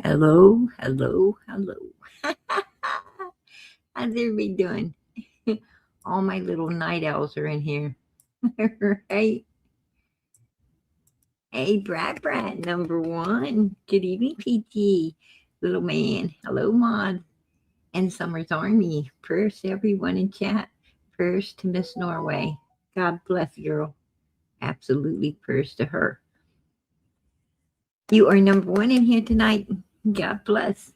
Hello, hello, hello. How's everybody doing? All my little night owls are in here. Right? Hey, Brat, number one. Good evening, PG. Little man. Hello, Maud. And Summer's Army. Prayers to everyone in chat. Prayers to Miss Norway. God bless, girl. Absolutely prayers to her. You are number one in here tonight. God bless.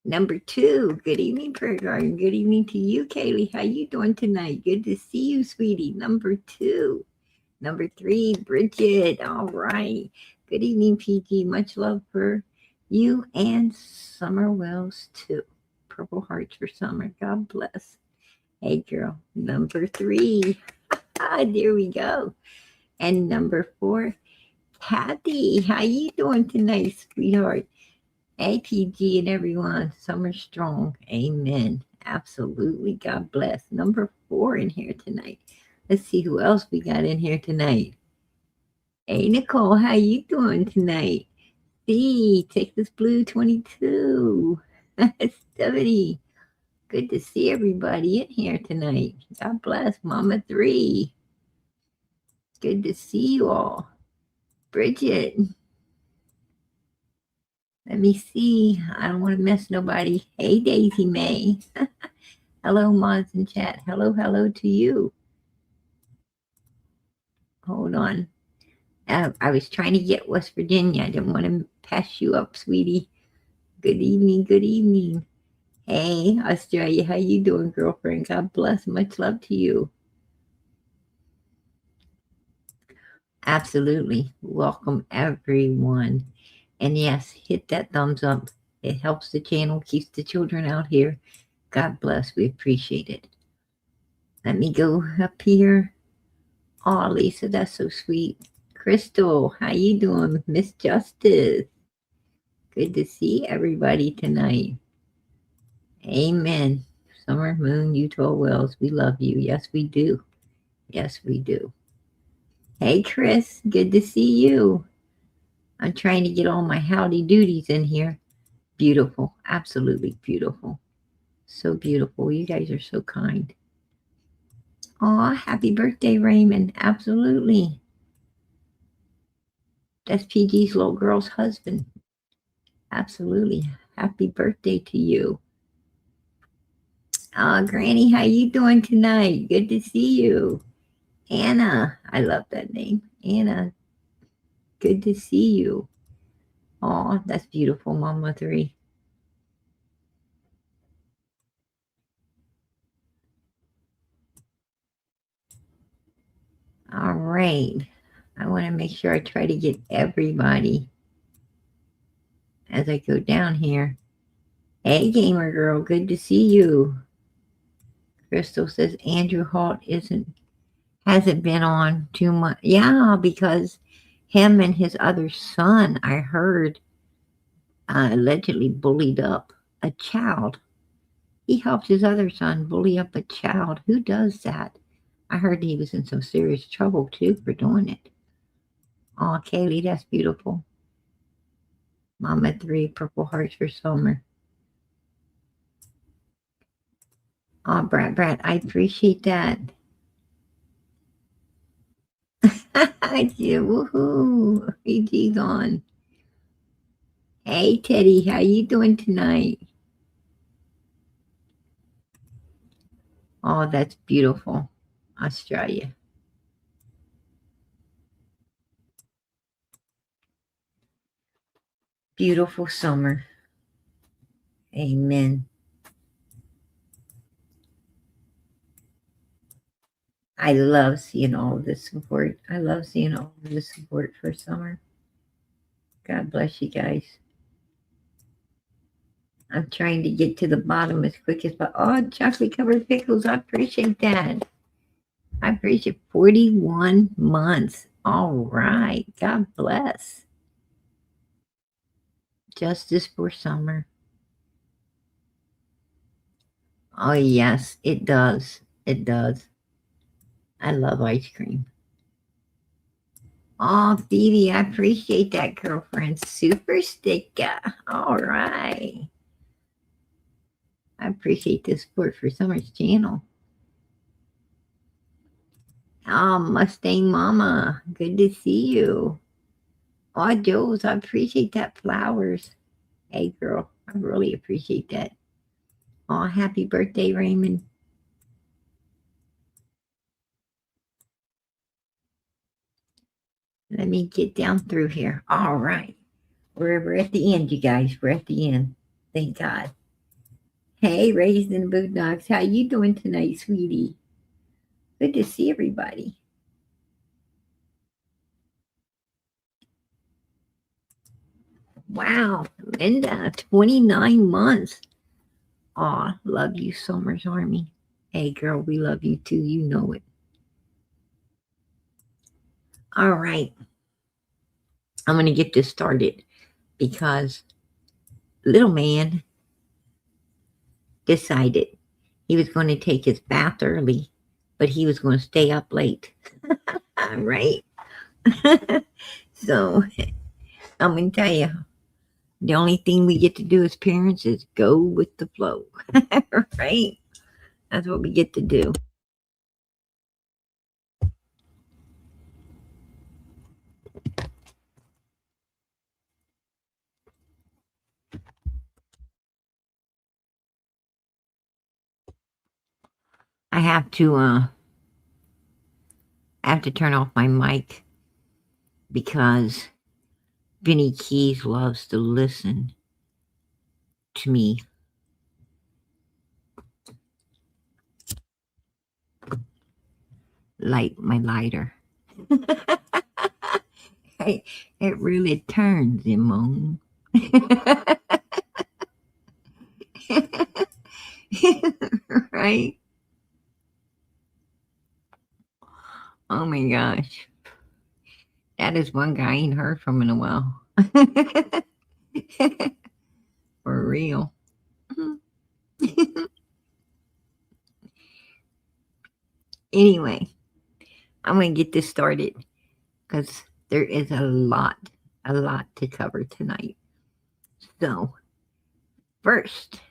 Number two, good evening, Prayer Garden. Good evening to you, Kaylee. How you doing tonight? Good to see you, sweetie. Number two. Number three, Bridget. All right. Good evening, PG. Much love for you and Summer Wells, too. Purple hearts for Summer. God bless. Hey, girl. Number three. There we go. And number four, Kathy. How you doing tonight, sweetheart? APG and everyone, summer strong. Amen. Absolutely. God bless. Number four in here tonight. Let's see who else we got in here tonight. Hey, Nicole, how you doing tonight? See, Texas Blue 22. Stephanie, good to see everybody in here tonight. God bless. Mama 3. Good to see you all. Bridget, let me see. I don't want to miss nobody. Hey, Daisy May. Hello, mods in chat. Hello, hello to you. Hold on. I was trying to get West Virginia. I didn't want to pass you up, sweetie. Good evening, good evening. Hey, Australia, how you doing, girlfriend? God bless. Much love to you. Absolutely. Welcome, everyone. And yes, hit that thumbs up. It helps the channel, keeps the children out here. God bless. We appreciate it. Let me go up here. Oh, Lisa, that's so sweet. Crystal, how you doing? Miss Justice. Good to see everybody tonight. Amen. Summer Moon, Utah Wells, we love you. Yes, we do. Yes, we do. Hey, Chris, good to see you. I'm trying to get all my howdy doodies in here. Beautiful. Absolutely beautiful. So beautiful. You guys are so kind. Aw, happy birthday, Raymond. Absolutely. That's PG's little girl's husband. Absolutely. Happy birthday to you. Granny, how you doing tonight? Good to see you. Anna, I love that name. Anna, good to see you. Oh, that's beautiful, Mama 3. All right. I want to make sure I try to get everybody as I go down here. Hey, gamer girl, good to see you. Crystal says Andrew Holt hasn't been on too much. Yeah, because him and his other son, I heard, allegedly bullied up a child. He helped his other son bully up a child. Who does that? I heard he was in some serious trouble too for doing it. Oh, Kaylee, that's beautiful. Mama 3, Purple Hearts for Summer. Oh, Brat, I appreciate that. Yeah, woohoo. PG's on. Hey, Teddy, how you doing tonight? Oh, that's beautiful. Australia. Beautiful summer. Amen. I love seeing all of this support. I love seeing all of this support for summer. God bless you guys. I'm trying to get to the bottom as quick as possible. Oh, chocolate covered pickles. I appreciate that. I appreciate 41 months. All right. God bless. Justice for summer. Oh, yes, it does. It does. I love ice cream. Oh, Phoebe, I appreciate that, girlfriend. Super sticker. All right. I appreciate the support for Summer's channel. Oh, Mustang Mama. Good to see you. Oh, Jules, I appreciate that flowers. Hey, girl, I really appreciate that. Oh, happy birthday, Raymond. Let me get down through here. All right. We're at the end, you guys. We're at the end. Thank God. Hey, Raised and Boondocks. How you doing tonight, sweetie? Good to see everybody. Wow, Linda, 29 months. Aw, love you, Summers Army. Hey, girl, we love you too. You know it. All right. I'm going to get this started because little man decided he was going to take his bath early, but he was going to stay up late. Right? So I'm going to tell you, the only thing we get to do as parents is go with the flow. Right? That's what we get to do. I have to turn off my mic because Benny Keys loves to listen to me light my lighter. It really turns him on. Right? Oh my gosh. That is one guy I ain't heard from in a while. For real. Anyway, I'm going to get this started because there is a lot to cover tonight. So, first,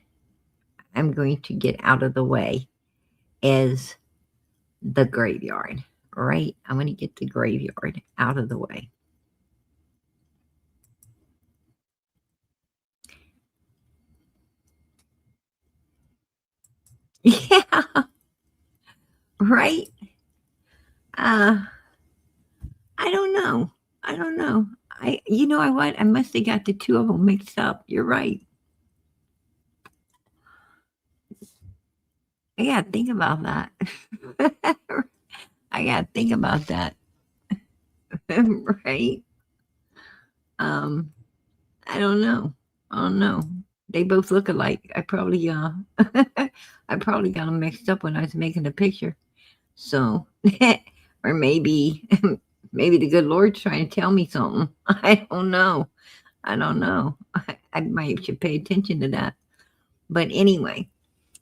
I'm going to get out of the way is the graveyard, right? I'm going to get the graveyard out of the way. Yeah, right? Uh, I don't know. I don't know. You know what? I must have got the two of them mixed up. You're right. I gotta think about that. I gotta think about that. Right? Um, I don't know. I don't know. They both look alike. I probably I probably got them mixed up when I was making the picture. So, or maybe maybe the good Lord's trying to tell me something. I don't know. I don't know. I might should pay attention to that. But anyway,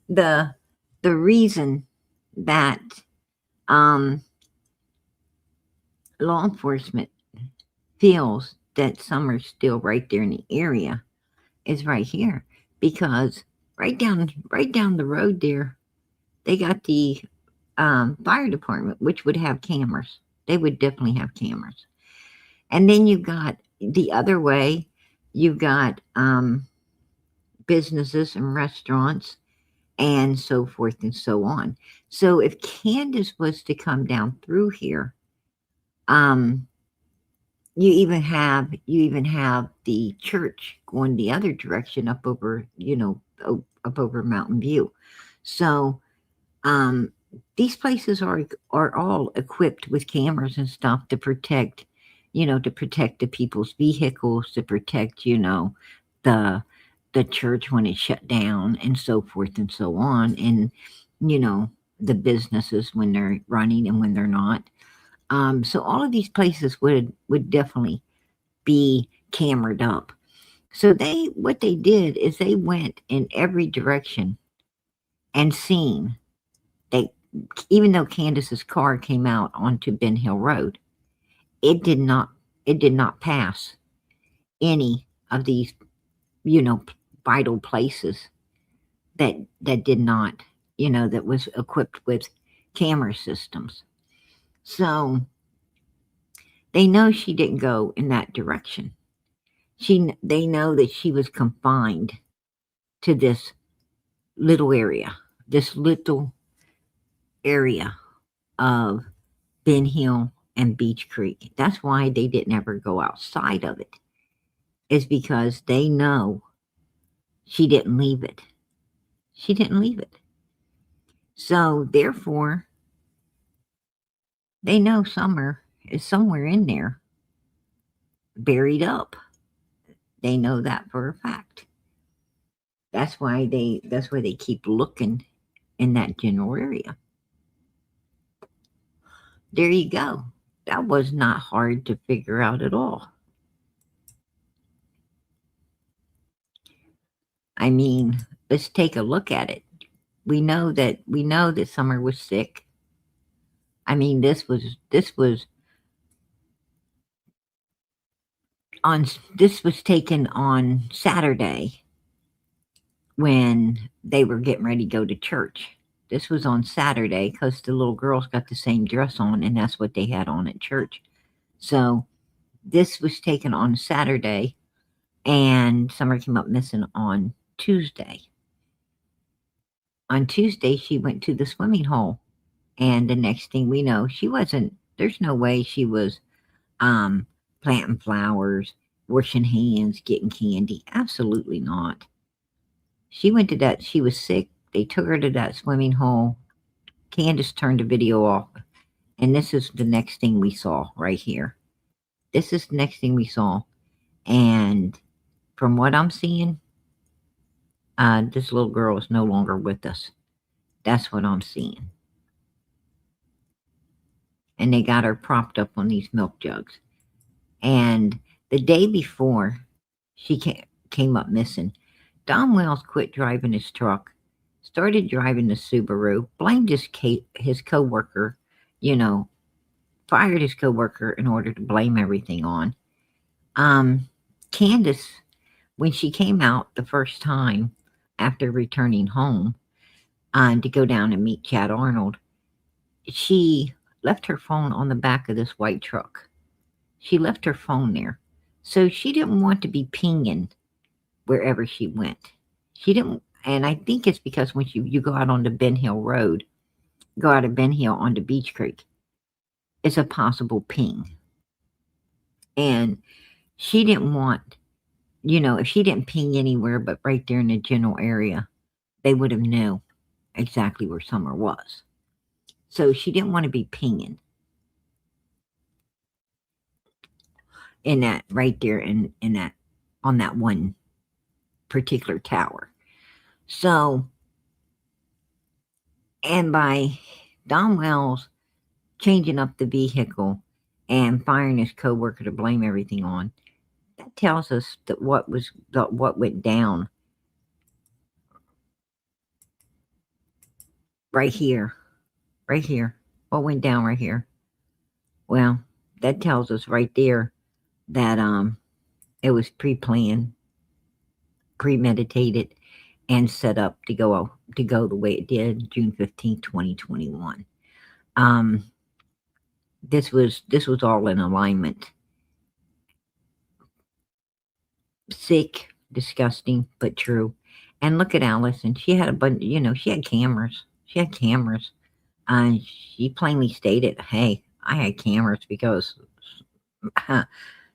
the reason that um, law enforcement feels that Summer's still right there in the area is right here because right down the road there, they got the fire department, which would have cameras. They would definitely have cameras. And then you've got the other way, you've got businesses and restaurants and so forth and so on. So if Candace was to come down through here, um, you even have the church going the other direction up over, up over Mountain View. So um, these places are all equipped with cameras and stuff to protect, to protect the people's vehicles, to protect, the church when it's shut down and so forth and so on, and the businesses when they're running and when they're not. So all of these places would definitely be camered up. So what they did is they went in every direction and seen they even though Candace's car came out onto Ben Hill Road, it did not it did not pass any of these, you know, vital places that did not, that was equipped with camera systems. So they know she didn't go in that direction. They know that she was confined to little this little area of Ben Hill and Beach Creek. That's why they didn't ever go outside of it. Is because they know she didn't leave it. She didn't leave it. So therefore, they know Summer is somewhere in there, buried up. They know that for a fact. That's why they keep looking in that general area. There you go. That was not hard to figure out at all. I mean, let's take a look at it. We know that Summer was sick. I mean, this was taken on Saturday when they were getting ready to go to church. This was on Saturday because the little girls got the same dress on, and that's what they had on at church. So this was taken on Saturday, and Summer came up missing on Tuesday. On Tuesday, she went to the swimming hole, and the next thing we know, she wasn't. There's no way she was um, planting flowers, washing hands, getting candy. Absolutely not. She went to that. She was sick. They took her to that swimming hole. Candace turned the video off, and this is the next thing we saw right here. This is the next thing we saw, and from what I'm seeing, this little girl is no longer with us. That's what I'm seeing. And they got her propped up on these milk jugs. And the day before she came up missing, Don Wells quit driving his truck, started driving the Subaru, blamed his coworker, you know, fired his coworker in order to blame everything on. Candace, when she came out the first time after returning home to go down and meet Chad Arnold, she left her phone on the back of this white truck. She left her phone there. So she didn't want to be pinging wherever she went. She didn't, and I think it's because when you go out onto Ben Hill Road, go out of Ben Hill onto Beach Creek, it's a possible ping. And she didn't want, if she didn't ping anywhere but right there in the general area, they would have knew exactly where Summer was. So she didn't want to be pinging in that right there in that on that one particular tower. So, and by Don Wells changing up the vehicle and firing his coworker to blame everything on, that tells us that what went down right here, what went down right here. Well, that tells us right there that it was pre-planned, premeditated, and set up to go the way it did, June 15th, 2021. This was all in alignment. Sick, disgusting, but true. And look at Allison. She had a bunch, she had cameras. And she plainly stated, hey, I had cameras because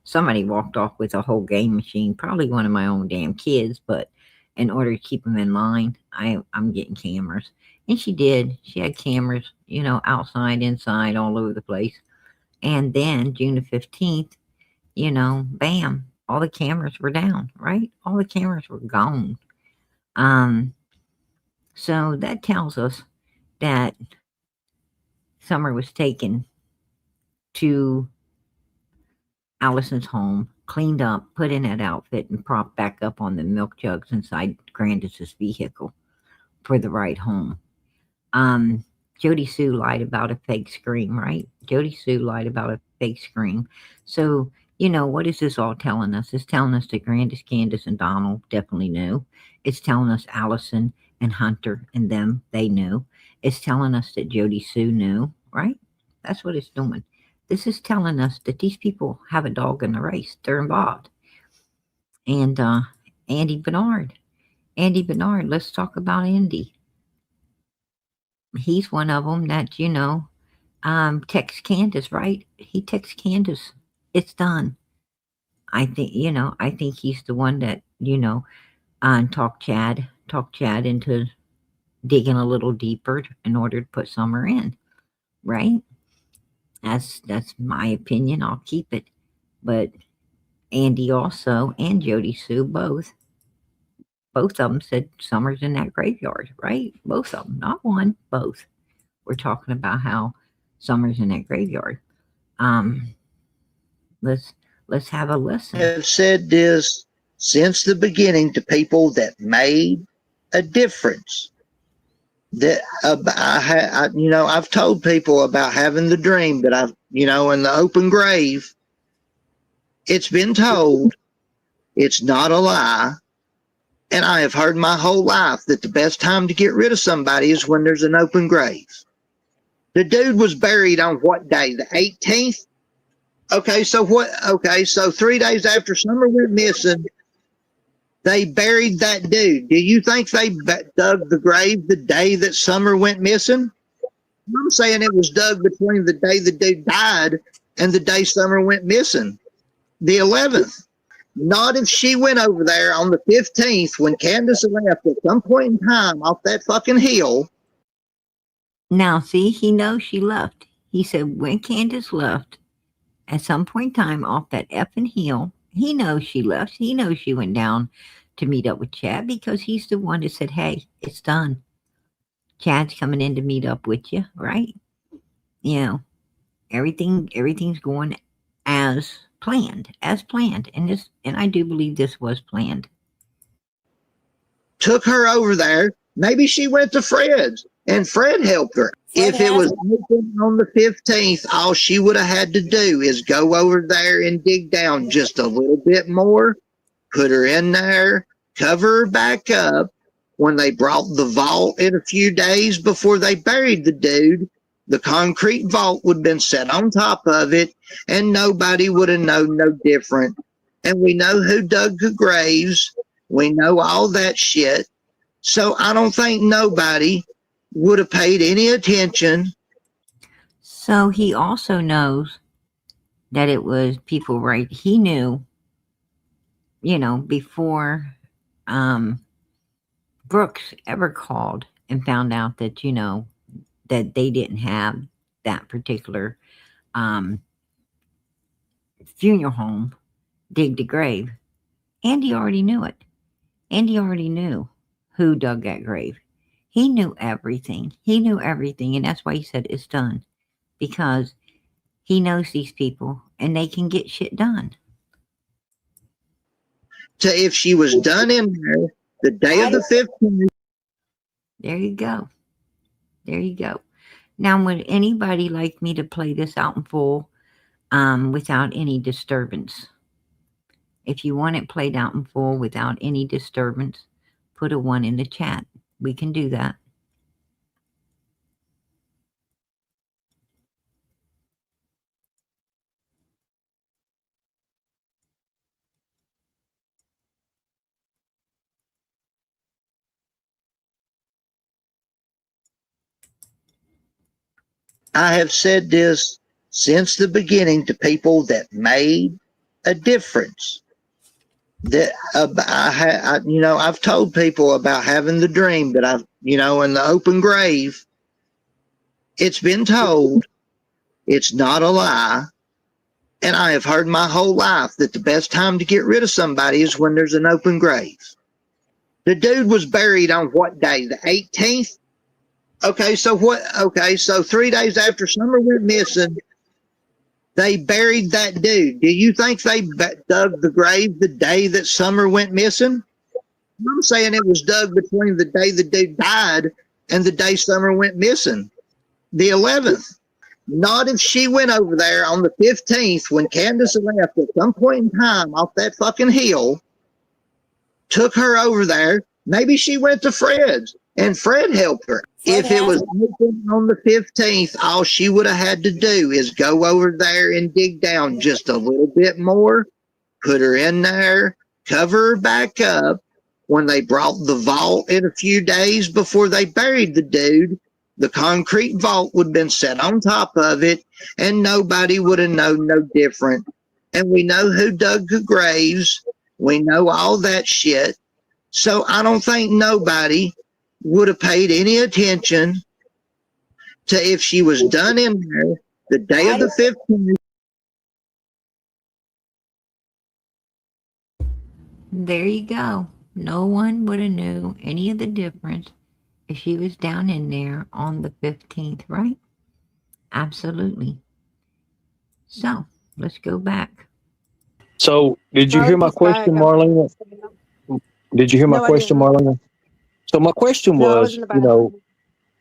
somebody walked off with a whole game machine, probably one of my own damn kids, but in order to keep them in line, I'm getting cameras. And she did. She had cameras, outside, inside, all over the place. And then June the 15th, bam, all the cameras were down, right? All the cameras were gone. So that tells us that Summer was taken to Allison's home, cleaned up, put in that outfit, and propped back up on the milk jugs inside Grandis's vehicle for the ride home. Jody Sue lied about a fake scream, right? Jody Sue lied about fake scream. So, what is this all telling us? It's telling us that Grandis, Candace, and Donald definitely knew. It's telling us Allison and Hunter and them, they knew. It's telling us that Jody Sue knew, right? That's what it's doing. This is telling us that these people have a dog in the race. They're involved. And Andy Bernard. Andy Bernard, let's talk about Andy. He's one of them that, text Candace, right? He texts Candace. It's done. I think he's the one that, talk Chad into digging a little deeper in order to put Summer in, right? That's my opinion. I'll keep it. But Andy also and Jody Sue both of them said Summer's in that graveyard, right? Both of them, not one, both. We're talking about how Summer's in that graveyard. Um, let's have a listen. I have said this since the beginning to people that made a difference. That I've told people about having the dream that I've, in the open grave. It's been told. It's not a lie. And I have heard my whole life that the best time to get rid of somebody is when there's an open grave. The dude was buried on what day? The 18th? Okay, so 3 days after Summer went missing, they buried that dude. Do you think they dug the grave the day that Summer went missing? I'm saying it was dug between the day the dude died and the day Summer went missing, the 11th. Not if she went over there on the 15th when Candace left at some point in time off that fucking hill. Now, see, he knows she left. He said when Candace left, at some point in time off that effing hill, he knows she left. He knows she went down to meet up with Chad because he's the one that said, hey, it's done. Chad's coming in to meet up with you, right? Everything's going as planned. And I do believe this was planned. Took her over there. Maybe she went to Fred's and Fred helped her. If it was on the 15th, all she would have had to do is go over there and dig down just a little bit more, put her in there, cover her back up. When they brought the vault in a few days before they buried the dude, the concrete vault would have been set on top of it, and nobody would have known no different. And we know who dug the graves. We know all that shit. So I don't think nobody would have paid any attention. So he also knows that it was people, right? He knew, before Brooks ever called and found out that, that they didn't have that particular funeral home dig the grave. Andy already knew it. Andy already knew who dug that grave. He knew everything. And that's why he said it's done. Because he knows these people and they can get shit done. So if she was done in there the day of the 15th. There you go. Now, would anybody like me to play this out in full without any disturbance? If you want it played out in full without any disturbance, put a 1 in the chat. We can do that. I have said this since the beginning to people that made a difference. That I've told people about having the dream that I've, in the open grave. It's been told. It's not a lie. And I have heard my whole life that the best time to get rid of somebody is when there's an open grave. The dude was buried on what day? The 18th? Okay, so 3 days after Summer went missing, they buried that dude. Do you think they dug the grave the day that Summer went missing? I'm saying it was dug between the day the dude died and the day Summer went missing, the 11th. Not if she went over there on the 15th when Candace left at some point in time off that fucking hill, took her over there. Maybe she went to Fred's and Fred helped her. If it was on the 15th, all she would have had to do is go over there and dig down just a little bit more, put her in there, cover her back up. When they brought the vault in a few days before they buried the dude, the concrete vault would have been set on top of it, and nobody would have known no different. And we know who dug the graves. We know all that shit. So I don't think nobody would have paid any attention to if she was done in there the day of the 15th. There you go. No one would have knew any of the difference if she was down in there on the 15th, right? Absolutely. So let's go back. So did you hear my question, Marlena? Did you hear my question, Marlena? So my question was,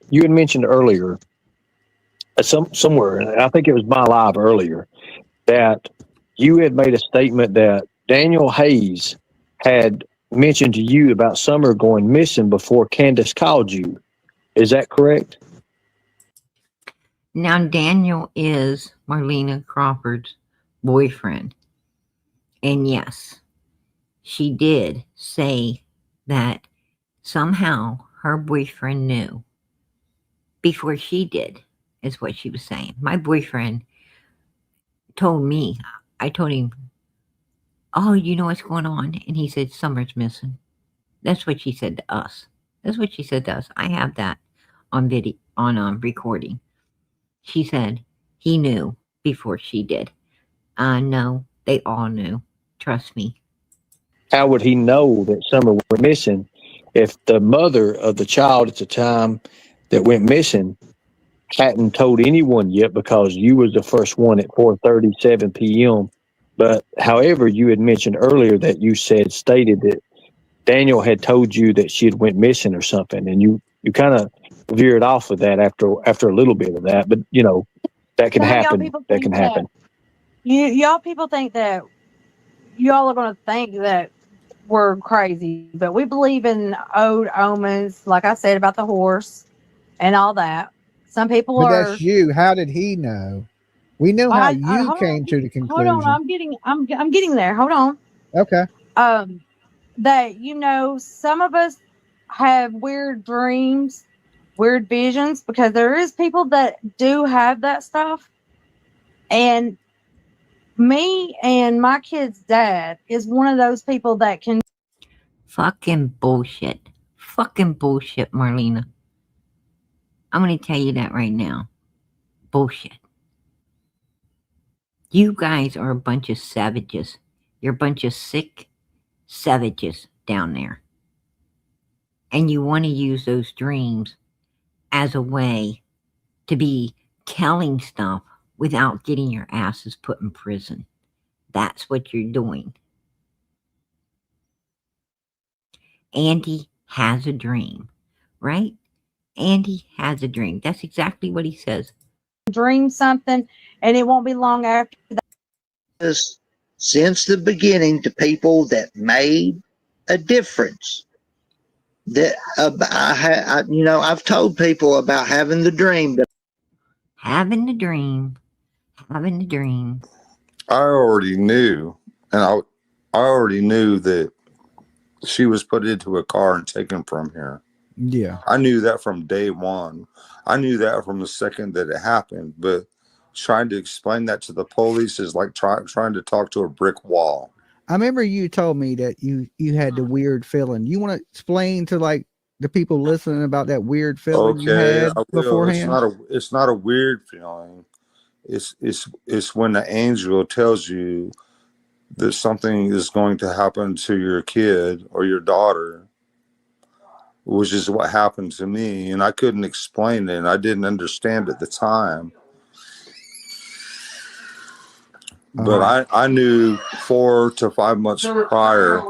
you had mentioned earlier, somewhere, and I think it was my live earlier, that you had made a statement that Daniel Hayes had mentioned to you about Summer going missing before Candace called you. Is that correct? Now, Daniel is Marlena Crawford's boyfriend. And yes, she did say that somehow her boyfriend knew before she did, is what she was saying. My boyfriend told me, I told him, oh, you know what's going on? And he said, Summer's missing. That's what she said to us. That's what she said to us. I have that on video, on recording. She said he knew before she did. No, they all knew. Trust me. How would he know that Summer went missing if the mother of the child at the time that went missing hadn't told anyone yet, because you was the first one at 4:37 p.m. But however, you had mentioned earlier that you stated that Daniel had told you that she had went missing or something, and you kind of veered off of that after a little bit of that. But that can happen. That can happen. Y'all people think that y'all are going to think that we're crazy, but we believe in old omens, like I said about the horse and all that. Some people but are. That's you. How did he know? We know how you came to the conclusion. Hold on, I'm getting there. Hold on. Okay. That some of us have weird dreams, weird visions, because there is people that do have that stuff. And me and my kid's dad is one of those people that can. Fucking bullshit, Marlena. I'm going to tell you that right now. Bullshit. You guys are a bunch of savages. You're a bunch of sick savages down there. And you want to use those dreams as a way to be telling stuff without getting your asses put in prison. That's what you're doing. Andy has a dream, right? Andy has a dream. That's exactly what he says. Dream something, and it won't be long after that. Since the beginning, to people that made a difference. That I've told people about having the dream. Having the dream. I already knew, and I already knew that she was put into a car and taken from here. Yeah. I knew that from day one. I knew that from the second that it happened, but trying to explain that to the police is like trying to talk to a brick wall. I remember you told me that you had the weird feeling. You want to explain to like the people listening about that weird feeling you had beforehand? It's not a weird feeling. It's when the angel tells you that something is going to happen to your kid or your daughter, which is what happened to me, and I couldn't explain it, and I didn't understand at the time. But I knew 4 to 5 months prior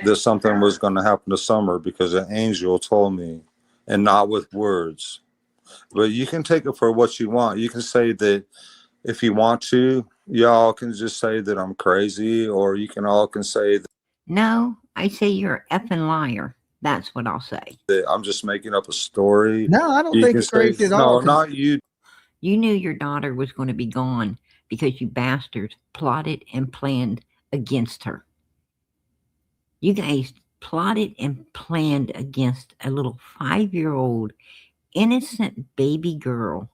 that something was going to happen to Summer, because an angel told me, and not with words. But you can take it for what you want. You can say that if you want to, y'all can just say that I'm crazy, or you can all can say No, I say you're an effing liar. That's what I'll say. that I'm just making up a story. No, I don't You think can it's say, crazy at all. no, 'Cause not you. You knew your daughter was going to be gone because you bastards plotted and planned against her. You guys plotted and planned against a little 5-year-old innocent baby girl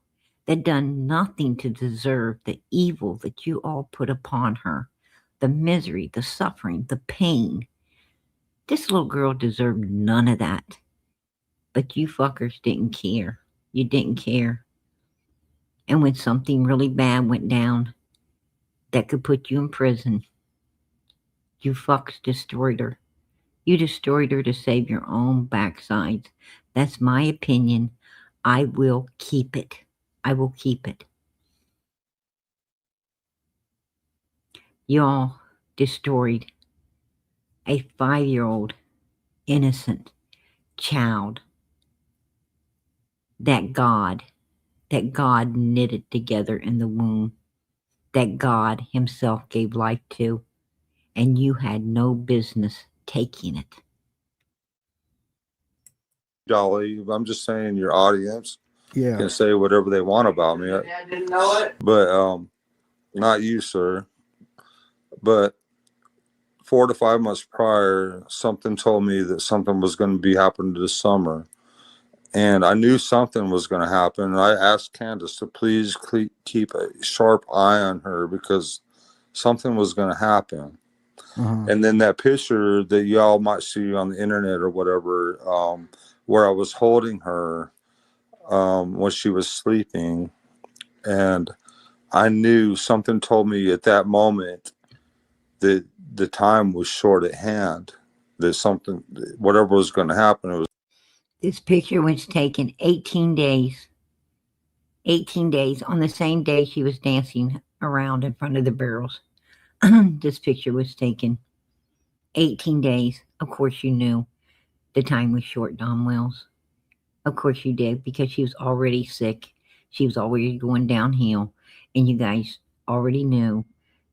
that done nothing to deserve the evil that you all put upon her, the misery, the suffering, the pain. This little girl deserved none of that. But you fuckers didn't care. You didn't care. And when something really bad went down that could put you in prison, you fucks destroyed her. You destroyed her to save your own backsides. That's my opinion. I will keep it. I will keep it. Y'all destroyed a 5-year-old innocent child that God knitted together in the womb, that God himself gave life to, and you had no business taking it. Dolly, I'm just saying your audience yeah, can say whatever they want about me. I didn't know it. But not you, sir. But 4 to 5 months prior, something told me that something was going to be happening this summer. And I knew something was going to happen. And I asked Candace to please keep a sharp eye on her because something was going to happen. And then that picture that y'all might see on the internet or whatever, where I was holding her when she was sleeping. And I knew something told me at that moment that the time was short at hand, that something, whatever was going to happen, it was. This picture was taken 18 days. 18 days on the same day she was dancing around in front of the barrels. This picture was taken 18 days. Of course, you knew the time was short, Don Wells. Of course, you did because she was already sick. She was already going downhill, and you guys already knew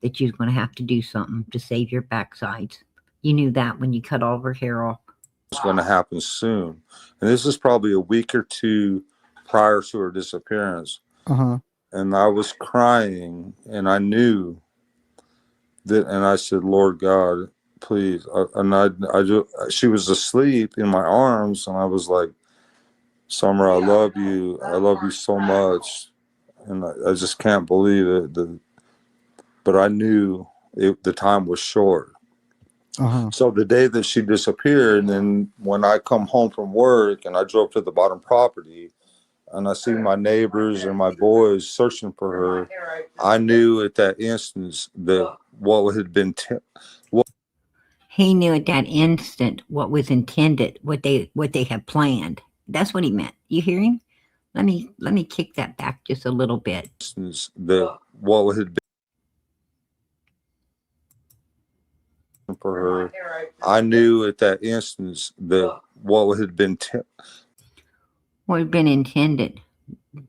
that you was going to have to do something to save your backsides. You knew that when you cut all of her hair off. It's going to happen soon. And this is probably a week or two prior to her disappearance. And I was crying, and I knew that, and I said, Lord God, please. She was asleep in my arms, and I was like, Summer, I love you. I love you so much. And I just can't believe it. But I knew the time was short. So the day that she disappeared, and when I come home from work and I drove to the bottom property and I see my neighbors and my boys searching for her, I knew at that instance that what had been He knew at that instant what was intended, what they had planned. That's what he meant. You hear him? Let me kick that back just a little bit. That what had been for her, I knew at that instance that what had been what had been intended.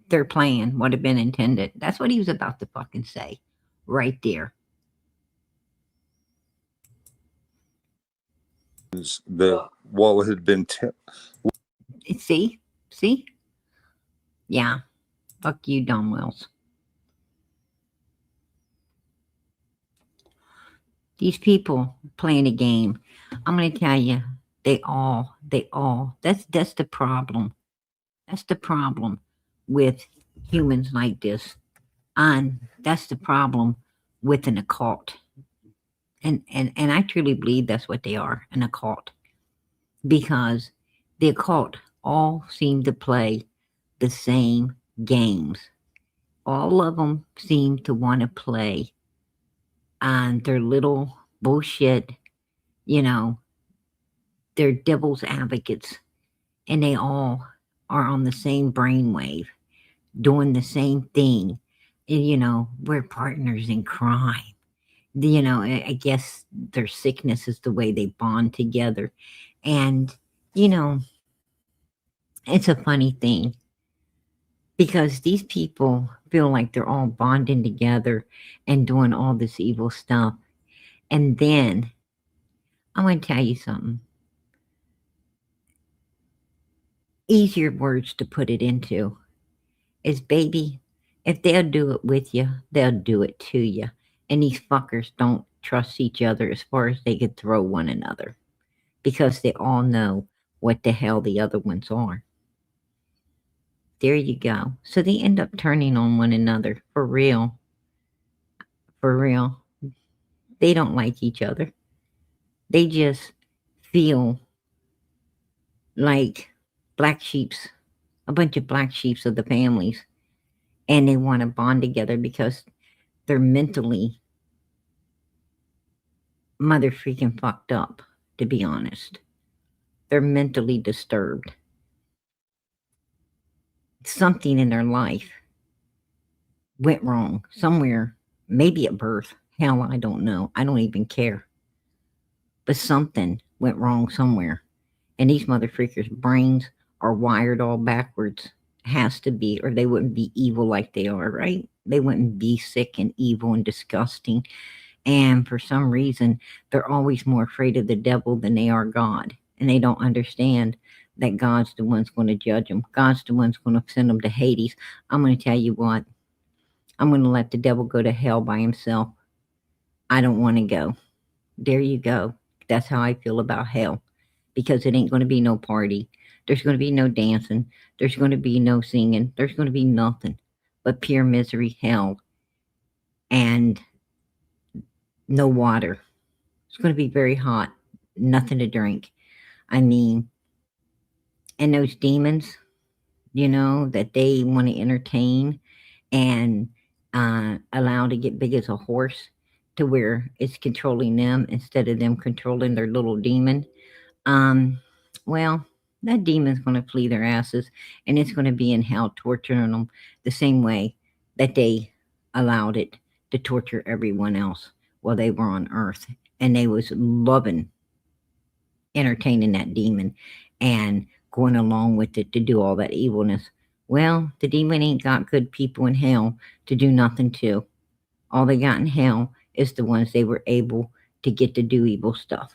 Their plan, what had been intended. That's what he was about to fucking say. Right there. That what had been See? Yeah. Fuck you, Don Wells. These people playing a game. I'm gonna tell you, they all that's the problem. That's the problem with humans like this. And that's the problem with an occult. And I truly believe that's what they are, an occult. Because the occult all seem to play the same games. All of them seem to want to play on their little bullshit, they're devil's advocates. And they all are on the same brainwave, doing the same thing. We're partners in crime. I guess their sickness is the way they bond together. And, it's a funny thing. because these people feel like they're all bonding together and doing all this evil stuff. And then I'm going to tell you something. Easier words to put it into is, baby, if they'll do it with you, they'll do it to you. And these fuckers don't trust each other as far as they could throw one another, because they all know what the hell the other ones are. There you go. So they end up turning on one another for real. For real. They don't like each other. They just feel like black sheeps, a bunch of black sheeps of the families, and they want to bond together because they're mentally mother freaking fucked up, to be honest. They're mentally disturbed. Something in their life went wrong somewhere, maybe at birth. Hell, I don't know. I don't even care. But something went wrong somewhere. And these mother freakers' brains are wired all backwards. Has to be, or they wouldn't be evil like they are, right? They wouldn't be sick and evil and disgusting. And for some reason, they're always more afraid of the devil than they are God. And they don't understand that God's the one's going to judge them. God's the one's going to send them to Hades. I'm going to tell you what. I'm going to let the devil go to hell by himself. I don't want to go. There you go. That's how I feel about hell. Because it ain't going to be no party. There's going to be no dancing. There's going to be no singing. There's going to be nothing but pure misery, hell, and no water. It's going to be very hot. Nothing to drink. I mean, and those demons, that they want to entertain and allow to get big as a horse, to where it's controlling them instead of them controlling their little demon. Well, that demon's going to flee their asses, and it's going to be in hell torturing them the same way that they allowed it to torture everyone else while they were on earth. And they was loving entertaining that demon and going along with it to do all that evilness. Well, the demon ain't got good people in hell to do nothing to. All they got in hell is the ones they were able to get to do evil stuff.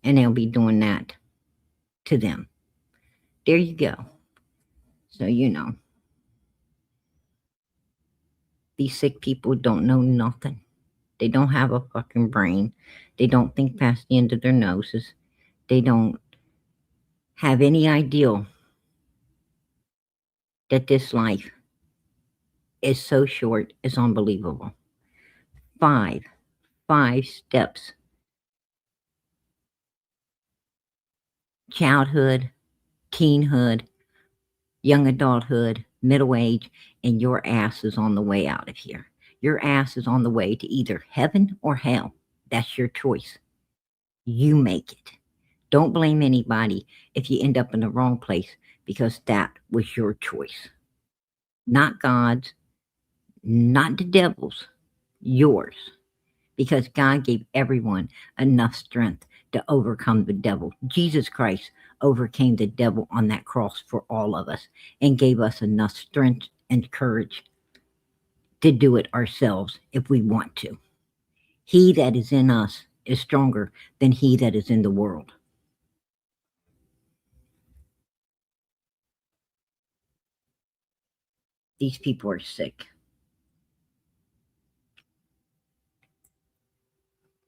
And they'll be doing that to them. There you go. So, these sick people don't know nothing. They don't have a fucking brain. They don't think past the end of their noses. They don't have any idea that this life is so short. It's unbelievable. Five steps. Childhood, teenhood, young adulthood, middle age, and your ass is on the way out of here. Your ass is on the way to either heaven or hell. That's your choice. You make it. Don't blame anybody if you end up in the wrong place, because that was your choice. Not God's, not the devil's, yours. Because God gave everyone enough strength to overcome the devil. Jesus Christ overcame the devil on that cross for all of us and gave us enough strength and courage to do it ourselves if we want to. He that is in us is stronger than he that is in the world. These people are sick.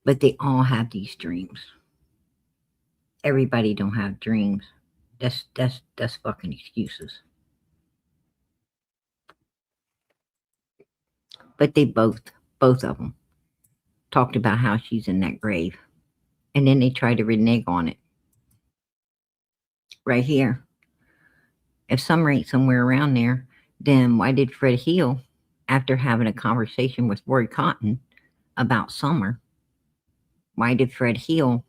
But they all have these dreams. Everybody don't have dreams. That's fucking excuses. But they both of them, talked about how she's in that grave. And then they try to renege on it. Right here. If Summer ain't somewhere around there, then why did Fred Hill, after having a conversation with Roy Cotton about Summer, why did Fred Hill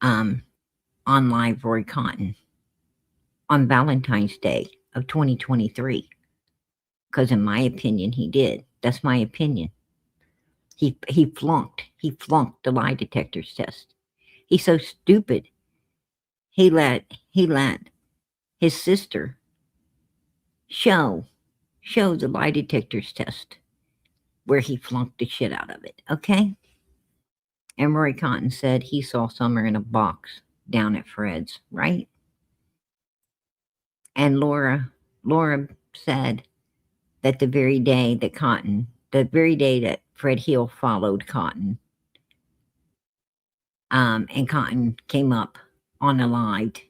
on live Roy Cotton on Valentine's Day of 2023? Because in my opinion, he did. That's my opinion. He flunked. He flunked the lie detector's test. He's so stupid. He let his sister show the lie detectors test where he flunked the shit out of it, okay? And Roy Cotton said he saw Summer in a box down at Fred's, right? And Laura said that the very day that Fred Hill followed Cotton, and Cotton came up unalived,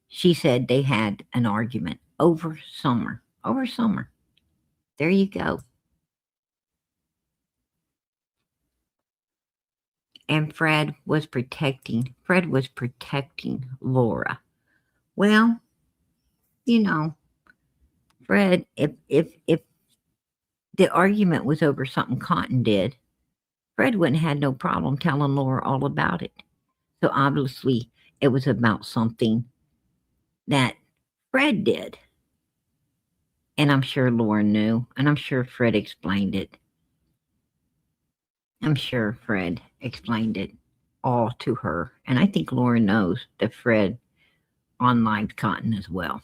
she said they had an argument over Summer. Over Summer. There you go. And Fred was protecting Laura. Well, you know, Fred, if the argument was over something Cotton did, Fred wouldn't have had no problem telling Laura all about it. So obviously it was about something that Fred did. And I'm sure Laura knew, and I'm sure Fred explained it. I'm sure Fred explained it all to her. And I think Laura knows that Fred unliked Cotton as well.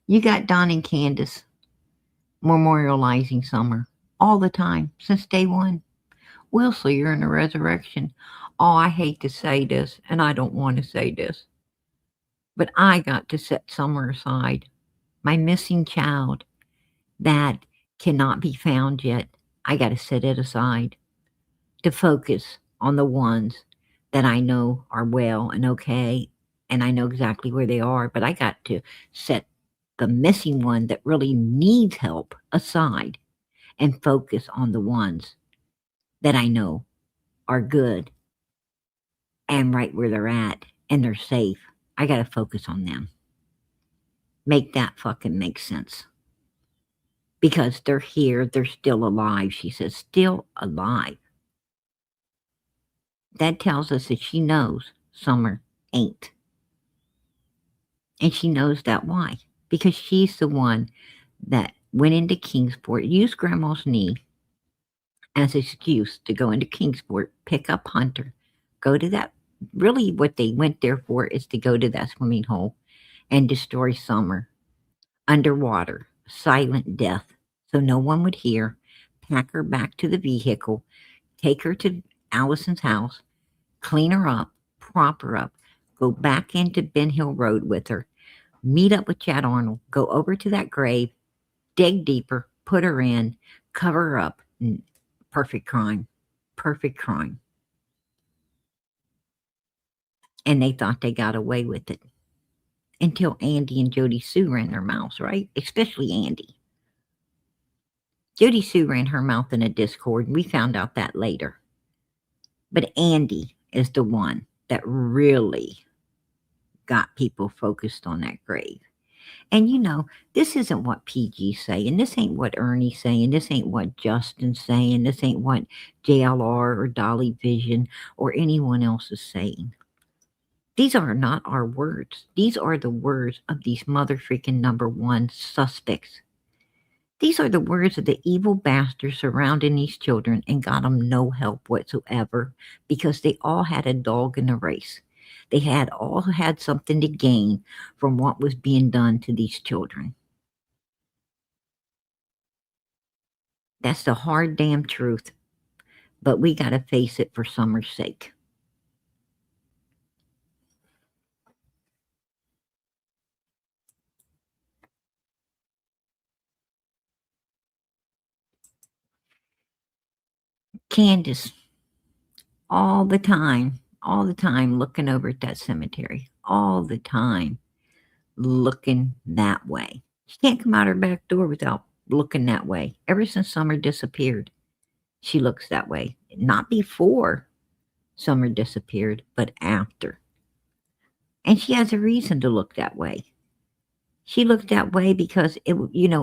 You got Don and Candace memorializing Summer all the time since day one. We'll see her in the resurrection. Oh, I hate to say this, and I don't want to say this, but I got to set Summer aside, my missing child that cannot be found yet. I got to set it aside to focus on the ones that I know are well and okay, and I know exactly where they are, but I got to set the missing one that really needs help aside and focus on the ones that I know are good and right where they're at and they're safe. I got to focus on them. Make that fucking make sense. Because they're here, they're still alive. She says, still alive. That tells us that she knows Summer ain't. And she knows that why? Because she's the one that went into Kingsport, used Grandma's knee as an excuse to go into Kingsport, pick up Hunter, go to that. Really, what they went there for is to go to that swimming hole and destroy Summer underwater, silent death, so no one would hear, pack her back to the vehicle, take her to Allison's house, clean her up, prop her up, go back into Ben Hill Road with her, meet up with Chad Arnold, go over to that grave, dig deeper, put her in, cover her up. Perfect crime. Perfect crime. And they thought they got away with it. Until Andy and Jody Sue ran their mouths, right? Especially Andy. Jody Sue ran her mouth in a Discord, and we found out that later. But Andy is the one that really got people focused on that grave. And you know, this isn't what PG's saying. This ain't what Ernie's saying. This ain't what Justin's saying. This ain't what JLR or Dolly Vision or anyone else is saying. These are not our words. These are the words of these motherfreaking number one suspects. These are the words of the evil bastards surrounding these children and got them no help whatsoever because they all had a dog in the race. They all had something to gain from what was being done to these children. That's the hard damn truth, but we got to face it for Summer's sake. Candace, all the time looking over at that cemetery, all the time looking that way. She can't come out her back door without looking that way. Ever since Summer disappeared, she looks that way. Not before Summer disappeared, but after. And she has a reason to look that way. She looked that way because it,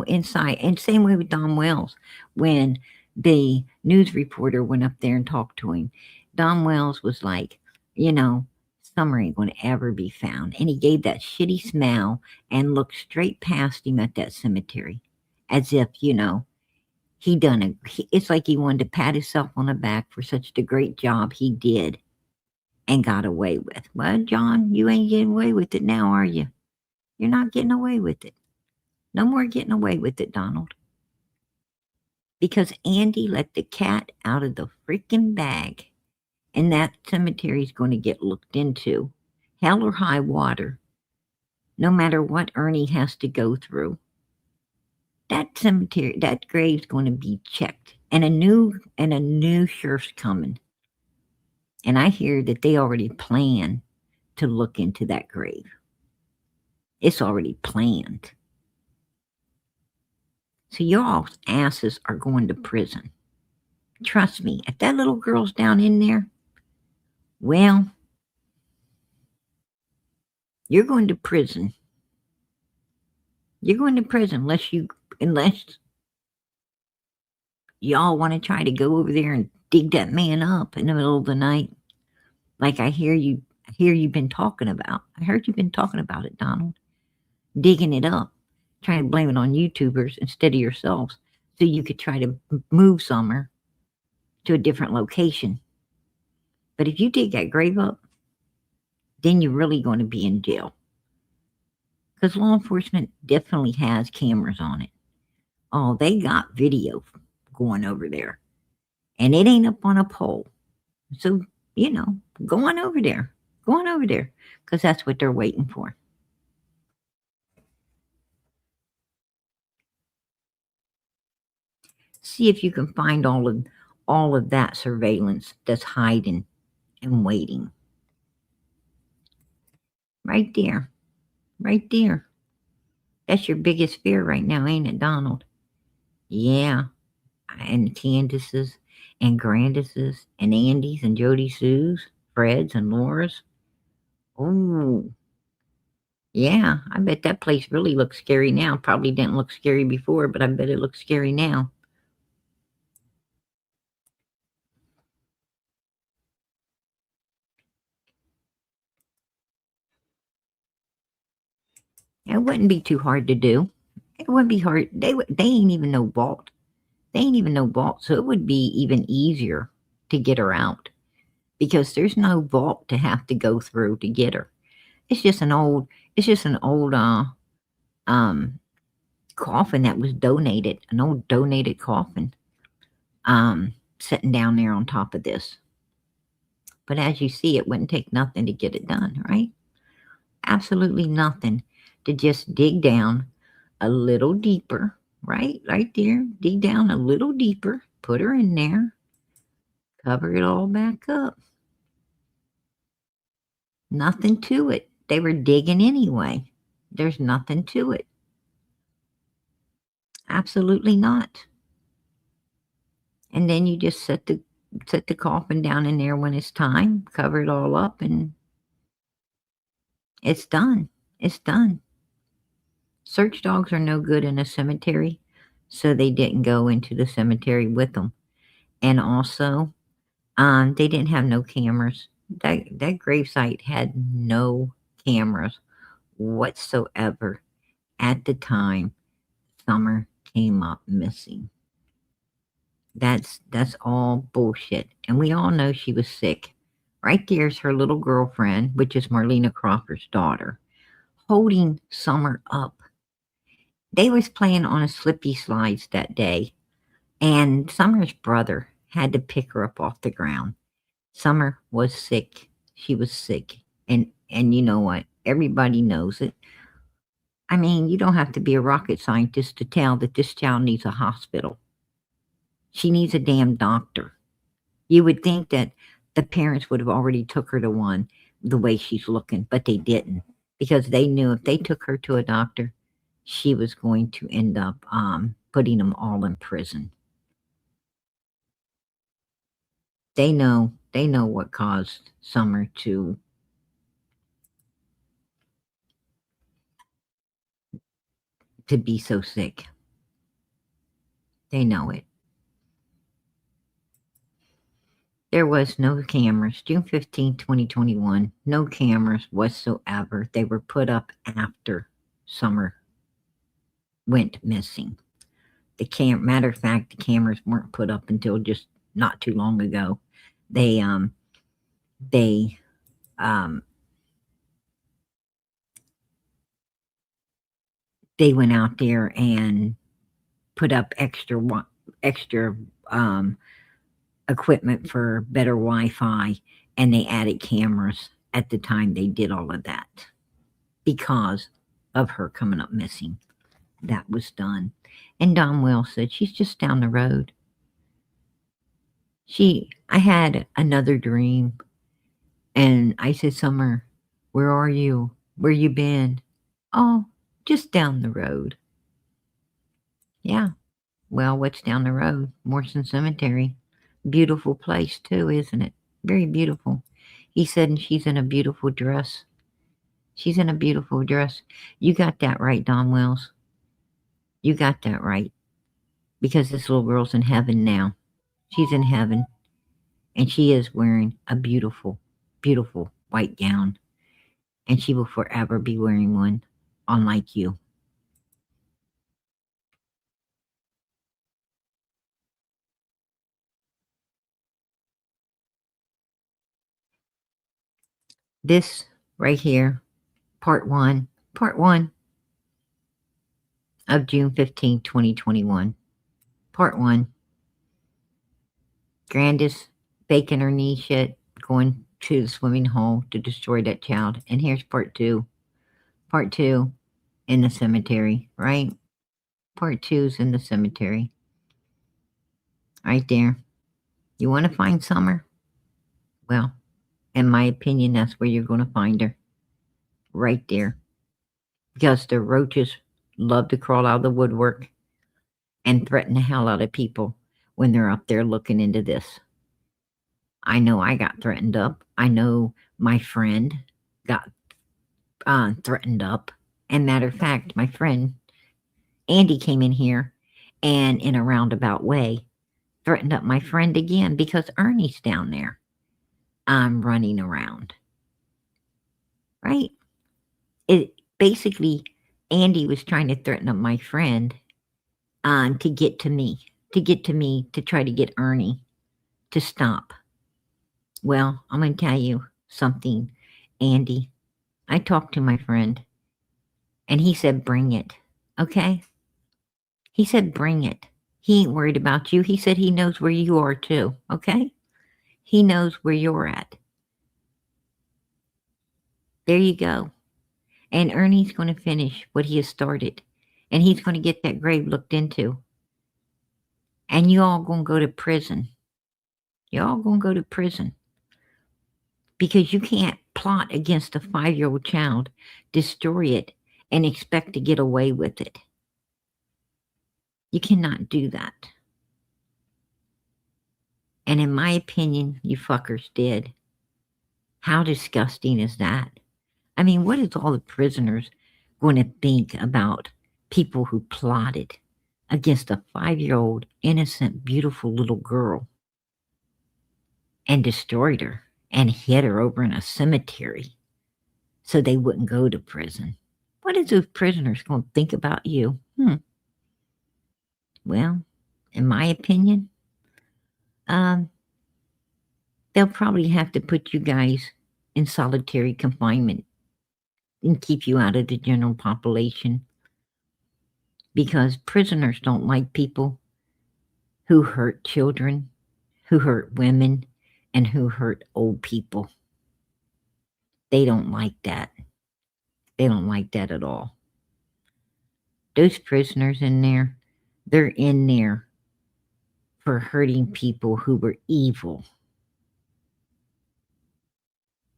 inside, and same way with Don Wells. When the news reporter went up there and talked to him, Don Wells was like, Summer ain't going to ever be found. And he gave that shitty smile and looked straight past him at that cemetery as if, he done it. It's like he wanted to pat himself on the back for such a great job he did and got away with. Well, John, you ain't getting away with it now, are you? You're not getting away with it. No more getting away with it, Donald. Because Andy let the cat out of the freaking bag. And that cemetery is going to get looked into. Hell or high water. No matter what Ernie has to go through. That cemetery, that grave's going to be checked. And a new sheriff's coming. And I hear that they already plan to look into that grave. It's already planned. So y'all's asses are going to prison. Trust me, if that little girl's down in there, well, you're going to prison. You're going to prison unless y'all want to try to go over there and dig that man up in the middle of the night. Like I hear you've been talking about. I heard you've been talking about it, Donald. Digging it up, trying to blame it on YouTubers instead of yourselves, so you could try to move Summer to a different location. But if you dig that grave up, then you're really going to be in jail. Because law enforcement definitely has cameras on it. Oh, they got video going over there. And it ain't up on a pole. So, go on over there. Go on over there. Because that's what they're waiting for. See if you can find all of that surveillance that's hiding and waiting. Right there. Right there. That's your biggest fear right now, ain't it, Donald? Yeah. And Candace's and Grandis's and Andy's and Jody Sue's, Fred's and Laura's. Oh. Yeah, I bet that place really looks scary now. Probably didn't look scary before, but I bet it looks scary now. It wouldn't be too hard to do. It wouldn't be hard. They ain't even no vault. They ain't even no vault, so it would be even easier to get her out because there's no vault to have to go through to get her. It's just an old coffin that was donated, an old donated coffin, sitting down there on top of this. But as you see, it wouldn't take nothing to get it done, right? Absolutely nothing to just dig down a little deeper, right there, dig down a little deeper, put her in there, cover it all back up. Nothing to it. They were digging anyway. There's nothing to it. Absolutely not. And then you just set the coffin down in there when it's time, cover it all up, and it's done. It's done. Search dogs are no good in a cemetery, so they didn't go into the cemetery with them. And also, they didn't have no cameras. That gravesite had no cameras whatsoever at the time Summer came up missing. That's all bullshit. And we all know she was sick. Right there's her little girlfriend, which is Marlena Crawford's daughter, holding Summer up. They was playing on a slippy slides that day, and Summer's brother had to pick her up off the ground. Summer was sick. She was sick. And you know what? Everybody knows it. I mean, you don't have to be a rocket scientist to tell that this child needs a hospital. She needs a damn doctor. You would think that the parents would have already took her to one the way she's looking, but they didn't because they knew if they took her to a doctor, she was going to end up putting them all in prison. They know what caused Summer to be so sick. They know it. There was no cameras. June 15, 2021, no cameras whatsoever. They were put up after Summer went missing. Matter of fact, the cameras weren't put up until just not too long ago. They they went out there and put up extra equipment for better Wi-Fi, and they added cameras at the time they did all of that because of her coming up missing. That was done. And Don Will said she's just down the road. I had another dream, and I said, Summer, where are you? Where you been? Oh, just down the road. Yeah. Well, what's down the road? Morrison Cemetery. Beautiful place too, isn't it? Very beautiful. He said, and she's in a beautiful dress. She's in a beautiful dress. You got that right, Don Wells. You got that right. Because this little girl's in heaven now. She's in heaven. And she is wearing a beautiful, beautiful white gown. And she will forever be wearing one, unlike you. This right here, part one of June 15th, 2021. Part one. Grandis faking her knee shit, going to the swimming hole to destroy that child. And here's part two. Part two in the cemetery, right? Part two's in the cemetery. Right there. You want to find Summer? Well, in my opinion, that's where you're going to find her. Right there. Because the roaches love to crawl out of the woodwork and threaten the hell out of people when they're up there looking into this. I know I got threatened up. I know my friend got threatened up. And matter of fact, my friend Andy came in here and in a roundabout way threatened up my friend again because Ernie's down there. I'm running around. Right? It basically, Andy was trying to threaten up my friend to get to me, to try to get Ernie to stop. Well, I'm going to tell you something, Andy. I talked to my friend and he said, bring it. Okay? He said, bring it. He ain't worried about you. He said he knows where you are too. Okay? He knows where you're at. There you go. And Ernie's going to finish what he has started. And he's going to get that grave looked into. And you all going to go to prison. You all going to go to prison. Because you can't plot against a 5-year-old child, destroy it, and expect to get away with it. You cannot do that. And in my opinion, you fuckers did. How disgusting is that? I mean, what is all the prisoners going to think about people who plotted against a 5-year-old, innocent, beautiful little girl and destroyed her and hid her over in a cemetery so they wouldn't go to prison? What is those prisoners going to think about you? Well, in my opinion, they'll probably have to put you guys in solitary confinement and keep you out of the general population because prisoners don't like people who hurt children, who hurt women, and who hurt old people. They don't like that. They don't like that at all. Those prisoners in there, they're in there for hurting people who were evil.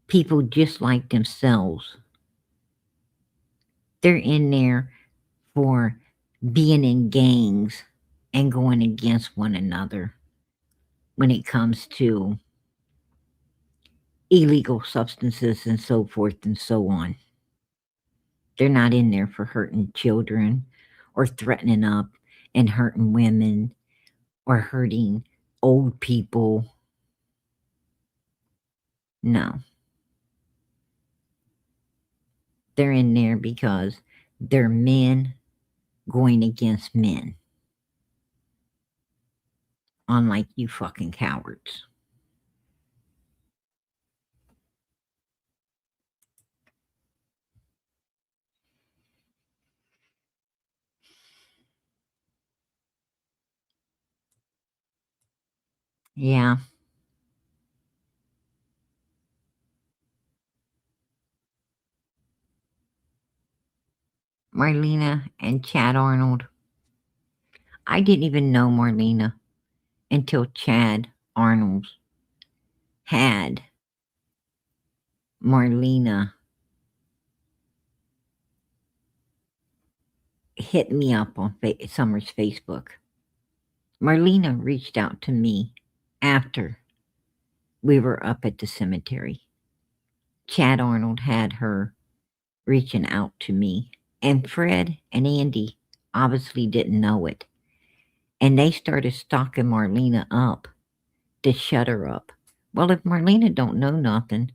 People just like themselves. They're in there for being in gangs and going against one another when it comes to illegal substances and so forth and so on. They're not in there for hurting children or threatening up and hurting women or hurting old people. No. They're in there because they're men going against men. Unlike you fucking cowards. Yeah. Marlena and Chad Arnold. I didn't even know Marlena until Chad Arnold had Marlena hit me up on Summer's Facebook. Marlena reached out to me after we were up at the cemetery. Chad Arnold had her reaching out to me, and Fred and Andy obviously didn't know it. And they started stalking Marlena up to shut her up. Well, if Marlena don't know nothing,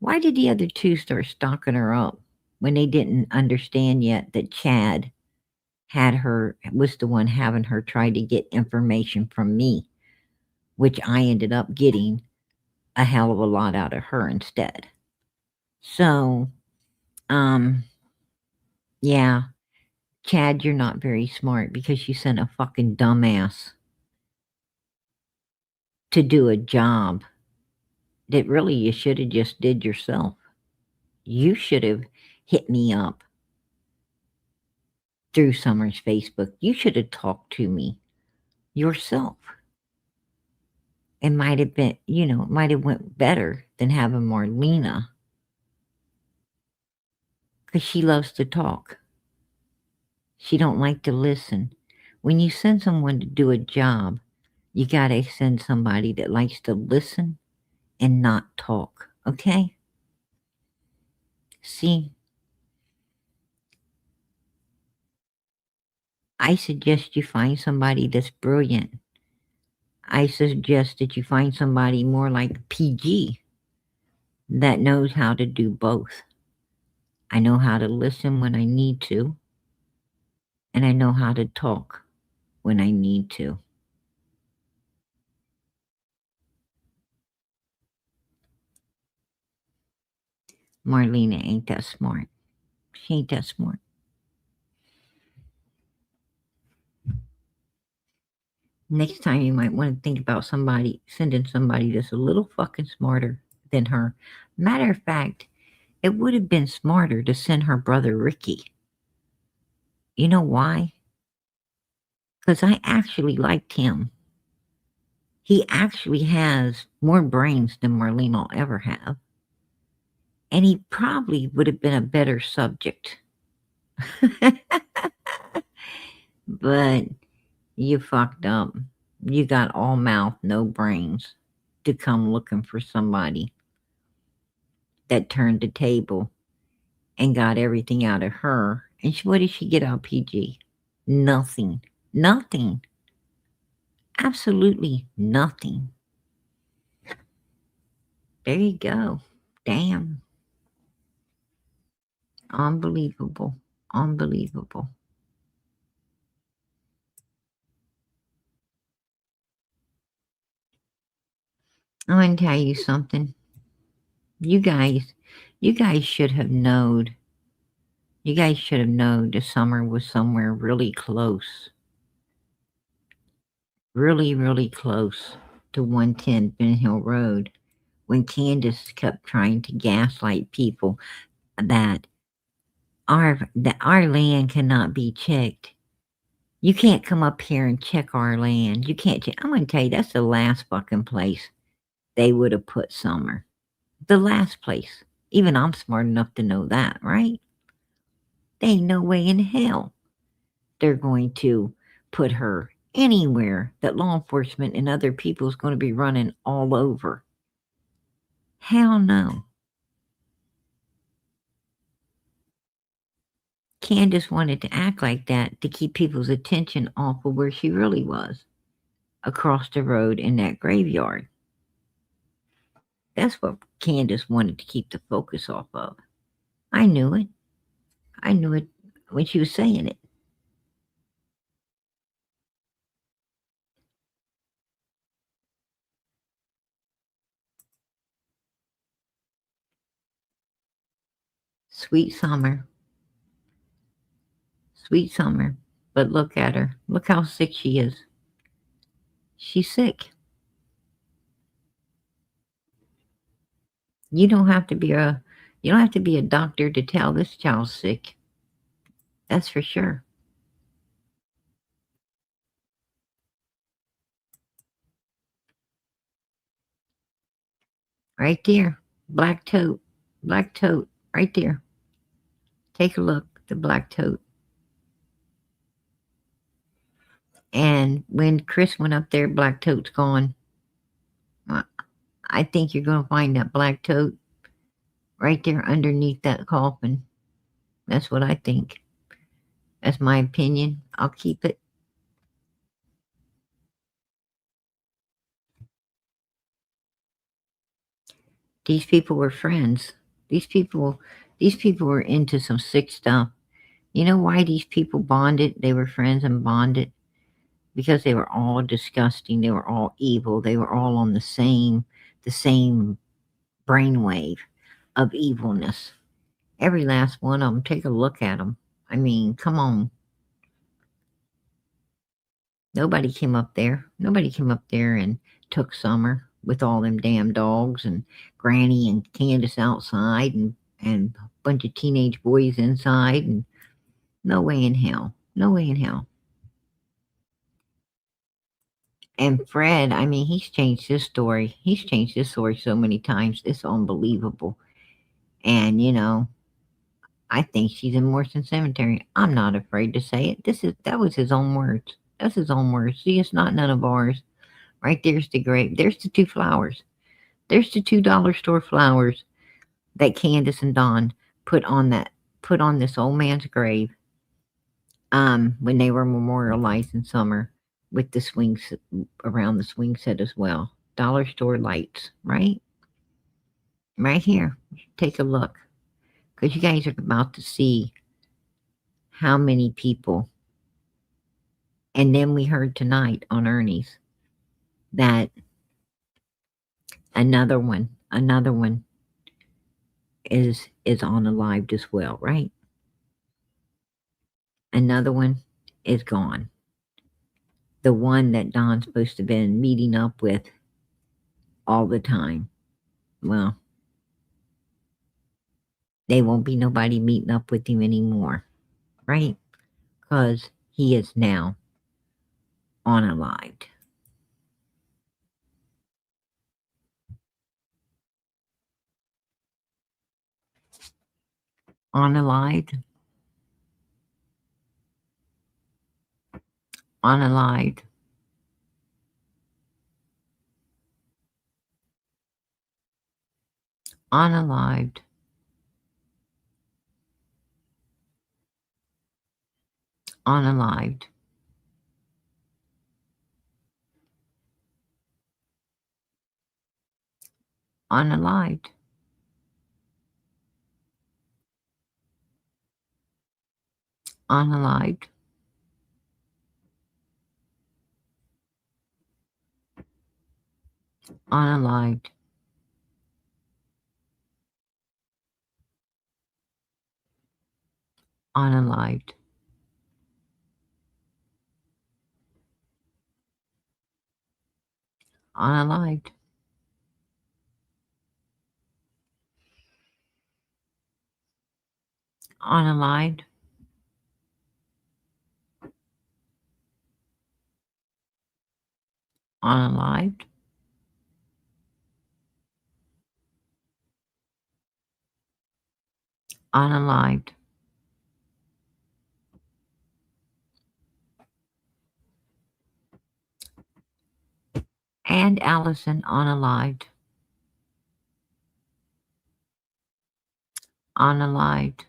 why did the other two start stalking her up when they didn't understand yet that Chad was the one having her try to get information from me, which I ended up getting a hell of a lot out of her instead. So, yeah, Chad, you're not very smart because you sent a fucking dumbass to do a job that really you should have just did yourself. You should have hit me up through Summer's Facebook. You should have talked to me yourself. It might have been, it might have went better than having Marlena because she loves to talk. She don't like to listen. When you send someone to do a job, you got to send somebody that likes to listen and not talk, okay? See, I suggest you find somebody that's brilliant. I suggest that you find somebody more like PG that knows how to do both. I know how to listen when I need to, and I know how to talk when I need to. Marlena ain't that smart. She ain't that smart. Next time you might want to think about sending somebody that's a little fucking smarter than her. Matter of fact, it would have been smarter to send her brother Ricky. You know why? Because I actually liked him. He actually has more brains than Marlene will ever have. And he probably would have been a better subject. But you fucked up. You got all mouth, no brains to come looking for somebody that turned the table and got everything out of her. And what did she get out of PG? Nothing. Nothing. Absolutely nothing. There you go. Damn. Unbelievable. Unbelievable. I'm going to tell you something. You guys should have known. You guys should have known the summer was somewhere really close. Really, really close to 110 Ben Hill Road when Candace kept trying to gaslight people that our land cannot be checked. You can't come up here and check our land. You can't check. I'm going to tell you, that's the last fucking place they would have put Summer. The last place. Even I'm smart enough to know that, right? There ain't no way in hell they're going to put her anywhere that law enforcement and other people is going to be running all over. Hell no. Candace wanted to act like that to keep people's attention off of where she really was, across the road in that graveyard. That's what Candace wanted to keep the focus off of. I knew it. I knew it when she was saying it. Sweet Summer. Sweet Summer. But look at her. Look how sick she is. She's sick. You don't have to be a doctor to tell this child's sick. That's for sure. Right there. Black tote. Black tote. Right there. Take a look. The black tote. And when Chris went up there, black tote's gone. I think you're going to find that black tote right there underneath that coffin. That's what I think. That's my opinion. I'll keep it. These people were friends. These people were into some sick stuff. You know why these people bonded? They were friends and bonded because they were all disgusting. They were all evil. They were all on the same brainwave of evilness. Every last one of them. Take a look at them. I mean, come on. Nobody came up there. Nobody came up there and took Summer with all them damn dogs and Granny and Candace outside and a bunch of teenage boys inside, and no way in hell. No way in hell. And Fred, I mean, he's changed his story. He's changed his story so many times. It's unbelievable. And, you know, I think she's in Morrison Cemetery. I'm not afraid to say it. That was his own words. That's his own words. See, it's not none of ours. Right there's the grave. There's the two flowers. There's the $2 store flowers that Candace and Don put on this old man's grave when they were memorialized in Summer with the swings around the swing set as well. Dollar store lights, right? Right here. Take a look. Because you guys are about to see how many people. And then we heard tonight on Ernie's that another one is unalived as well, right? Another one is gone. The one that Don's supposed to have been meeting up with all the time. Well, they won't be nobody meeting up with him anymore, right? Because he is now unalived. Unalived. Unalived. Unalived. Unalived. Unalived. Unalived. Unalived. Unalived. Unalived. Unalived. Unalived. Unalived. And Allison unalived. Unalived.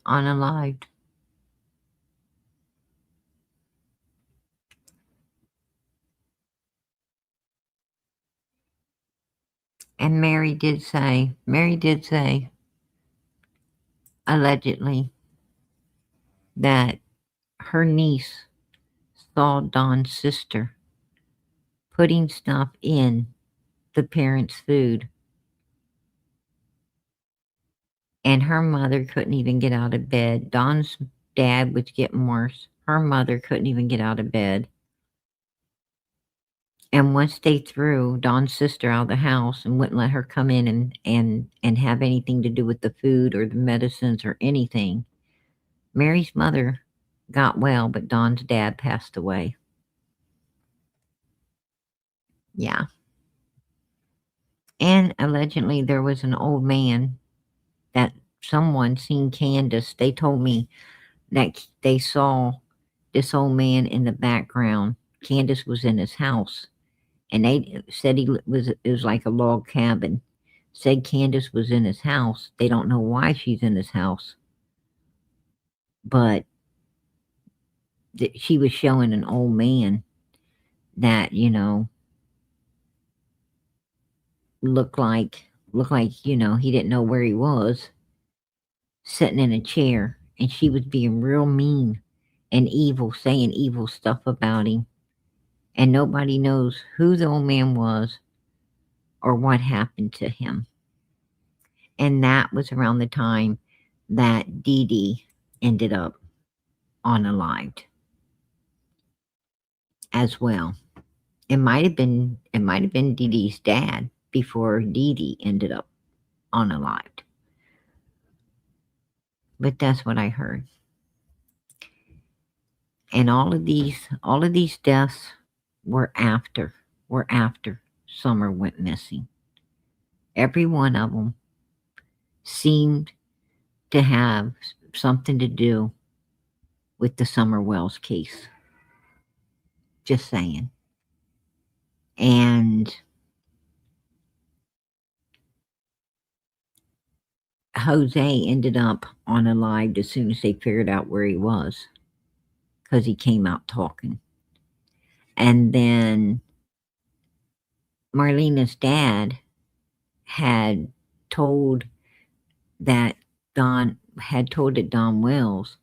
Unalived. And Mary did say, allegedly, that her niece saw Don's sister putting stuff in the parents' food. And her mother couldn't even get out of bed. Don's dad was getting worse. Her mother couldn't even get out of bed. And once they threw Dawn's sister out of the house and wouldn't let her come in and have anything to do with the food or the medicines or anything, Mary's mother got well, but Dawn's dad passed away. Yeah. And allegedly there was an old man that someone seen Candace. They told me that they saw this old man in the background. Candace was in his house, and they said it was like a log cabin. Said Candace was in his house. They don't know why she's in his house, but she was showing an old man that looked like he didn't know where he was, sitting in a chair, and she was being real mean and evil, saying evil stuff about him, and nobody knows who the old man was or what happened to him. And that was around the time that Dee Dee ended up unalived as well. It might have been Dee Dee's dad before Dee Dee ended up unalived. But that's what I heard. And all of these deaths were after Summer went missing. Every one of them seemed to have something to do with the Summer Wells case. Just saying. And Jose ended up unalived as soon as they figured out where he was, because he came out talking. And then Marlena's dad had told that Don Wells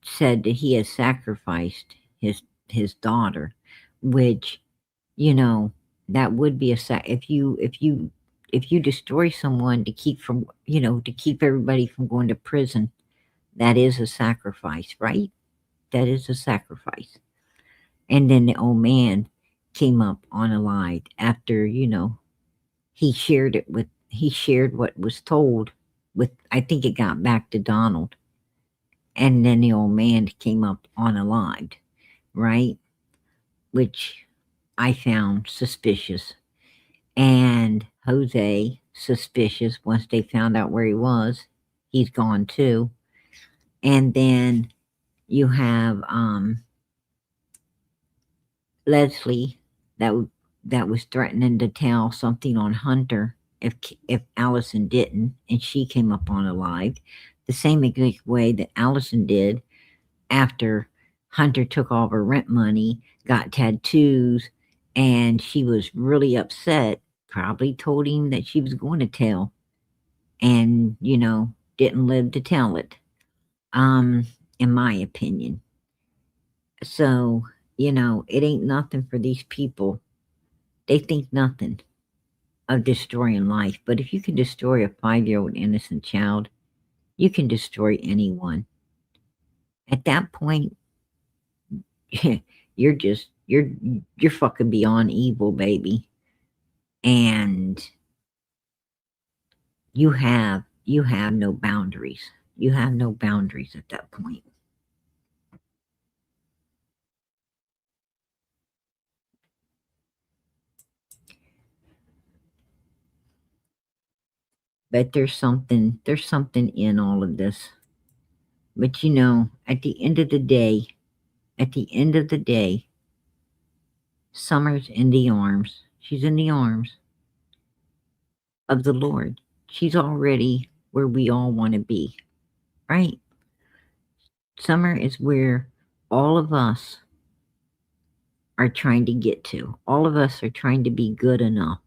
said that he has sacrificed his daughter, which, that would be if you destroy someone to keep everybody from going to prison, that is a sacrifice, right? That is a sacrifice. And then the old man came up unalived after, he shared what was told with, I think it got back to Donald. And then the old man came up unalived, right? Which I found suspicious. And Jose, suspicious. Once they found out where he was, he's gone too. And then you have Leslie that was threatening to tell something on Hunter if Allison didn't, and she came up unalived the same exact way that Allison did after Hunter took all of her rent money, got tattoos, and she was really upset. Probably told him that she was going to tell, and didn't live to tell it. In my opinion. So it ain't nothing for these people. They think nothing of destroying life. But if you can destroy a 5-year-old innocent child, you can destroy anyone. At that point, you're fucking beyond evil, baby. And you have no boundaries. You have no boundaries at that point. But there's something in all of this. But at the end of the day, Summer's in the arms. She's in the arms of the Lord. She's already where we all want to be, right? Summer is where all of us are trying to get to. All of us are trying to be good enough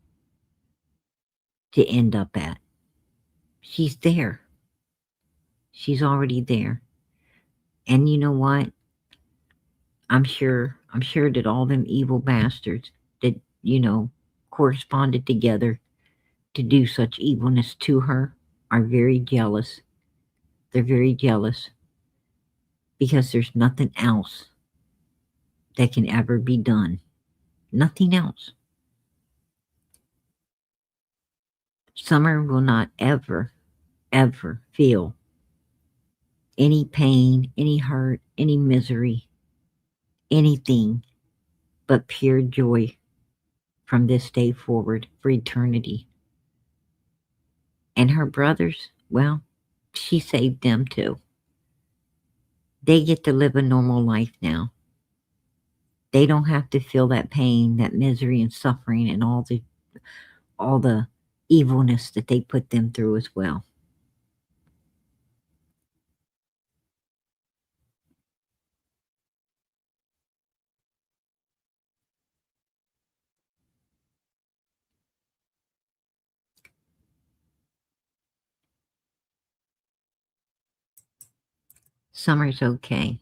to end up at. She's there. She's already there. And you know what? I'm sure that all them evil bastards that, corresponded together to do such evilness to her are very jealous. They're very jealous because there's nothing else that can ever be done Nothing else. Summer will not ever, ever feel any pain, any hurt, any misery, anything but pure joy from this day forward for eternity. And her brothers, well, she saved them too. They get to live a normal life now. They don't have to feel that pain, that misery and suffering and all the evilness that they put them through as well. Summer's okay.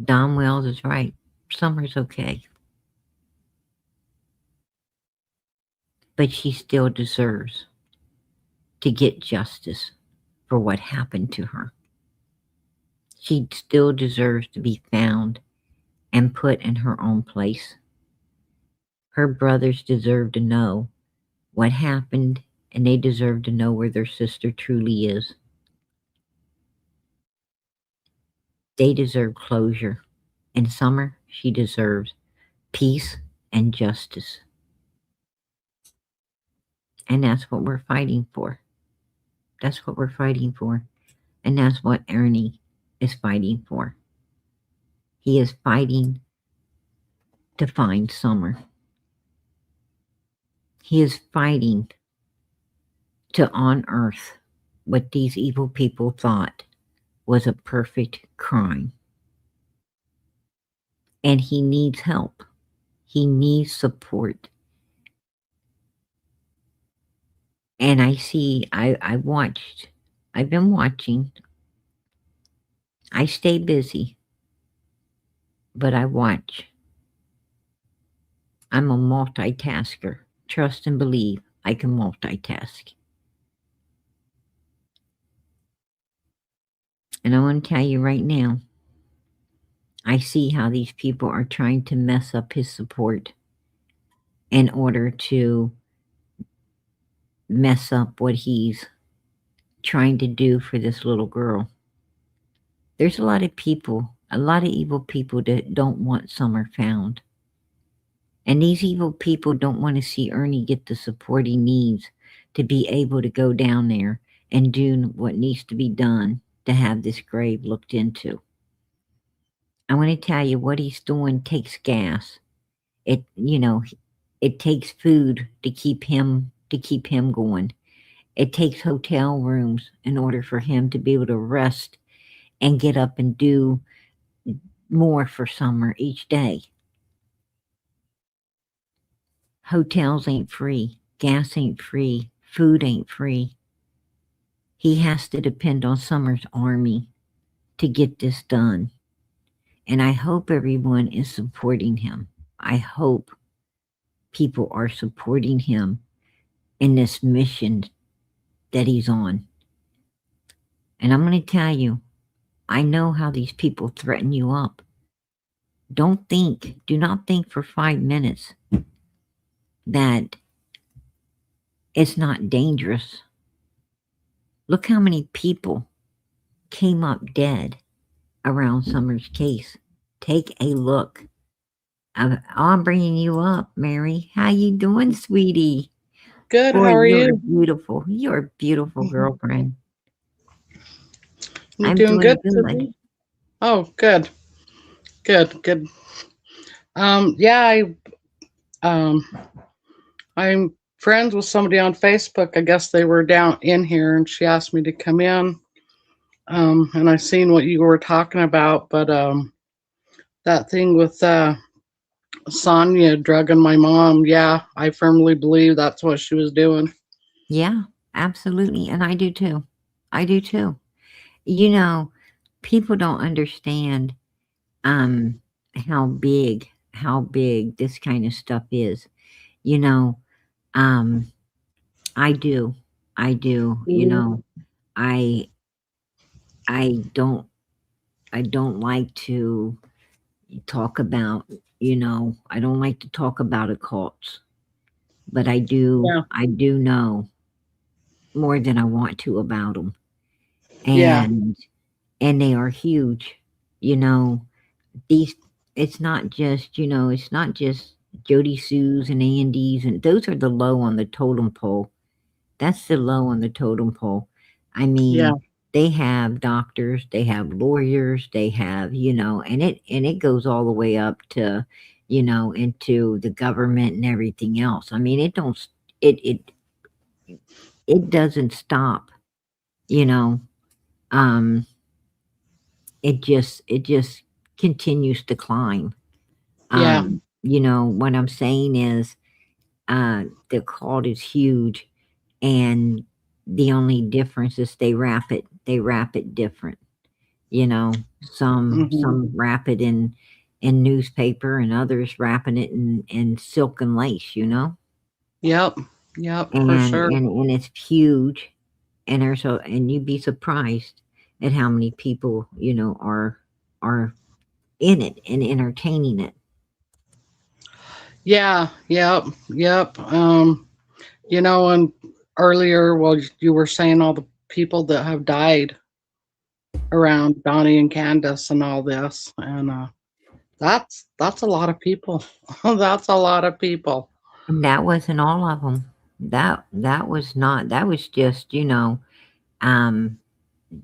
Don Wells is right. Summer's okay. But she still deserves to get justice for what happened to her. She still deserves to be found and put in her own place. Her brothers deserve to know what happened, and they deserve to know where their sister truly is. They deserve closure. In Summer, she deserves peace and justice. And that's what we're fighting for. That's what we're fighting for. And that's what Ernie is fighting for. He is fighting to find Summer. He is fighting to unearth what these evil people thought was a perfect crime. And he needs help. He needs support. And I've been watching. I stay busy, but I watch. I'm a multitasker. Trust and believe I can multitask. And I want to tell you right now, I see how these people are trying to mess up his support in order to mess up what he's trying to do for this little girl. There's a lot of people, a lot of evil people that don't want Summer found. And these evil people don't want to see Ernie get the support he needs to be able to go down there and do what needs to be done to have this grave looked into. I want to tell you what he's doing takes gas. It takes food to keep him going. It takes hotel rooms in order for him to be able to rest and get up and do more for Summer each day. Hotels ain't free. Gas ain't free. Food ain't free. He has to depend on Summer's army to get this done. And I hope everyone is supporting him. I hope people are supporting him in this mission that he's on. And I'm going to tell you, I know how these people threaten you up. Do not think for 5 minutes that it's not dangerous. Look how many people came up dead around Summer's case. Take a look. I'm bringing you up, Mary. How you doing, sweetie? Good. Boy, How are you're you? beautiful. You're a beautiful girlfriend. You I'm doing doing good? good. Oh, good. Good. Yeah, I'm friends with somebody on Facebook. I guess they were down in here, and she asked me to come in. And I seen what you were talking about, but that thing with Sonia drugging my mom. Yeah, I firmly believe that's what she was doing. Yeah, absolutely. And I do too. You know, people don't understand how big this kind of stuff is. You know, I do. You know, I I don't like to talk about I don't like to talk about occults, but I do. Yeah. I do know more than I want to about them, Yeah. and they are huge. You know, these. It's not just. It's not just Jody Sue's and Andy's, and those are the low on the totem pole. That's the low on the totem pole. I Yeah. mean, they have doctors, they have lawyers, they have, and it goes all the way up to, into the government and everything else. I mean, it it it doesn't stop, you know. Um it just continues to climb. Yeah. What I'm saying is the cult is huge, and the only difference is they wrap it different. Some Hmm. wrap it in newspaper, and others wrapping it in silk and lace. Yep. Yep. For and sure. and and it's huge, and you'd be surprised at how many people are in it and entertaining it. Yeah. Yep. Yep. And earlier, well, you were saying all the people that have died around Donnie and Candace and all this, and that's a lot of people. That's a lot of people. And that wasn't all of them. That was not. That was just um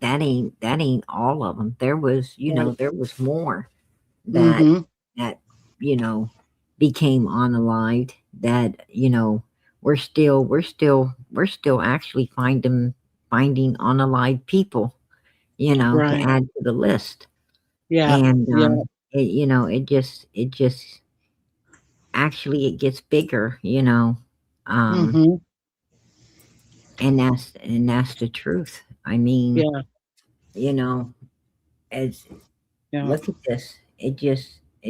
that ain't all of them. There was more that Mm-hmm. that you know became unalived, that we're still actually finding unalived people, to Right. add to the list. Yeah. And Yeah. it just actually it gets bigger, um Mm-hmm. and that's the truth. I mean, Yeah. you know as Yeah. look at this. It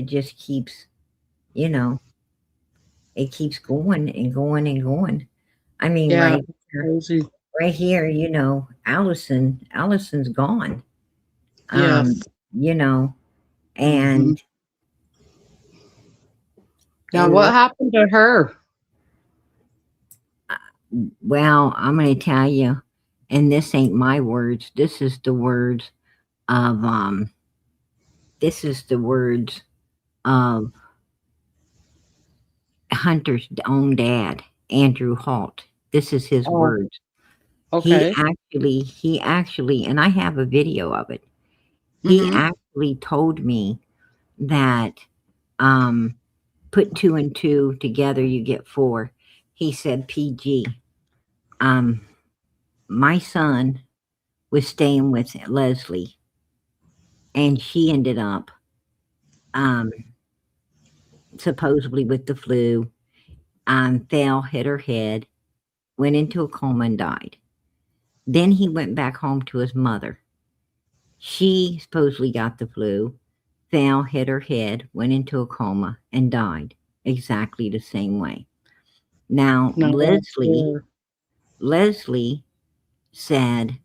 just keeps, you know it keeps going and going and going. I mean, Yeah. here Crazy. right here, Allison's gone. Um, Yes. you know, Mm-hmm. and Now, and what look, happened to her? well, I'm gonna tell you, and this ain't my words. Of this is the words of Hunter's own dad, Andrew Halt. This is his Oh, words. He okay. actually, and I have a video of it. He Mm-hmm. actually told me that, um, put two and two together, you get four. He said, PG, um, my son was staying with Leslie, and she ended up, um, supposedly with the flu, fell, hit her head, went into a coma, and died. Then he went back home to his mother. She supposedly got the flu, fell, hit her head, went into a coma, and died exactly the same way. Now, No, that's fair. Leslie said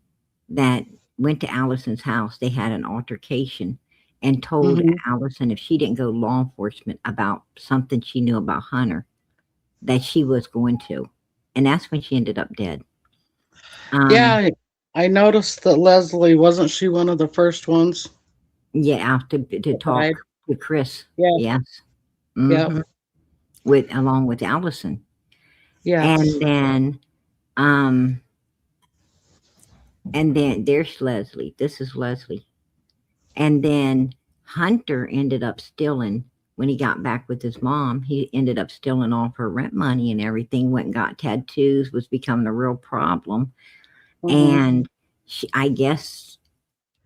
that went to Allison's house. They had an altercation and told Mm-hmm. Allison if she didn't go to law enforcement about something she knew about Hunter, that she was going to. And that's when she ended up dead. Um, Yeah, I noticed that Leslie wasn't she one of the first ones yeah, after to that died? talk with Chris. Yeah. Yes. Yep. hmm With along with Allison. Yes. And then um and then there's Leslie. This is Leslie. And then Hunter ended up stealing when he got back with his mom. He ended up stealing all her rent money and everything, went and got tattoos, was becoming a real problem. Mm-hmm. And I guess,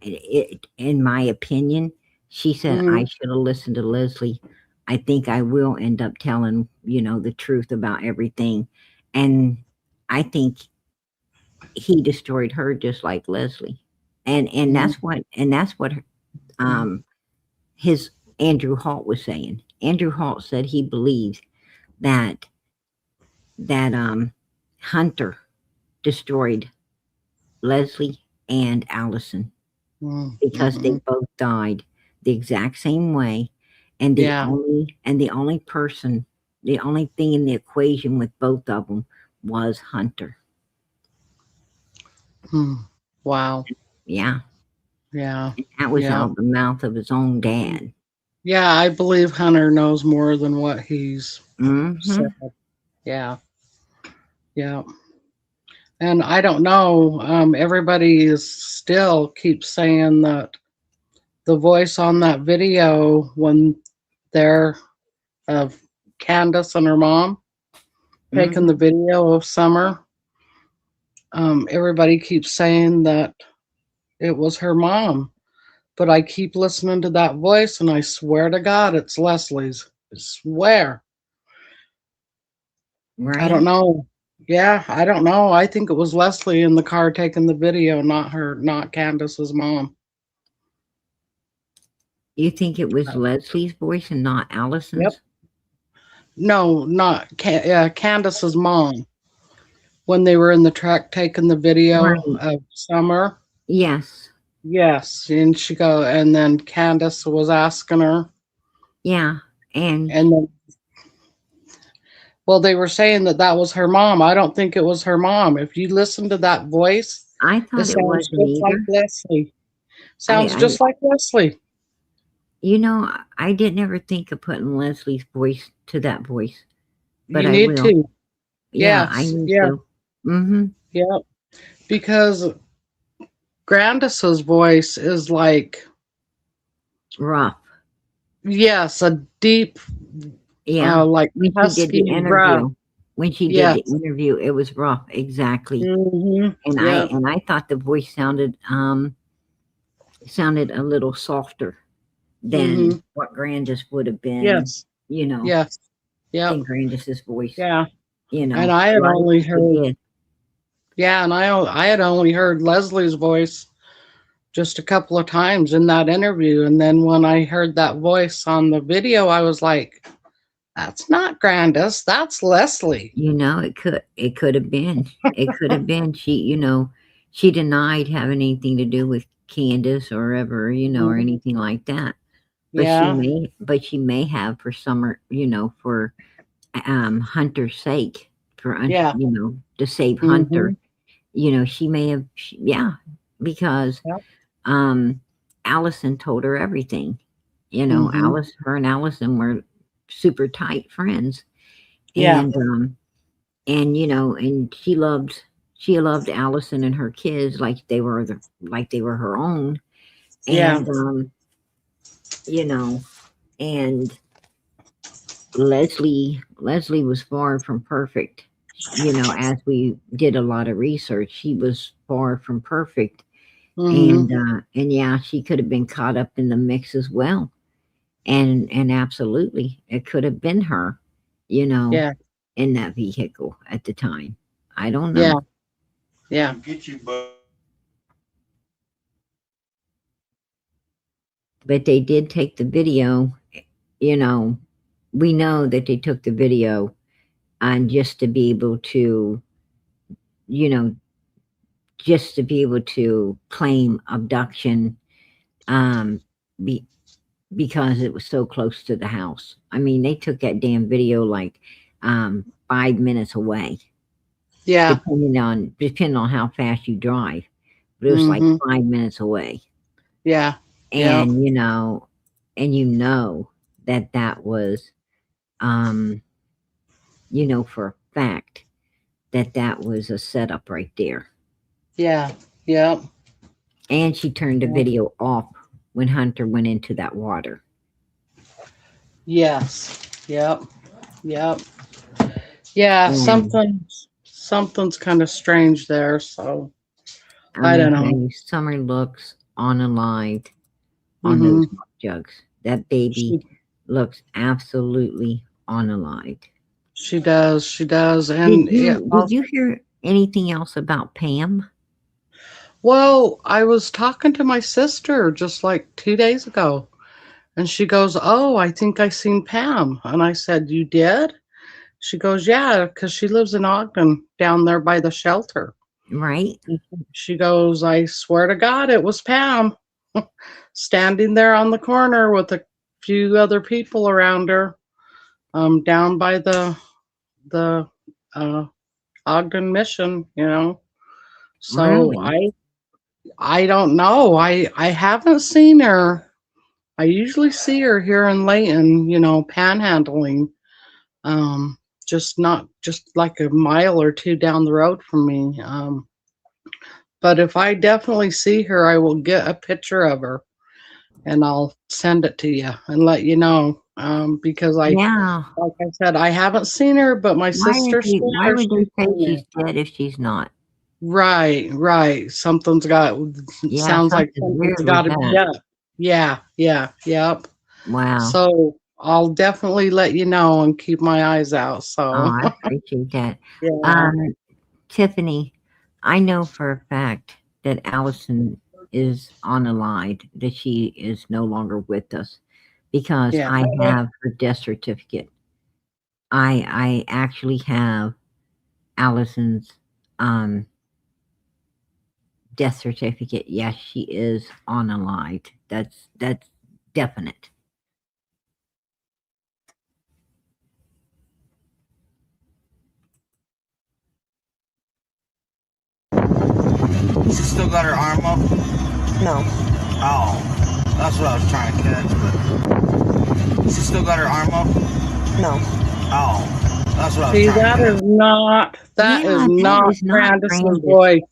in my opinion, she said, Mm-hmm. I should have listened to Leslie. I think I will end up telling, the truth about everything. And I think he destroyed her just like Leslie. And that's what um his Andrew Halt was saying. Andrew Halt said he believes that Hunter destroyed Leslie and Allison because they Mm-hmm. both died the exact same way, And the Yeah. only person, the only thing in the equation with both of them was Hunter. Wow. Yeah. Yeah. That was Yeah. out of the mouth of his own dad. Yeah, I believe Hunter knows more than what he's said. Mm-hmm. Yeah. Yeah. And I don't know. Everybody is still keeps saying that the voice on that video when they're of Candace and her mom taking the video of Summer, everybody keeps saying that it was her mom. But I keep listening to that voice and I swear to God it's Leslie's. I swear. Right. I don't know. Yeah, I don't know. I think it was Leslie in the car taking the video, not Candace's mom. You think it was Leslie's voice and not Allison's? Yep. No, not Candace's mom. When they were in the truck taking the video Right. of Summer. Yes. Yes, and then Candace was asking her. Yeah. And then, well, they were saying that was her mom. I don't think it was her mom. If you listen to that voice, I thought it sounds wasn't just like either. Leslie. Sounds just like Leslie. You know, I didn't ever think of putting Leslie's voice to that voice. But You I need will. to. Yeah, Yes. I need Yeah. to. Mm-hmm. Yeah. Because Grandis's voice is like rough. Yes, a deep, like when she did the interview. rough. When she did the interview, it was rough. Exactly. Mm-hmm. And I thought the voice sounded a little softer than what Grandis would have been. Yes. You know. Yes. Yeah. Than Grandis's voice. Yeah. You know. And I had only heard. Yeah, and I had only heard Leslie's voice just a couple of times in that interview, and then when I heard that voice on the video, I was like, "That's not Grandis, that's Leslie." You know, it could have been. It could have been. She denied having anything to do with Candace or ever, or anything like that. But she may have for Summer, for Hunter's sake, to save Hunter. She may have, because Allison told her everything. Her and Allison were super tight friends. And and she loved Allison and her kids like they were her own. And and Leslie was far from perfect. As we did a lot of research, she was far from perfect. And she could have been caught up in the mix as well. And absolutely, it could have been her, in that vehicle at the time. I don't know. Yeah. But they did take the video, we know that they took the video and just to be able to, claim abduction, because it was so close to the house. I mean, they took that damn video like 5 minutes away. Yeah. Depending on how fast you drive. But it was like 5 minutes away. Yeah. And that was for a fact that was a setup right there. Yeah. Yeah. And she turned the video off when Hunter went into that water. Yes. Yep. Yep. Yeah, something's kind of strange there, so I don't know. Summer looks unalived on those jugs. That baby looks absolutely unalived. She does. And did you hear anything else about Pam? Well, I was talking to my sister just like 2 days ago, and she goes, "Oh, I think I seen Pam." And I said, "You did?" She goes, "Yeah, because she lives in Ogden down there by the shelter." Right. She goes, "I swear to God, it was Pam standing there on the corner with a few other people around her, down by the uh, Ogden Mission, you know. So Really? I don't know. I haven't seen her. I usually see her here in Layton, you know, panhandling. Um, just not just like a mile or two down the road from me. But if I definitely see her, I will get a picture of her and I'll send it to you and let you know. Because Yeah. like I said, I haven't seen her, but my sister Why swears would they she's say seen her. she's dead if she's not? Right, right. Something's got, Yeah, sounds like something's something's weird got with to be that. up. Yeah, yeah, yep. Wow. So I'll definitely let you know and keep my eyes out. Oh, So, I appreciate that. yeah, Tiffany, I know for a fact that Allison is unalived, that she is no longer with us because yeah. I have her death certificate. I actually have Allison's um death certificate. Yes, she is unalived. That's definite. She still got her arm up? No. Oh, that's what I was trying to catch. But she still got her arm up? No. Oh, that's what I was See, trying to catch. that is Yeah, that not is not Grandis's Grandis. voice.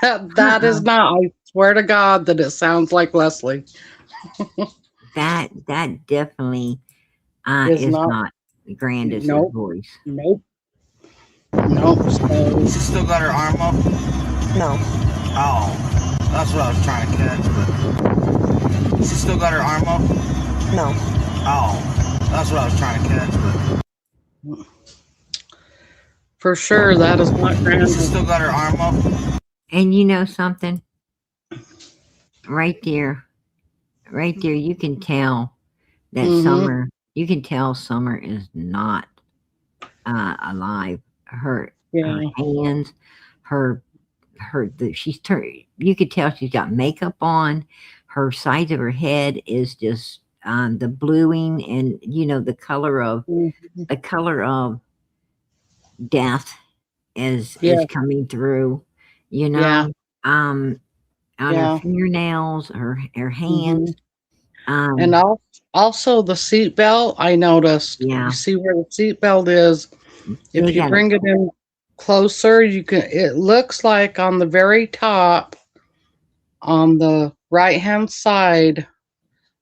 That is Uh-uh. not. I swear to God that it sounds like Leslie. That definitely Is is not. not Grandis's Nope. voice. Nope. Nope. So, She still got her arm up? No. Oh, that's what I was trying to catch. But she still got her arm up? No. Oh, that's what I was trying to catch. But for sure, that is not she Grandis. still got her arm up? And you know something? Right there, you can tell that Mm-hmm. you can tell Summer is not alive. Her Yeah. hands, her she's turned. You could tell she's got makeup on. Her sides of her head is just the bluing, and you know the color of Mm-hmm. death Yeah. is coming through. You Yeah. know, on her Yeah. fingernails, her Mm-hmm. hands. And also the seat belt, I noticed. You Yeah, see where the seat belt is. they If you got it. bring it in closer, you can. It looks like on the very top, on the right hand side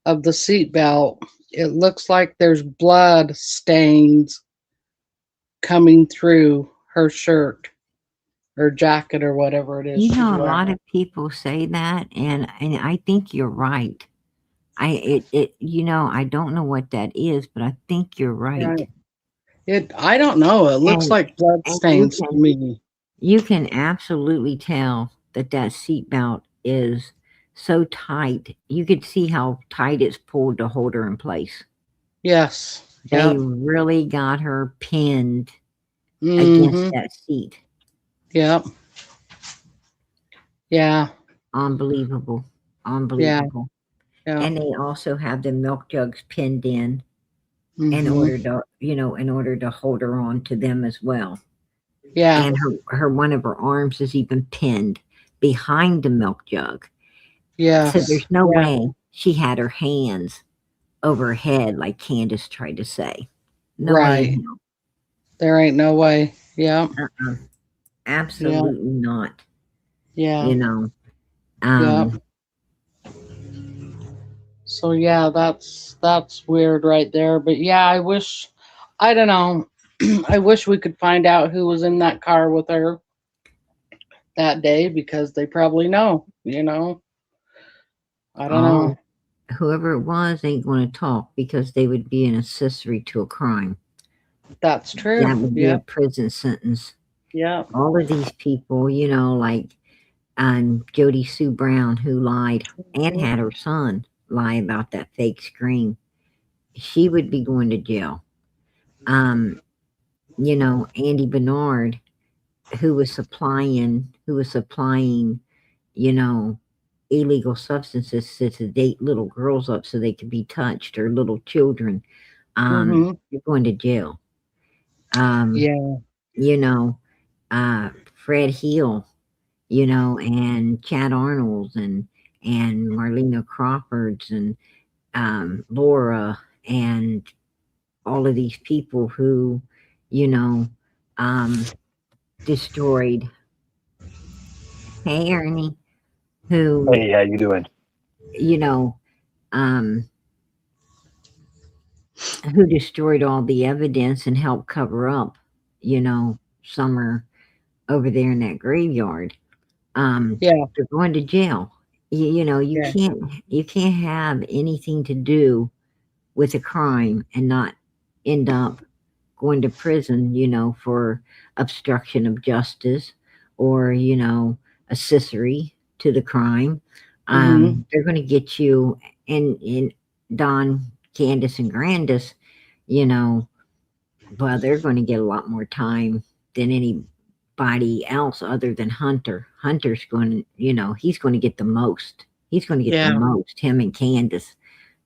of the seat belt, it looks like there's blood stains coming through her shirt or jacket or whatever it is You she's know, a wearing. lot of people say that, and I think you're right. You know, I don't know what that is, but I think you're right. Right. I don't know. It looks And like blood and stains to me. you can absolutely tell that seatbelt is so tight. You could see how tight it's pulled to hold her in place. Yes. They Yep. really got her pinned against Mm-hmm. that seat. Yep. Yeah. Unbelievable. Yeah. Unbelievable. Yeah. And they also have the milk jugs pinned in Mm-hmm. in order to hold her on to them as well. Yeah. And her one of her arms is even pinned behind the milk jug. So Yes. there's no Yeah. way she had her hands over her head like Candace tried to say. No way in Right. hell. There ain't no way. Yeah. Uh-uh. Yeah. Absolutely not. Yeah. You know. Yeah. Um So yeah, that's weird right there. But yeah, I don't know. I wish we could find out who was in that car with her that day because they probably know, you know. I don't know. oh, whoever it was ain't going to talk because they would be an accessory to a crime. That's true. That would be Yeah. a prison sentence. Yeah. All of these people, you know, like Jody Sue Brown, who lied and had her son lie about that fake scream, she would be going to jail. Um, you know, Andy Bernard, who was supplying, you know, illegal substances to sedate little girls up so they could be touched, or little children, Mm-hmm. you're going to jail. Um, Yeah. you know, Fred Hill, and Chad Arnold's, and Marlena Crawford's, and Laura, and all of these people who, you know, um, destroyed. Hey, Ernie, who, Hey, how you doing? you know, um, who destroyed all the evidence and helped cover up, Summer over there in that graveyard. Yeah. They're going to jail. You Yeah. can't have anything to do with a crime and not end up going to prison, for obstruction of justice, or, accessory to the crime. Mm-hmm. They're going to get you, in Don, Candace, and Grandis, you know, well, they're going to get a lot more time than anybody else other than Hunter. Hunter's going to, he's going to get the most. He's going to get the Yeah. most, him and Candace.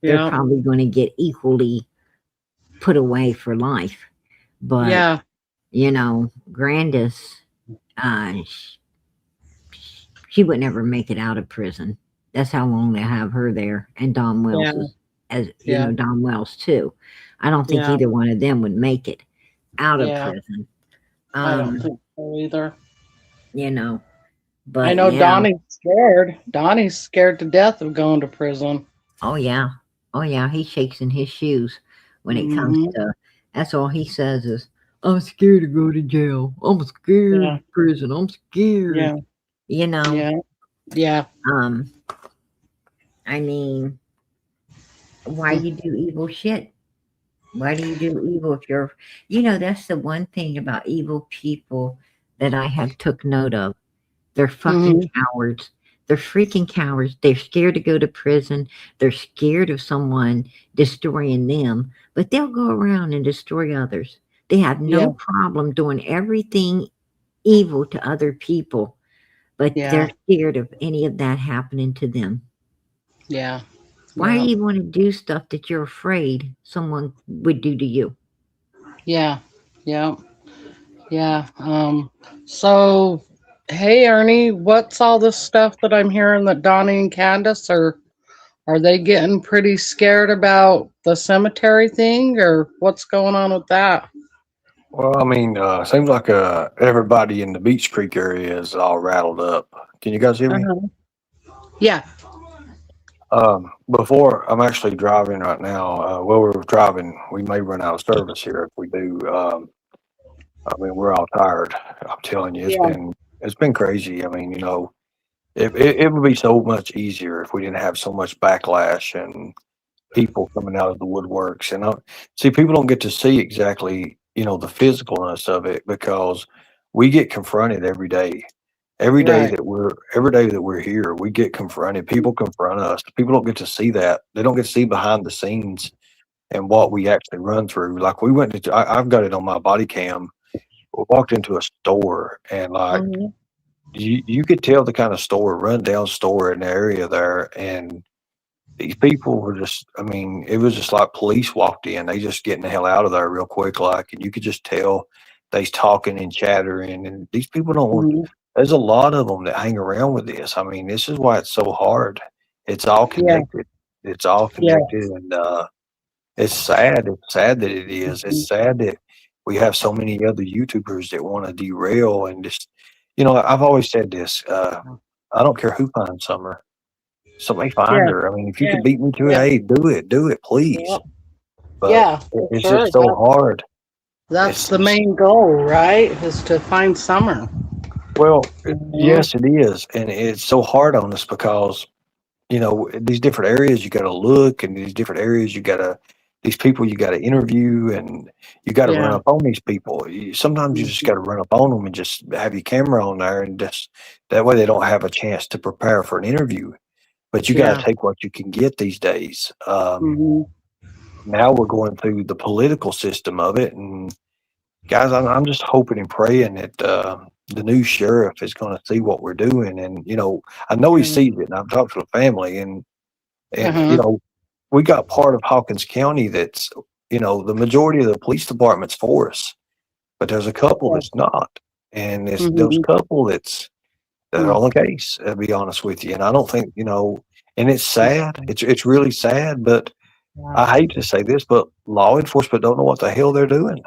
They're Yeah. probably going to get equally put away for life. But, Yeah. Grandis, she would never make it out of prison. That's how long they have her there. And Don Yeah. Wells is, as Yeah. Don Wells too. I don't think Yeah. either one of them would make it out of Yeah. prison. I don't Um, think so either. you know, I but know yeah. Donnie's scared. Donnie's scared to death of going to prison. Oh yeah. Oh yeah, he shakes in his shoes when it comes Mm-hmm. to, that's all he says is, I'm scared to go to jail. I'm scared Yeah. of prison. I'm scared. Yeah. You know, Yeah. Yeah. um, I mean, why you do evil shit? Why do you do evil if you're, that's the one thing about evil people that I have took note of. They're fucking Mm-hmm. cowards. They're freaking cowards. They're scared to go to prison. They're scared of someone destroying them, but they'll go around and destroy others. They have Yeah. no problem doing everything evil to other people, but Yeah. they're scared of any of that happening to them. Yeah. Why do Yeah. you want to do stuff that you're afraid someone would do to you? Yeah. Yeah. Yeah. So, hey, Ernie, what's all this stuff that I'm hearing that Donnie and Candace are they getting pretty scared about the cemetery thing, or what's going on with that? Well, I mean, seems like everybody in the Beach Creek area is all rattled up. Can you guys hear me? Uh-huh. Yeah. Before I'm actually driving right now. While we're driving, we may run out of service here. If we do, I mean, we're all tired. I'm telling you, Yeah. it's been crazy. I mean, it would be so much easier if we didn't have so much backlash and people coming out of the woodworks. And see, people don't get to see exactly, the physicalness of it because we get confronted every day. Right. Every day that we're here, we get confronted. People confront us. People don't get to see that. They don't get to see behind the scenes and what we actually run through. Like I've got it on my body cam. We walked into a store and like Mhm. you could tell the kind of run down store in the area there, and these people were just, I mean, it was just like police walked in. They just getting the hell out of there real quick, like, and you could just tell they's talking and chattering. And these people don't want, Mhm. there's a lot of them that hang around with this. I mean, this is why it's so hard. It's all Yeah. connected. It's all Yeah. connected. And it's sad. It's sad that it is. Mhm. It's sad that we have so many other YouTubers that want to derail and just, I've always said this. I don't care who finds Summer. Somebody find Yeah. her. I mean, if you Yeah. can beat me to it, Yeah. hey, do it, Yeah. please. But Yeah. For it's sure. just so hard. That's It's the main goal, right? Is to find Summer. well, Mhm. yes, it is, and it's so hard on us because these different areas you got to look, and these different areas these people you got to interview, and you got to run Yeah. up on these people. Sometimes you just got to run up on them and just have your camera on there, and just that way they don't have a chance to prepare for an interview. But you got Yeah. to take what you can get these days. Mhm. Now we're going through the political system of it, and guys, I'm just hoping and praying that the new sheriff is going to see what we're doing, and I know he sees it. And I've talked to the family, and Uh-huh. we got part of Hawkins County that's the majority of the police department's for us, but there's a couple Yeah. that's not, and it's those Mhm. couple that are Mm. on the case. To be honest with you, and I don't think and it's sad. It's really sad, but Yeah. I hate to say this, but law enforcement don't know what the hell they're doing.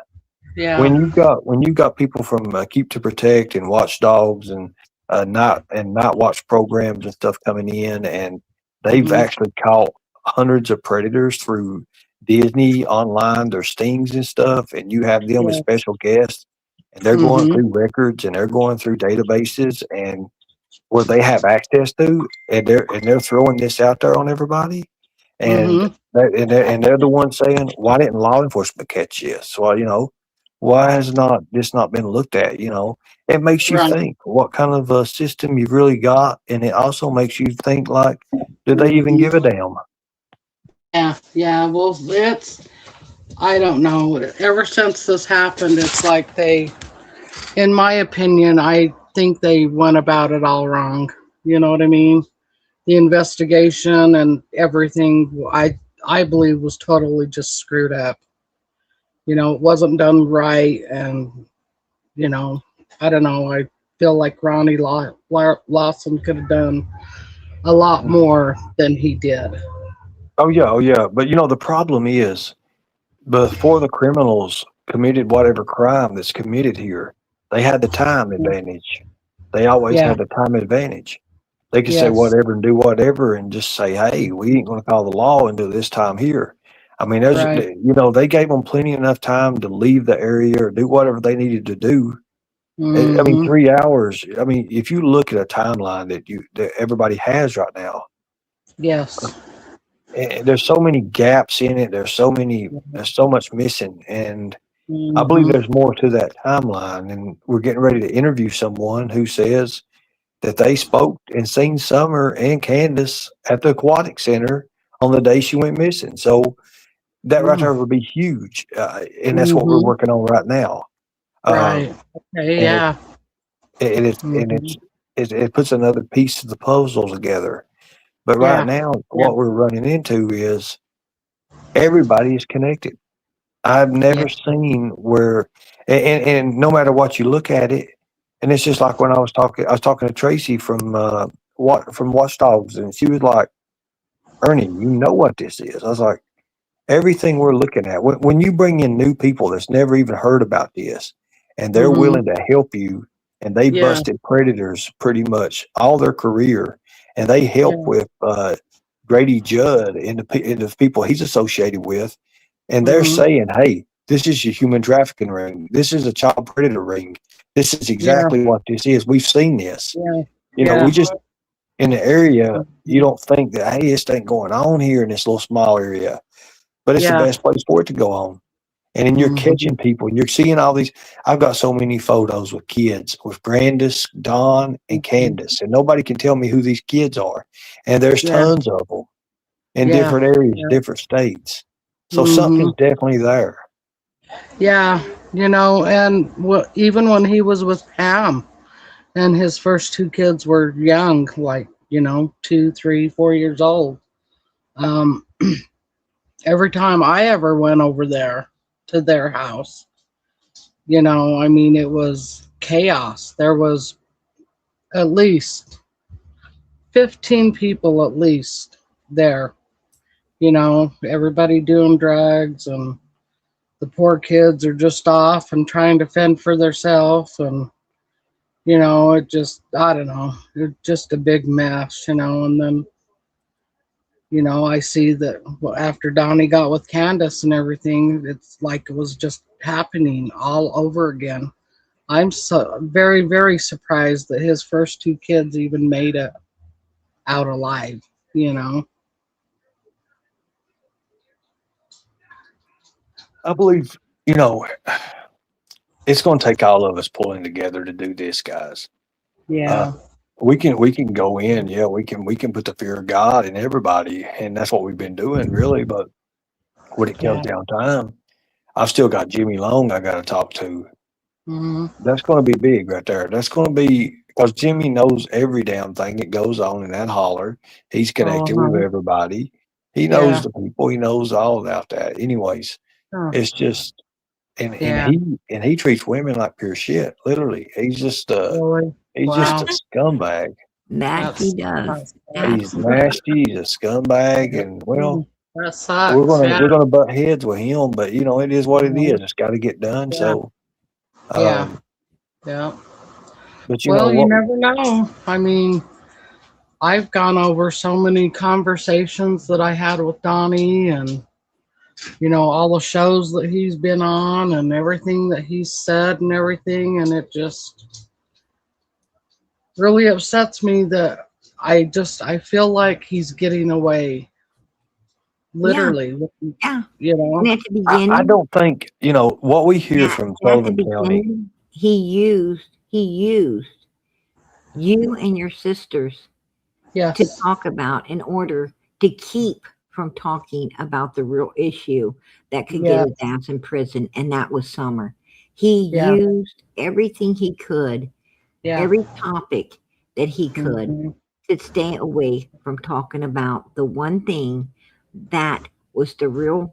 Yeah. When you got people from Keep to Protect and Watchdogs and night watch programs and stuff coming in, and they've Mhm. actually caught hundreds of predators through Disney online, their stings and stuff, and you have them as Yes. special guests, and they're going Mhm. through records and they're going through databases and where they have access to, and they're throwing this out there on everybody, and Mhm. they're the ones saying, why didn't law enforcement catch this? Well, why has this not been looked at? It makes you Right. think what kind of a system you've really got, and it also makes you think like, do they even Mhm. give a damn? Yeah. Yeah. Well, I don't know. Ever since this happened, it's like in my opinion, I think they went about it all wrong. You know what I mean? The investigation and everything, I believe was totally just screwed up. It wasn't done right, and you know, I don't know. I feel like Ronnie Lawson could have done a lot more than he did. Oh yeah, oh yeah. But the problem is, before the criminals committed whatever crime that's committed here, they had the time advantage. They always Yeah. had the time advantage. They could say Yes. whatever and do whatever and just say, hey, we ain't going to call the law until this time here. I mean, Right. they gave them plenty enough time to leave the area or do whatever they needed to do. I mean, Mm-hmm. 3 hours. I mean, if you look at a timeline that everybody has right now, Yes. there's so many gaps in it. There's so much missing. And I believe Mm-hmm. there's more to that timeline. And we're getting ready to interview someone who says that they spoke and seen Summer and Candace at the aquatic center on the day she went missing. So that right there would be huge, and that's what we're Mm-hmm. working on right now. Right. Um, Okay. and Yeah. Mm-hmm. it puts another piece of the puzzle together. But right Yeah. now, Yeah. what we're running into is everybody is connected. I've Yeah. never seen where, and no matter what you look at it, and it's just like when I was talking to Tracy from Watchdogs, and she was like, "Ernie, you know what this is?" I was like, "Everything we're looking at, when you bring in new people that's never even heard about this, and they're Mm-hmm. willing to help you, and they Yeah. busted predators pretty much all their career, and they help Yeah. with Grady Judd and the people he's associated with." And they're Mm-hmm. saying, hey, this is your human trafficking ring. This is a child predator ring. This is Yeah. exactly what this is. We've seen this. Yeah. We Yeah. just, in the area, you Mhm. don't think that, hey, this ain't going on here in this little small area, but it's the Yeah. best place for it to go on. And then you're Mm-hmm. catching people and you're seeing all these. I've got so many photos with kids with Grandis, Don, and Mm-hmm. Candace, and nobody can tell me who these kids are. And there's Yeah. tons of them in Yeah. different areas, Yeah. different states. So Mm-hmm. something's definitely there. Yeah. And even when he was with Pam, and his first two kids were young, like 2, 3, 4 years old. Um, every time I ever went over there to their house, I mean, it was chaos. There was at least 15 people at least there. Everybody doing drugs, and the poor kids are just off and trying to fend for themselves, and it just, I don't know, it's just a big mess, and then I see that after Donnie got with Candace and everything, it's like it was just happening all over again. I'm so very, very surprised that his first two kids even made it out alive, you know? I believe, it's going to take all of us pulling together to do this, guys. Uh, Yeah, we can go in, yeah, we can put the fear of God in everybody, and that's what we've been doing, really. But when it comes yeah, down time, I've still got Jimmy Long I got to talk to. That's going to be big right there. That's going to be because Jimmy knows every damn thing that goes on in that holler. He's connected with Uh-huh. everybody. He knows Yeah. the people. He knows all about that. Anyways, Huh. it's just and Yeah. he treats women like pure shit. Literally, Really? he's just Wow. a scumbag. That he That's does. that's He's sucks. Absolutely. nasty. He's a scumbag, and well, That sucks. we're Yeah. gonna butt heads with him. But you know, it is what it Mhm. is. It's got to get done. Yeah. So, Yeah. um, Yeah. but you know Well, you what? never know. I mean, I've gone over so many conversations that I had with Donnie and, all the shows that he's been on and everything that he's said and everything. And it just really upsets me that I feel like he's getting away, Yeah, literally, yeah. you And know? at the I beginning, don't think what we hear yeah, from at the Sullivan County. beginning, he used you and your sisters to Yes. talk about in order to keep from talking about the real issue that could get Yeah. his ass in prison, and that was Summer. He Yeah. used everything he could, Yeah. every topic that he could Hmm. to stay away from talking about the one thing that was the real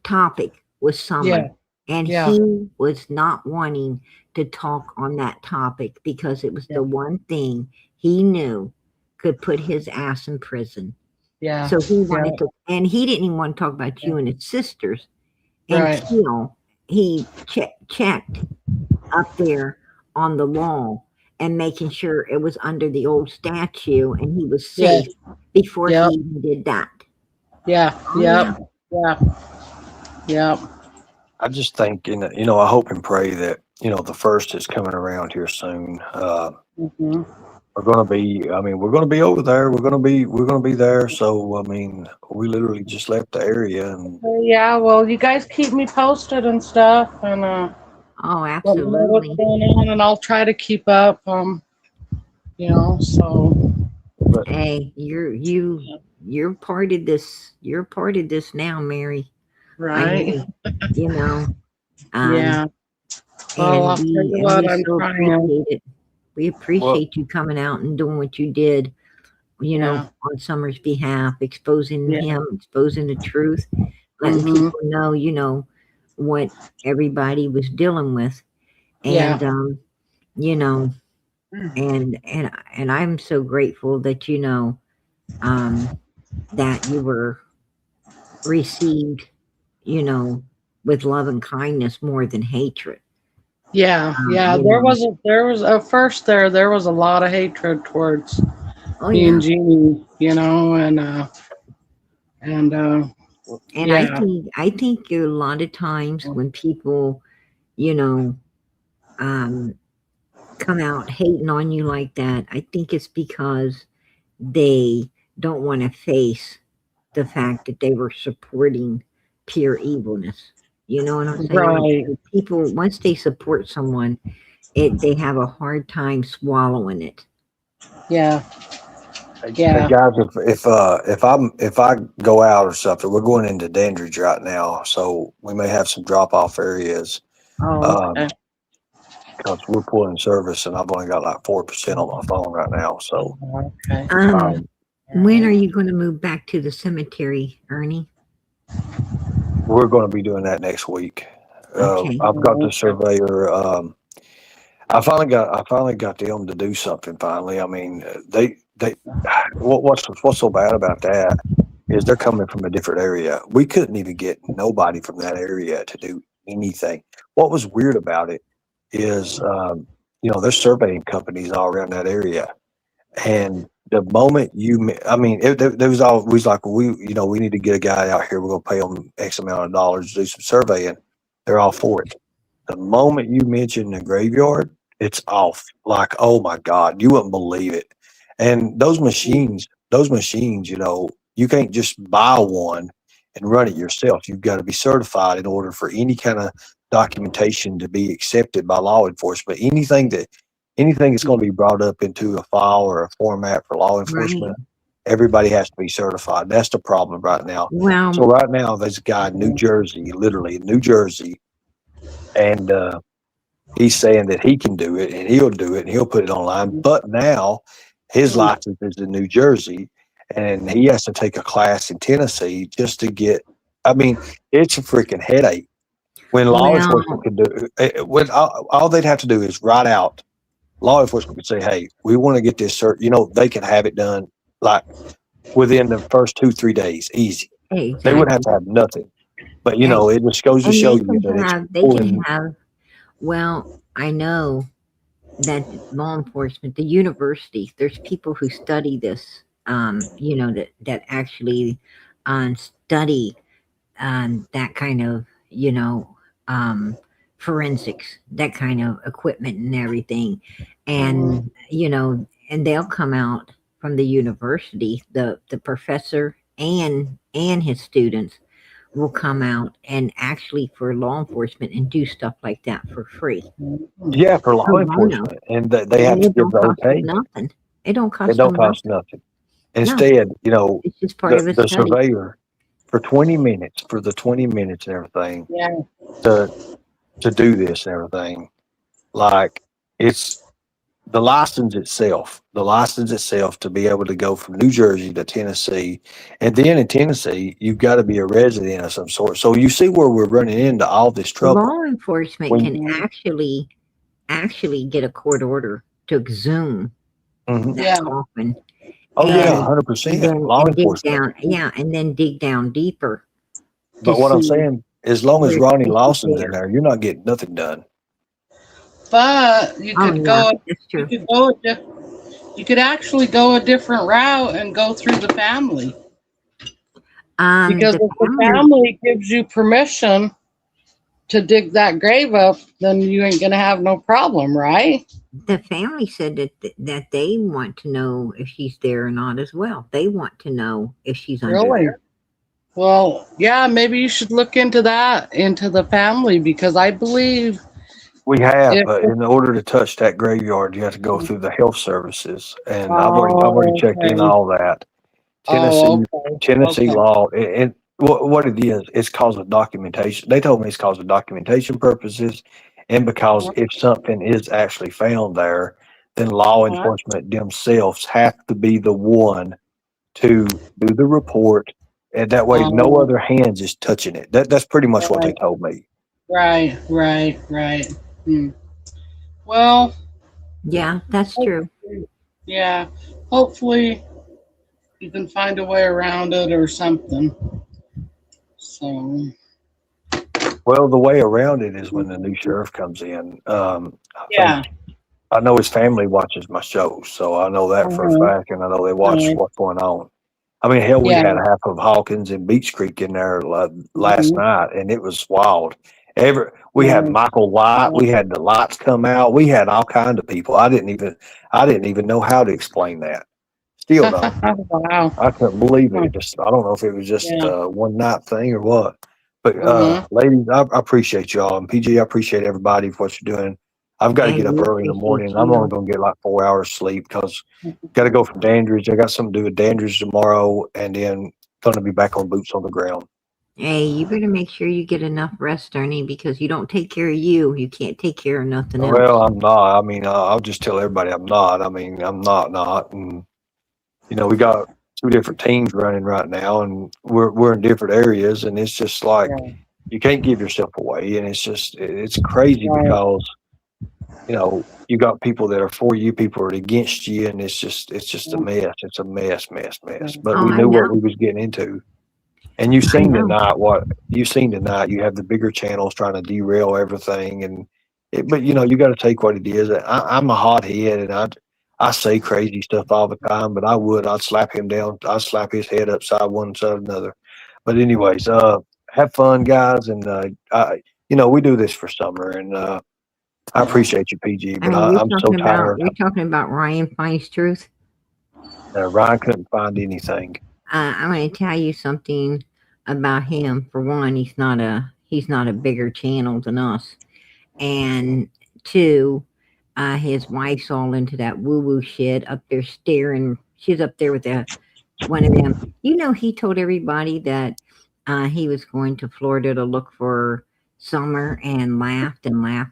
topic was Summer. Yeah. And Yeah. he was not wanting to talk on that topic because it was Yeah. the one thing he knew could put his ass in prison. Yeah. So he Yeah. wanted to, and he didn't even want to talk about Yeah. you and his sisters Right. until he checked up there on the wall and making sure it was under the old statue and he was Yeah. safe before he Yep. even did that. Yeah. Oh, yeah. Yep. Yeah. Yep. I just think, I hope and pray that the first is coming around here soon. Hmm. We're gonna be. I mean, we're gonna be over there. We're gonna be there. So I mean, we literally just left the area, and Yeah. Well, you guys keep me posted and stuff, and Oh, let me know what's absolutely. going on, and I'll try to keep up. So but Hey, you're part of this. You're part of this now, Mary. I right. mean, you know, um, Yeah. Well, and I'll tell you we what, I'm so trying. appreciate it. We well, appreciate you coming out and doing what you did, Yeah. on Summer's behalf, exposing Yeah. him, exposing the truth, letting Hmm. people know, what everybody was dealing with. Yeah. And you know, and I'm so grateful that um that you were received, you know, with love and kindness more than hatred. Yeah. Um, Yeah. you know, There was at first there was a lot of hatred towards oh me and yeah. Jeannie, and And yeah. I think a lot of times when people, you know, um come out hating on you like that, I think it's because they don't want to face the fact that they were supporting pure evilness. You know what I'm saying? Like Right. people, once they support someone, they have a hard time swallowing it. Yeah. hey Yeah. guys, if I go out or something, we're going into Dandridge right now, so we may have some drop off areas. Oh, Um, okay. because we're pulling service, and I've only got like 4% on my phone right now. So Okay. Um, um, when are you going to move back to the cemetery, Ernie? we're going to be doing that next week. Okay. I've got Oh, the okay. surveyor. I finally got them to do something. Finally, I mean, they what's so bad about that is they're coming from a different area. We couldn't even get nobody from that area to do anything. What was weird about it is, there's surveying companies all around that area, and the moment I mean, there was always like, we need to get a guy out here. We're going to pay them X amount of dollars to do some surveying. They're all for it. The moment you mention the graveyard, it's off. Like, oh my God, you wouldn't believe it. And those machines, you can't just buy one and run it yourself. You've got to be certified in order for any kind of documentation to be accepted by law enforcement. Anything that's going to be brought up into a file or a format for law Right. enforcement, everybody has to be certified. That's the problem right now. Well, So right now, there's a guy in New Jersey, literally in New Jersey, and he's saying that he can do it and he'll do it and he'll put it online. But now his license is in New Jersey, and he has to take a class in Tennessee just to get. I mean, it's a freaking headache. When law enforcement Well, could do, when all they'd have to do is write out. Law enforcement could say, "Hey, we want to get this cert." You know, they can have it done like within the first 2-3 days, easy. They wouldn't have exactly. to have nothing. But you And, know, it just goes to and show they you can that it's have, they can pulling. have, well, I know that law enforcement, the universities, there's people who study this, that actually study that kind of, um, forensics, that kind of equipment and everything. And, and they'll come out from the university, the professor and his students will come out and actually for law enforcement and do stuff like that for free. Yeah, for Pro law bono. enforcement, and they have And to it give don't the cost them okay. nothing. It don't It cost don't them cost nothing. nothing. No, Instead, you know, it's just part of a the study. surveyor for 20 minutes, for the 20 minutes and everything Yeah. to do this and everything, like it's the license itself to be able to go from New Jersey to Tennessee. And then in Tennessee, you've got to be a resident of some sort. So you see where we're running into all this trouble. Law enforcement When can actually get a court order to exhume Mhm. that Yeah. coffin Oh yeah, and 100%. Law dig enforcement. down, yeah, and then dig down deeper to But what I'm see saying, as long as where Ronnie if she's Lawson's in there. there, you're not getting nothing done. But you Oh could yeah, go. that's You true. could go. You could actually go a different route and go through the family. Because The if the family, family gives you permission to dig that grave up, then you ain't gonna have no problem, right? said that they want to know if she's there or not as well. They want to know if she's under Really? there. Well, yeah, maybe you should look into that, into the family, because I believe We have, if. but in order to touch that graveyard, you have to go through the health services, and I've already Oh, checked in okay. all that. Oh, Tennessee okay. Tennessee Okay. law, and what it is, it's cause of documentation. They told me it's cause of documentation purposes, and because if something is actually found there, then law Uh-huh. enforcement themselves have to be the one to do the report, and that way no Oh, other hands is touching it. That's pretty much what they right, told me. right, right, right. Hmm. Well, Yeah, that's true. hopefully, yeah, hopefully you can find a way around it or something. So, Well, the way around it is when the new sheriff comes in. I think yeah. I know his family watches my shows, so I know that for a Uh-huh. fact, and I know they watch Right. what's going on. I mean, hell, we Yeah. had half of Hawkins and Beach Creek in there last Mhm. night, and it was wild. We had Right. Michael White, we had the lights come out, we had all kinds of people. I didn't even know how to explain that. Still don't. Wow. I couldn't believe it. Huh. It just I don't know if it was just Yeah. a one night thing or what. But Uh-huh. ladies, I appreciate y'all, and PG, I appreciate everybody for what you're doing. I've got to get And up we early in the appreciate morning. I'm only you. going to get like 4 hours sleep because got to go from Dandridge. I got something to do with Dandridge tomorrow, and then going to be back on boots on the ground. Hey, you better make sure you get enough rest, Ernie, because you don't take care of you. You can't take care of nothing Well, else. I'm not. I mean, I'll just tell everybody I'm not. I mean, I'm not. And we got two different teams running right now, and we're in different areas, and it's just like Yeah. you can't give yourself away, and it's crazy Right. because you got people that are for you, people are against you, and it's just a mess. It's a mess. But Oh, we I knew what know. we was getting into. And you've I seen know. tonight what you've seen tonight. You have the bigger channels trying to derail everything, but you got to take what it is. I'm a hothead, and I say crazy stuff all the time. But I'd slap him down. I'd slap his head upside one side another. But anyways, have fun, guys, and we do this for summer, and I Yeah. appreciate you, PG. I But mean, I'm so tired. we're talking about Ryan finds truth. Ryan couldn't find anything. I'm going to tell you something about him. For one, he's not a bigger channel than us, and two, his wife's all into that woo woo shit up there staring. She's up there with one of them. He told everybody that he was going to Florida to look for Summer and laughed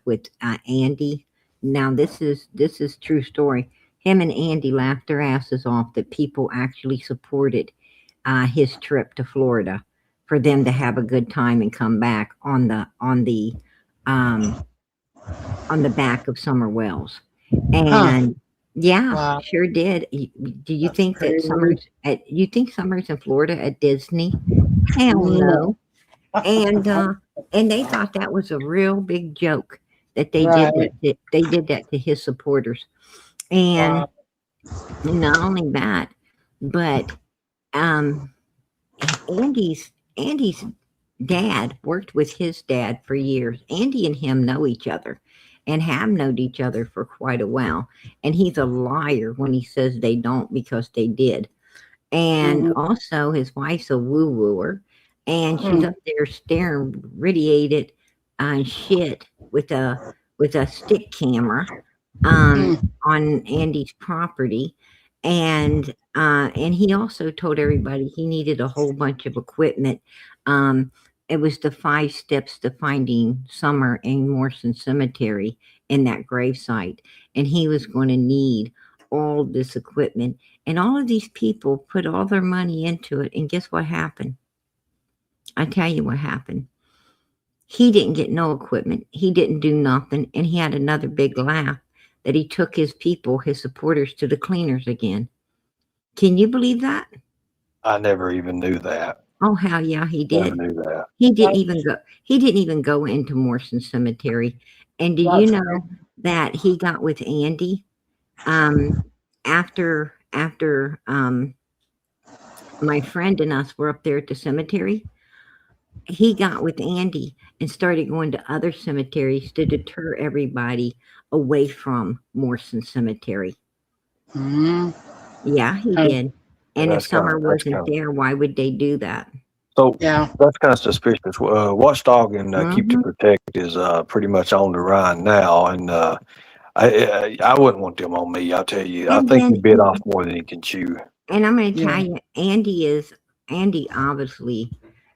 with Andy. Now this is true story. Him and Andy laughed their asses off that people actually supported his trip to Florida for them to have a good time and come back um, on the back of Summer Wells. And yeah, Wow. sure did. Do you think that crazy. you think Summer's in Florida at Disney? Hell no. And they thought that was a real big joke that they did Right. that to his supporters. And Wow. not only that, but um Andy's dad worked with his dad for years. Andy and him know each other and have known each other for quite a while. And he's a liar when he says they don't because they did. And Mhm. also his wife's a woo wooer and she's Mm. up there staring radiated shit with a stick camera Mm. on Andy's property, and he also told everybody he needed a whole bunch of equipment. Um, it was the 5 steps to finding Summer in Morrison Cemetery in that gravesite, and he was going to need all this equipment. And all of these people put all their money into it, and guess what happened? I tell you what happened. He didn't get no equipment. He didn't do nothing. And he had another big laugh that he took his people, his supporters, to the cleaners again. Can you believe that? I never even knew that. Oh hell yeah, he Never did. knew that. He didn't even go into Morrison Cemetery. And do you That's know that he got with Andy um after my friend and us were up there at the cemetery? He got with Andy and started going to other cemeteries to deter everybody away from Morrison Cemetery. Mhm. Yeah, he Oh, did. And if Summer That's wasn't kind of there, why would they do that? so. yeah. That's kind of suspicious. Watchdog and Keep to Hmm. Protect is pretty much on the run now, and I wouldn't want them on me. I'll tell you. I And think then, he bit off more than he can chew. and I'm going to tell Yeah. you, Andy obviously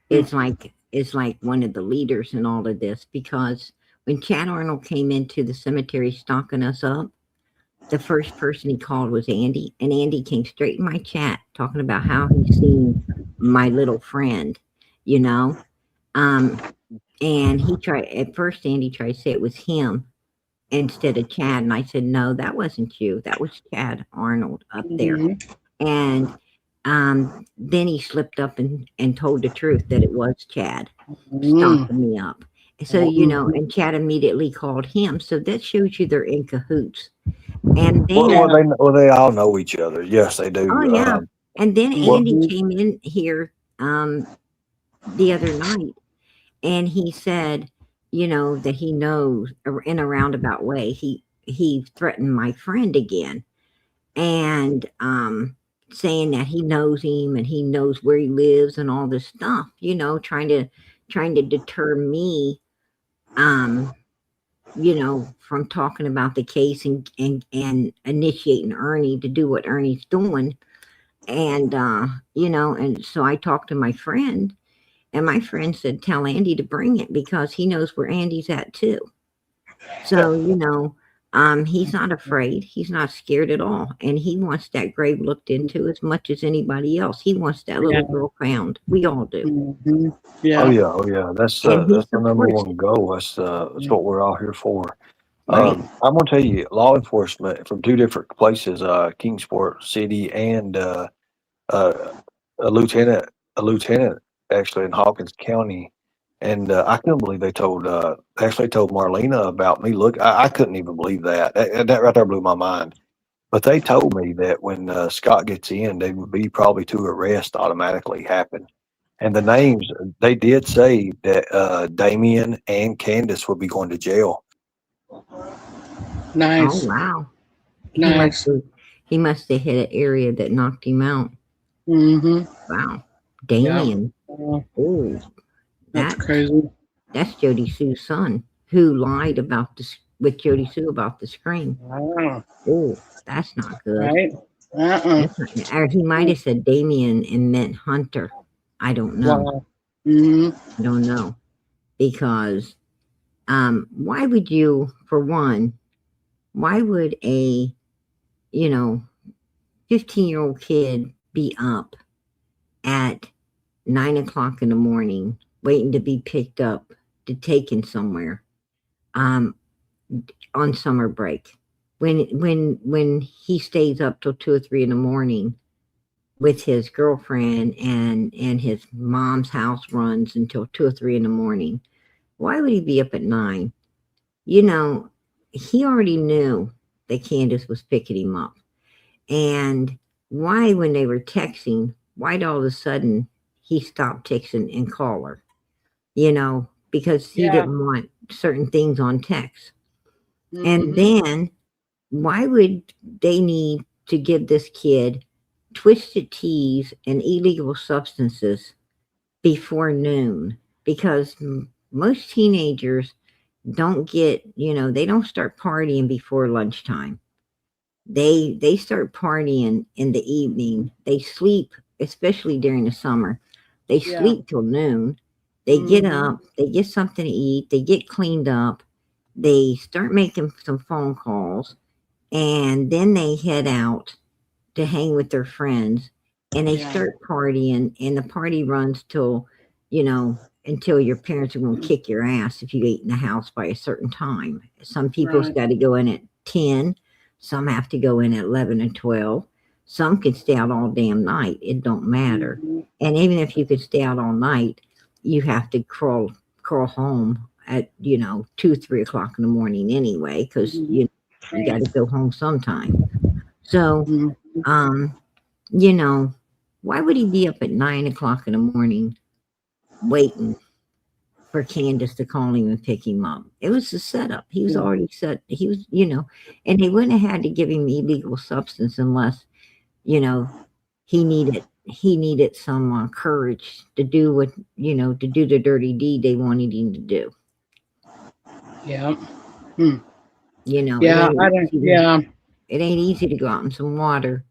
Mm. is like one of the leaders in all of this because when Chad Arnold came into the cemetery stocking us up, the first person he called was Andy, and Andy came straight in my chat talking about how he's seen my little friend, you know. Um, and he tried at first. Andy tried to say it was him instead of Chad, and I said, "No, that wasn't you. That was Chad Arnold up there." Mhm. And then he slipped up and told the truth that it was Chad Mm. stalking me up. So Mhm. and Chad immediately called him. So that shows you they're in cahoots. And Yeah. then They all know each other. Yes, they oh do. yeah. And then Well, Andy Mhm. came in here the other night and he said, that he knows in a roundabout way he threatened my friend again and saying that he knows him and he knows where he lives and all this stuff, trying to deter me um from talking about the case and initiating Ernie to do what Ernie's doing. And, and so I talked to my friend, and my friend said, tell Andy to bring it because he knows where Andy's at too. So, he's not afraid. He's not scared at all. And he wants that grave looked into as much as anybody else. He wants that Yeah. little girl found. We all do. Mhm. oh Yeah. yeah, oh yeah. And he That's the number supports one it. goal. That's what we're all here for. Right. I'm gonna tell you, law enforcement from two different places, Kingsport City and uh, a lieutenant, a lieutenant actually in Hawkins County, and I couldn't believe they actually told Marlena about me. Look, I couldn't even believe that. That right there blew my mind. But they told me that when Scott gets in, they would be probably two arrests automatically happen. And the names they did say that Damien and Candace would be going to jail. Oh Nice. wow. He must Nice. have he must have hit an area that knocked him out. Mhm. Wow. Yeah. Damien. Oh, That's that crazy. that's Jody Sue's son who lied about this with Jody Sue about the scream. Wow. Oh, that's not good. Right? Uh-uh. That's not, or he might have said Damien and meant Hunter. I don't know. Wow. Mhm. I don't know because Why would you, for one, why would a, you know, 15-year-old kid be up at 9 o'clock in the morning waiting to be picked up to taken somewhere um, on summer break when he stays up till 2 or 3 in the morning with his girlfriend and his mom's house runs until 2 or 3 in the morning? Why would he be up at 9? You know, he already knew that Candace was picking him up. And why, when they were texting, why'd all of a sudden he stop texting and call her? Because he Yeah. didn't want certain things on text. And Mhm. then why would they need to give this kid twisted teas and illegal substances before noon? Because most teenagers don't they don't start partying before lunchtime. They start partying in the evening. They sleep, especially during the summer. They Yeah. sleep till noon. They get Mhm. up, they get something to eat, they get cleaned up, they start making some phone calls, and then they head out to hang with their friends, and they Yeah. start partying, and the party runs until your parents are going to kick your ass if you eat in the house by a certain time. Some people's Right. got to go in at 10, some have to go in at 11 and 12. Some can stay out all damn night. It don't matter. Mhm. And even if you could stay out all night, you have to crawl home at 2, 3 o'clock in the morning anyway, because you got Right. to go home sometime. So, Mhm. um, you know, why would he be up at 9 o'clock in the morning waiting for Candace to call him and pick him up? It was a setup. He was Yeah. already set. He was, and they wouldn't have had to give him illegal substance unless, you know, he needed some courage to do to do the dirty deed they wanted him to do. Yeah. Hmm. It Yeah. ain't I don't. easy to, Yeah. it ain't easy to go out in some water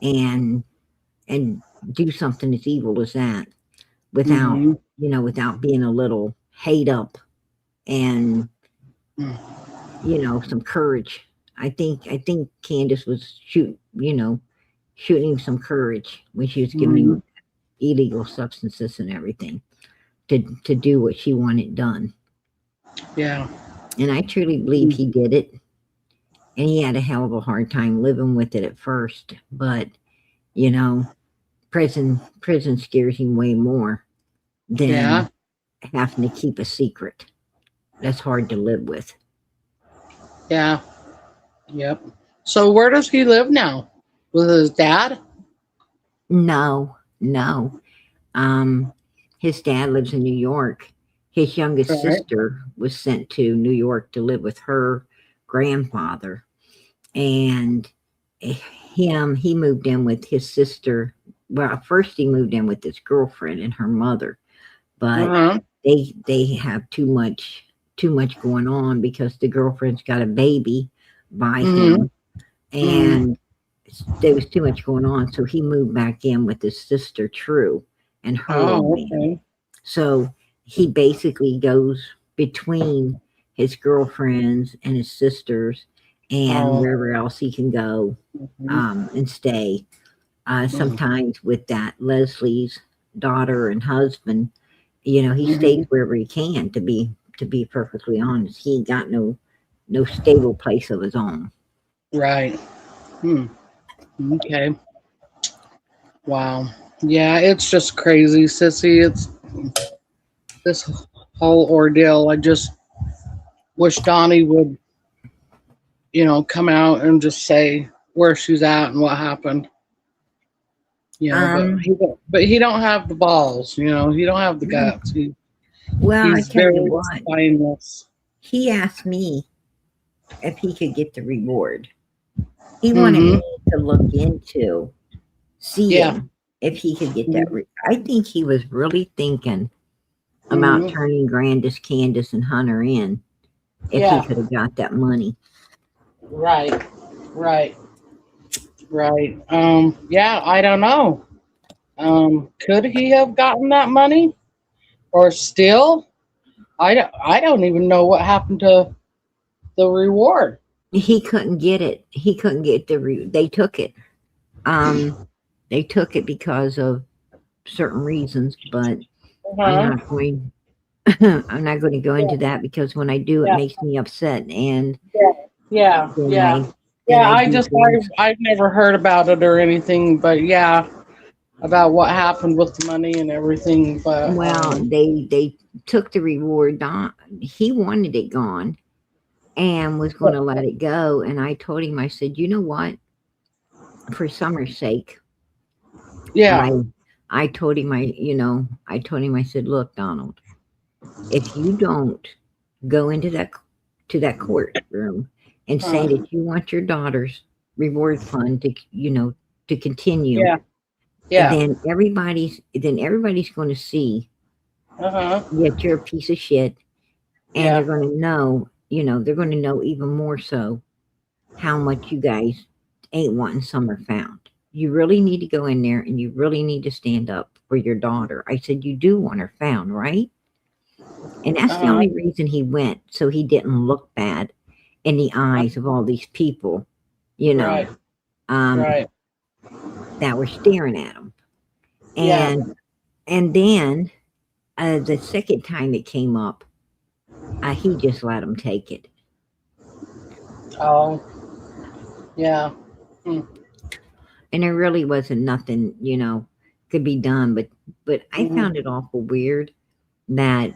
and and do something as evil as that without Mhm. without being a little hate up and Mm. some courage. I think Candace was shooting him some courage when she was giving Mhm. him illegal substances and everything to do what she wanted done. Yeah. And I truly believe he did it. And he had a hell of a hard time living with it at first, but you know, prison scares him way more Yeah. than having to keep a secret. That's hard to live with. Yeah. Yep. So where does he live now? With his dad? No, no. Um, his dad lives in New York. His youngest Right. sister was sent to New York to live with her grandfather, and he moved in with his sister. Well, first he moved in with his girlfriend and her mother, but Uh-huh. they have too much going on because the girlfriend's got a baby by Mhm. him, Mhm. and there was too much going on, so he moved back in with his sister True and her old Oh, man. okay. So he basically goes between his girlfriends and his sisters and Oh. wherever else he can go Mhm. and stay. Mhm. Sometimes with that Leslie's daughter and husband, he stays Mhm. wherever he can. To be perfectly honest, he ain't got no stable place of his own. Right. Hmm. Okay. Wow. Yeah, it's just crazy, Sissy. It's this whole ordeal. I just wish Donnie would, come out and just say where she's at and what happened. But Um, he don't have the balls. He don't have the mm, guts. well, I He's tell you very what, spineless. he asked me if he could get the reward. He wanted Mm-hmm. me to look into Yeah. seeing if he could get that. Mm-hmm. I think he was really thinking about Mm-hmm. turning Grandis, Candace, and Hunter in if he Yeah. could have got that money. Right. Right. Right. Yeah. I don't know. Could he have gotten that money, or still? I don't even know what happened to the reward. He couldn't get it. He couldn't get they took it. Um, they took it because of certain reasons, but I'm Uh-huh. not going. I'm not going to go into that because when I do, it Yeah. makes me upset, and Yeah. then Yeah. I Yeah. I do just things. I've never heard about it or anything, but yeah, about what happened with the money and everything. But Well, they took the reward. Don, he wanted it gone and was going to let it go, and I told him, I said, you know what? For Summer's sake, yeah. I I told him, I told him, I said, look, Donald, if you don't go into that courtroom and say Uh, that you want your daughter's reward fund to to continue, yeah. Yeah. then everybody's going to see Uh-huh. that you're a piece of shit, and they're Yeah. going to know, they're going to know even more so how much you guys ain't wanting Summer found. You really need to go in there and you really need to stand up for your daughter. I said, you do want her found, right? And that's the Uh-huh. only reason he went, so he didn't look bad in the eyes of all these people, you know, Right. um, Right. that were staring at him. Yeah. And then the second time it came up, he just let him take it. Oh. Yeah. And there really wasn't nothing, could be done. But I Mm-hmm. found it awful weird that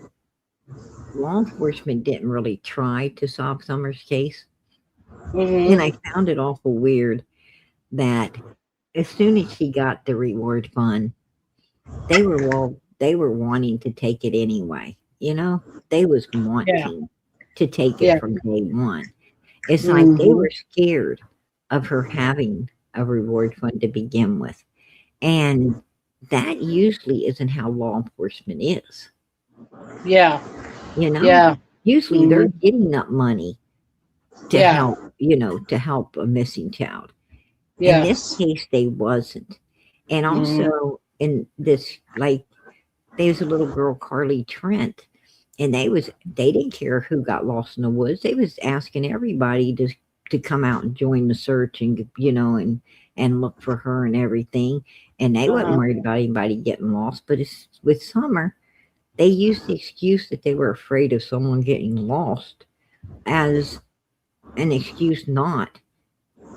law enforcement didn't really try to solve Summer's case. And I Mm-hmm. found it awful weird that as soon as she got the reward fund, they were wanting to take it anyway. They was Yeah. wanting to take it Yeah. from day one. It's like they Mm-hmm. were scared of her having a reward fund to begin with. And that usually isn't how law enforcement is. Yeah. You know, Yeah. usually they're Mm-hmm. getting up money to Yeah. help a missing child. In this Yes. case, they wasn't. And Mm-hmm. also in this, like, there's a little girl, Carly Trent, and they didn't care who got lost in the woods. They was asking everybody to come out and join the search and and look for her and everything. And they wasn't Uh-huh. worried about anybody getting lost. But it's with Summer, they used the excuse that they were afraid of someone getting lost as an excuse not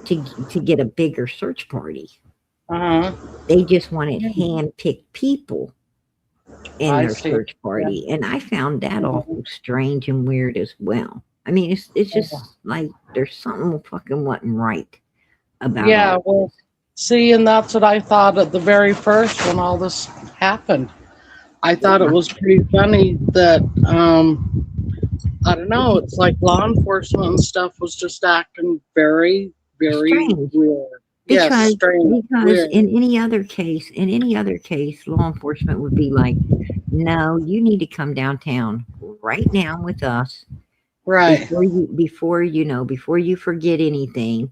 to get a bigger search party. Uh-huh. They just wanted hand-picked people in I their see. search Yeah. party, and I found that Mhm. awful strange and weird as well. I mean, it's Yeah. just like there's something fucking wasn't right about all Yeah, of well, this. see, and that's what I thought at the very first when all this happened. I thought it Yeah, was pretty funny that I don't know, it's like law enforcement and stuff was just acting very, very strange weird. Yes, because strange, weird. in any other case, law enforcement would be like, no, you need to come downtown right now with us Right. before you forget anything.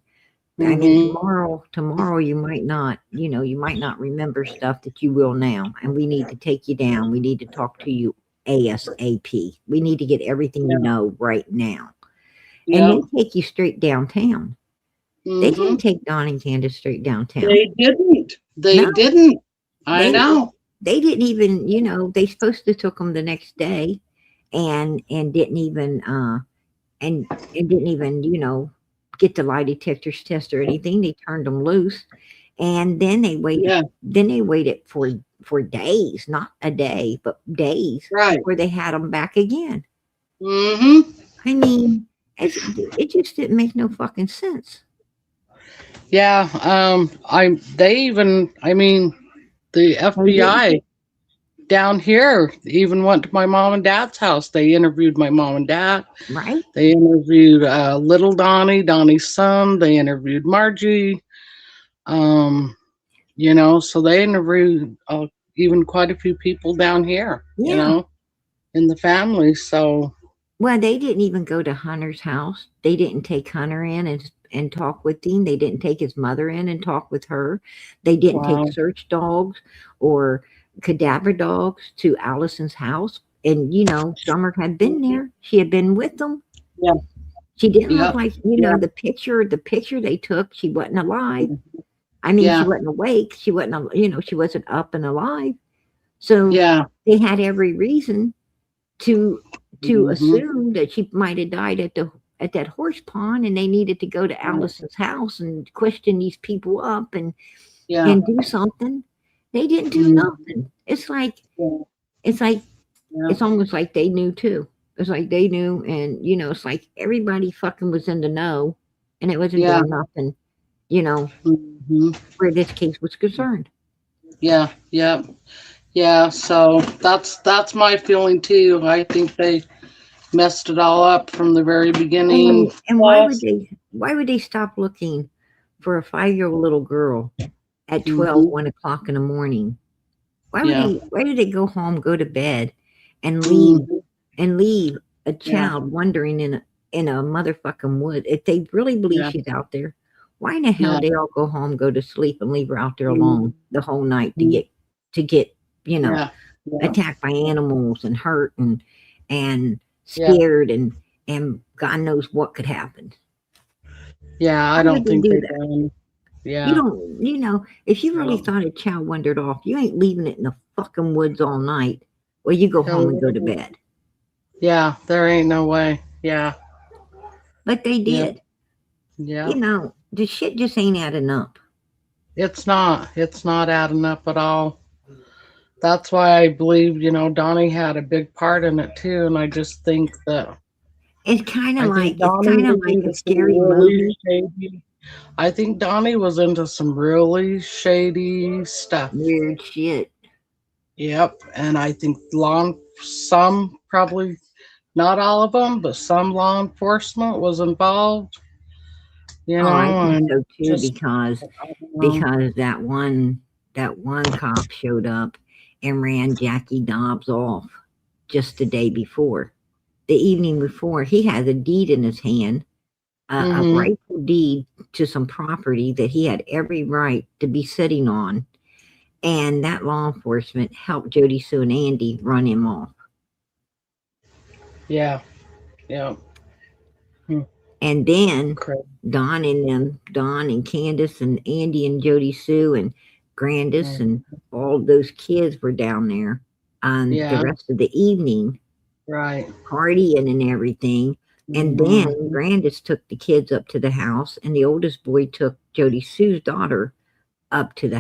I mean, Mm-hmm. tomorrow you might not remember stuff that you will now, and we need to take you down. We need to talk to you ASAP. We need to get everything you Yeah. know right now, and Yep. they take you straight downtown. They Mm-hmm. didn't take Don and Candace straight downtown. They didn't. They No, didn't. I they know. they didn't even. They supposed to took them the next day, and didn't even and didn't even get the lie detectors test or anything. They turned them loose, and then they waited. Yeah. Then they waited for days, not a day, but days Right. before they had them back again. Mm-hmm. I mean, it just didn't make no fucking sense. Yeah. I mean, the They didn't, FBI down here even went to my mom and dad's house. They interviewed my mom and dad. right? They interviewed little Donnie, Donnie's son. They interviewed Margie. Um, so they interviewed even quite a few people down here, Yeah. in the family. So, Well, they didn't even go to Hunter's house. They didn't take Hunter in and talk with him. They didn't take his mother in and talk with her. They didn't take wow. search dogs or cadaver dogs to Allison's house and Summer had been there. She had been with them. Yeah. She didn't look Yep. like Yeah. the picture they took. She wasn't alive. I mean, Yeah. she wasn't awake. She wasn't, she wasn't up and alive. So Yeah. they had every reason to Mhm. assume that she might have died at that horse pond, and they needed to go to Allison's house and question these people up Yeah. and do something. They didn't do Mhm. nothing. It's like Yeah. it's like Yeah. it's almost like they knew too. It's like they knew, and it's like everybody fucking was in the know, and it wasn't Yeah. doing nothing. Mhm. Where this case was concerned. Yeah. Yeah. Yeah. So that's my feeling too. I think they messed it all up from the very beginning. And Plus, why would they stop looking for a 5-year-old little girl at 12, Mhm. 1 o'clock in the morning? Yeah. Why did they go home, go to bed, and Mhm. leave a Yeah. child wandering in a motherfucking wood? If they really believe Yeah. she's out there, why in the hell Yeah. they all go home, go to sleep, and leave her out there alone Mhm. the whole night to get Yeah. Yeah. attacked by animals and hurt and Yeah. scared and God knows what could happen. Yeah. I Why don't would they think do they that? done. You Yeah. don't, if you really No. thought a child wandered off, you ain't leaving it in the fucking woods all night. Well, you go home and go to bed. Yeah. There ain't no way. Yeah. But they Yeah. did. Yeah. The shit just ain't adding up. It's not. It's not adding up at all. That's why I believe, Donnie had a big part in it too. And I just think that It's kind of I think like Donnie was a into some scary really movie. shady. I think Donnie was into some really shady stuff. Weird shit. Yep. And I think some probably not all of them, but some law enforcement was involved, Oh, I think and so too, just, because I don't know. that one cop showed up and ran Jackie Dobbs off just the day before. The evening before, he had a deed in his hand, a Mhm. rightful deed to some property that he had every right to be sitting on. And that law enforcement helped Jody Sue and Andy run him off. Yeah. Yeah. And then Correct. Don and Candace and Andy and Jody Sue and Grandis and all those kids were down there on the Yeah. rest of the evening Right. partying and everything. And then Mhm. Grandis took the kids up to the house, and the oldest boy took Jody Sue's daughter up to their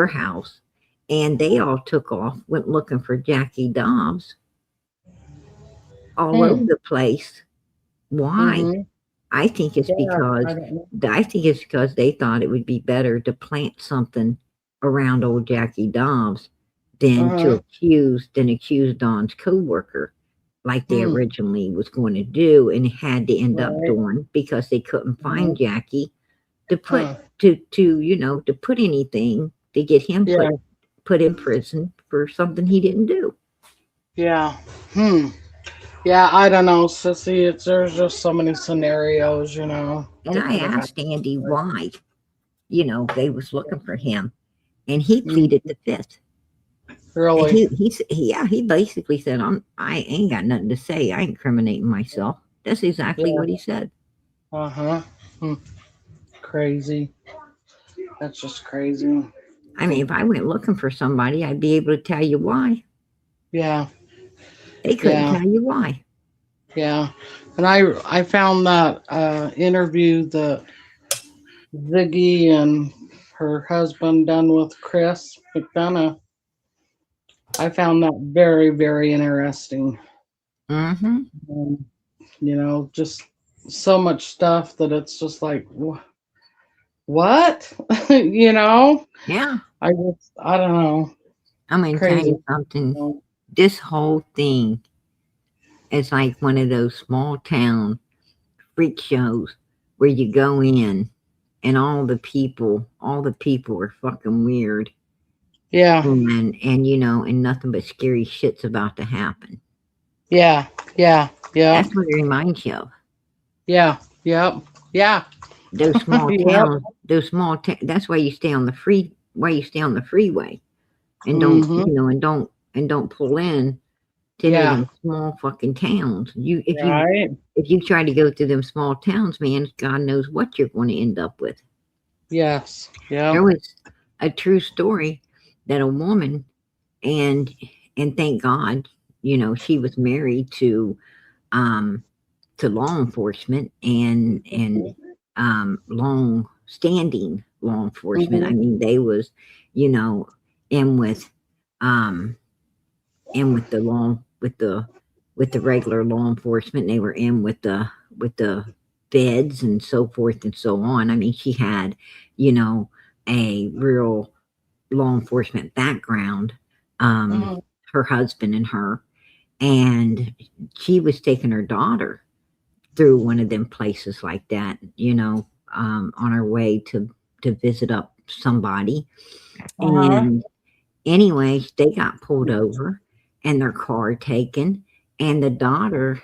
house, and they all took off, went looking for Jackie Dobbs all over the place. Why? Mhm. I think it's Yeah. because I don't know. they thought it would be better to plant something around old Jackie Dobbs than Uh-huh. accuse Don's co-worker like they Hmm. originally was going to do and had to end up Right. doing, because they couldn't find Jackie to put Huh. to put anything to get him Yeah. put in prison for something he didn't do. Yeah. Yeah, I don't know, Sissy. There's just so many scenarios, And that I could have asked happened. Andy why, they was looking for him, and he Mm. pleaded the fifth. And Really? he basically said, I ain't got nothing to say. I ain't incriminating myself. That's exactly Yeah. what he said. Uh-huh. Crazy. That's just crazy. I mean, if I went looking for somebody, I'd be able to tell you why. Yeah. They couldn't Yeah. tell you why. Yeah. And I found that interview that Ziggy and her husband done with Chris McDonough. I found that very, very interesting. Mm-hmm. Just so much stuff that it's just like, what? Yeah. I don't know. I'm going to tell Crazy. you something. This whole thing is like one of those small town freak shows where you go in and all the people are fucking weird. Yeah. And nothing but scary shit's about to happen. Yeah. Yeah. Yeah. That's what it reminds you of. Yeah. Yep. Yeah. Those small Yep. towns, that's why you stay on the freeway and don't, Mhm. and don't pull in to any of Yeah. them small fucking towns. Right. If you try to go to them small towns, man, God knows what you're going to end up with. Yes. Yeah. There was a true story that a woman, and thank God, she was married to law enforcement and long standing law enforcement. I Mhm. mean, they was, you know, in with um the law with the regular law enforcement. They were in with the feds and so forth and so on. I mean, she had, you know, a real law enforcement background. Mhm. Her husband and her, and she was taking her daughter through one of them places like that, on her way to visit up somebody. Uh-huh. And anyway, they got pulled over and their car taken. And the daughter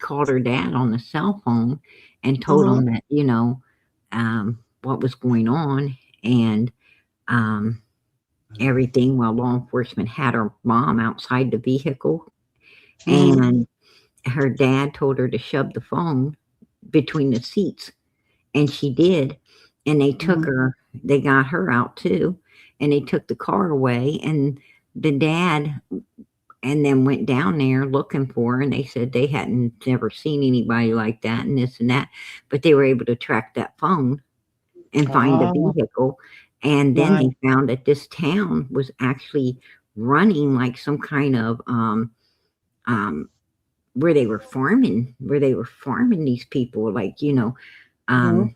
called her dad on the cell phone and told Mhm. him that, what was going on and um, everything while law enforcement had her mom outside the vehicle. Mhm. And her dad told her to shove the phone between the seats. And she did. And Mhm. they got her out too. And they took the car away. And the dad and then went down there looking for her. And they said they hadn't never seen anybody like that and this and that. But they were able to track that phone and find the Oh, vehicle. And then right. they found that this town was actually running like some kind of um, where they were farming these people, like, Mhm. um,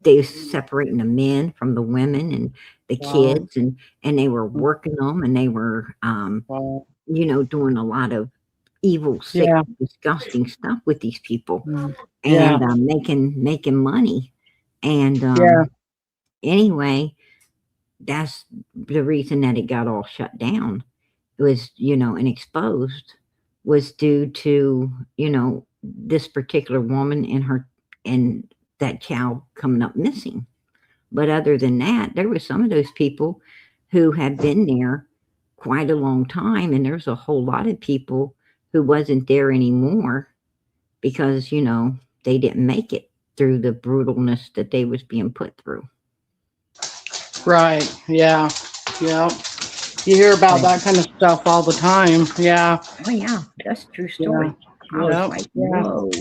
they were separating the men from the women and the Wow. kids, and they were Mm. working them, and they were, Wow. doing a lot of evil, sick, Yeah. disgusting stuff with these people, Mm. Yeah. and making money. And Yeah. anyway, that's the reason that it got all shut down. It was, and exposed was due to, this particular woman and that child coming up missing. But other than that, there were some of those people who had been there quite a long time, and there's a whole lot of people who wasn't there anymore because, they didn't make it through the brutalness that they was being put through. Right. Yeah. Yeah. You hear about Right. that kind of stuff all the time. Yeah. Oh yeah, that's a true Yeah. story. I was Yep. like, Yeah. whoa,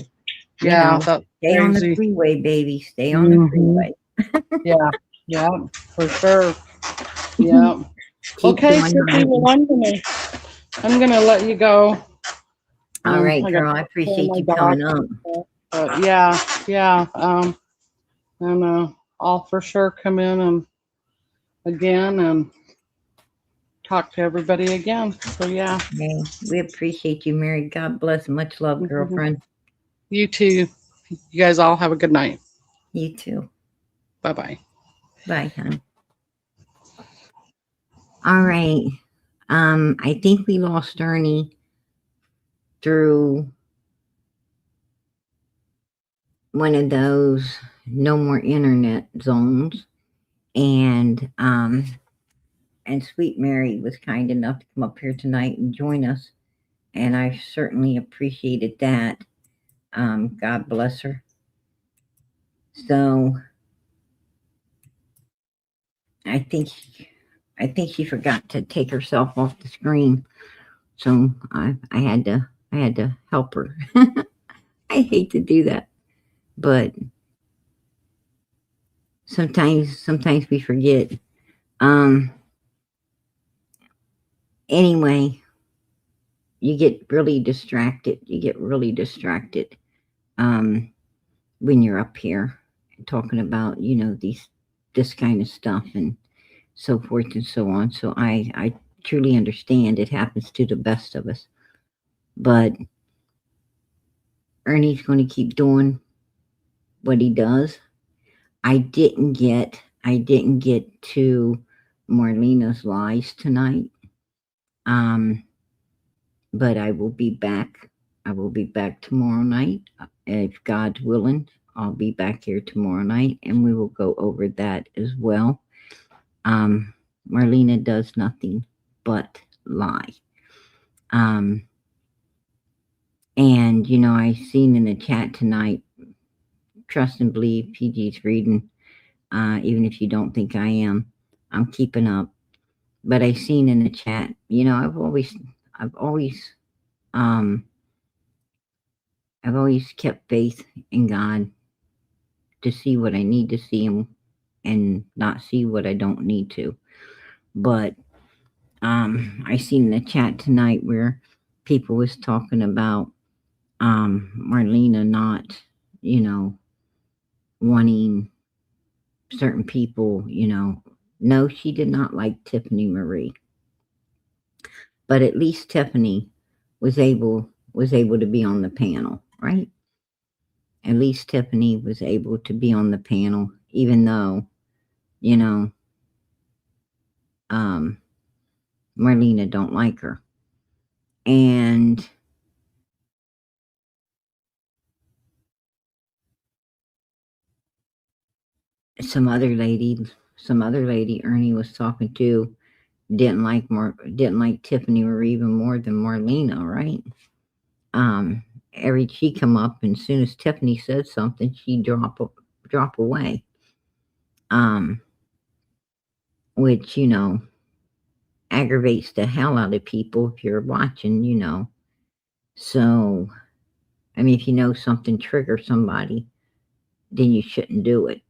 Yeah. That's stay on the crazy. freeway, baby. Stay on the Hmm. freeway. Yeah. Yeah. For sure. Yeah. Keep Okay, doing Sissy. Well, hunting. I'm gonna let you go. All right, I got girl. I to call appreciate my you dog. coming up. But yeah. Yeah. And I'll for sure come in and again and talk to everybody again. So yeah. Hey, we appreciate you, Mary. God bless. Much love, Mhm. girlfriend. You too. You guys all have a good night. You too. Bye bye. Bye, hon. All right. I think we lost Ernie through one of those no more internet zones. And Sweet Mary was kind enough to come up here tonight and join us. And I certainly appreciated that. God bless her. So I think she forgot to take herself off the screen. So I had to help her. I hate to do that, but sometimes we forget. Um. Anyway, you get really distracted. Um, when you're up here talking about this kind of stuff and so forth and so on. So I truly understand it happens to the best of us, but Ernie's going to keep doing what he does. I didn't get to Marlena's lies tonight. Um, but I will be back. I will be back tomorrow night. If God's willing, I'll be back here tomorrow night and we will go over that as well. Um, Marlena does nothing but lie. Um, And, I seen in the chat tonight, trust and believe PG's reading, even if you don't think I am. I'm keeping up. But I seen in the chat, I've um, always kept faith in God to see what I need to see and not see what I don't need to. But I seen in the chat tonight where people was talking about Marlena not, wanting certain people, No, she did not like Tiffany Marie. But at least Tiffany was able to be on the panel, right? At least Tiffany was able to be on the panel, even though, Marlena don't like her. And some other lady Ernie was talking to didn't like Tiffany Marie even more than Marlena, right? She come up, and as soon as Tiffany said something, she drop away. Which aggravates the hell out of people if you're watching. So, I mean, if you know something triggers somebody, then you shouldn't do it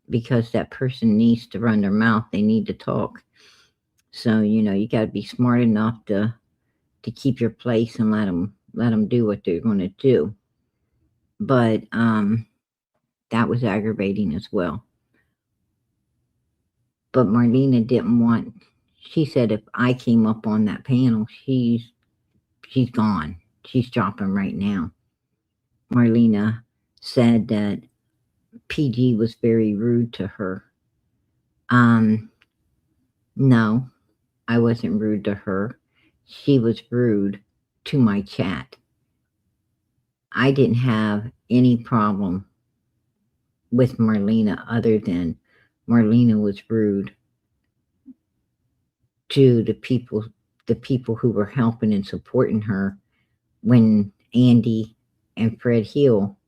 because that person needs to run their mouth. They need to talk. So, you got to be smart enough to keep your place and let them do what they're going to do. But that was aggravating as well. But Marlena didn't want. She said if I came up on that panel, she's gone. She's dropping right now. Marlena said that PG was very rude to her. No, I wasn't rude to her. She was rude to my chat. I didn't have any problem with Marlena other than Marlena was rude to the people who were helping and supporting her when Andy and Fred Hill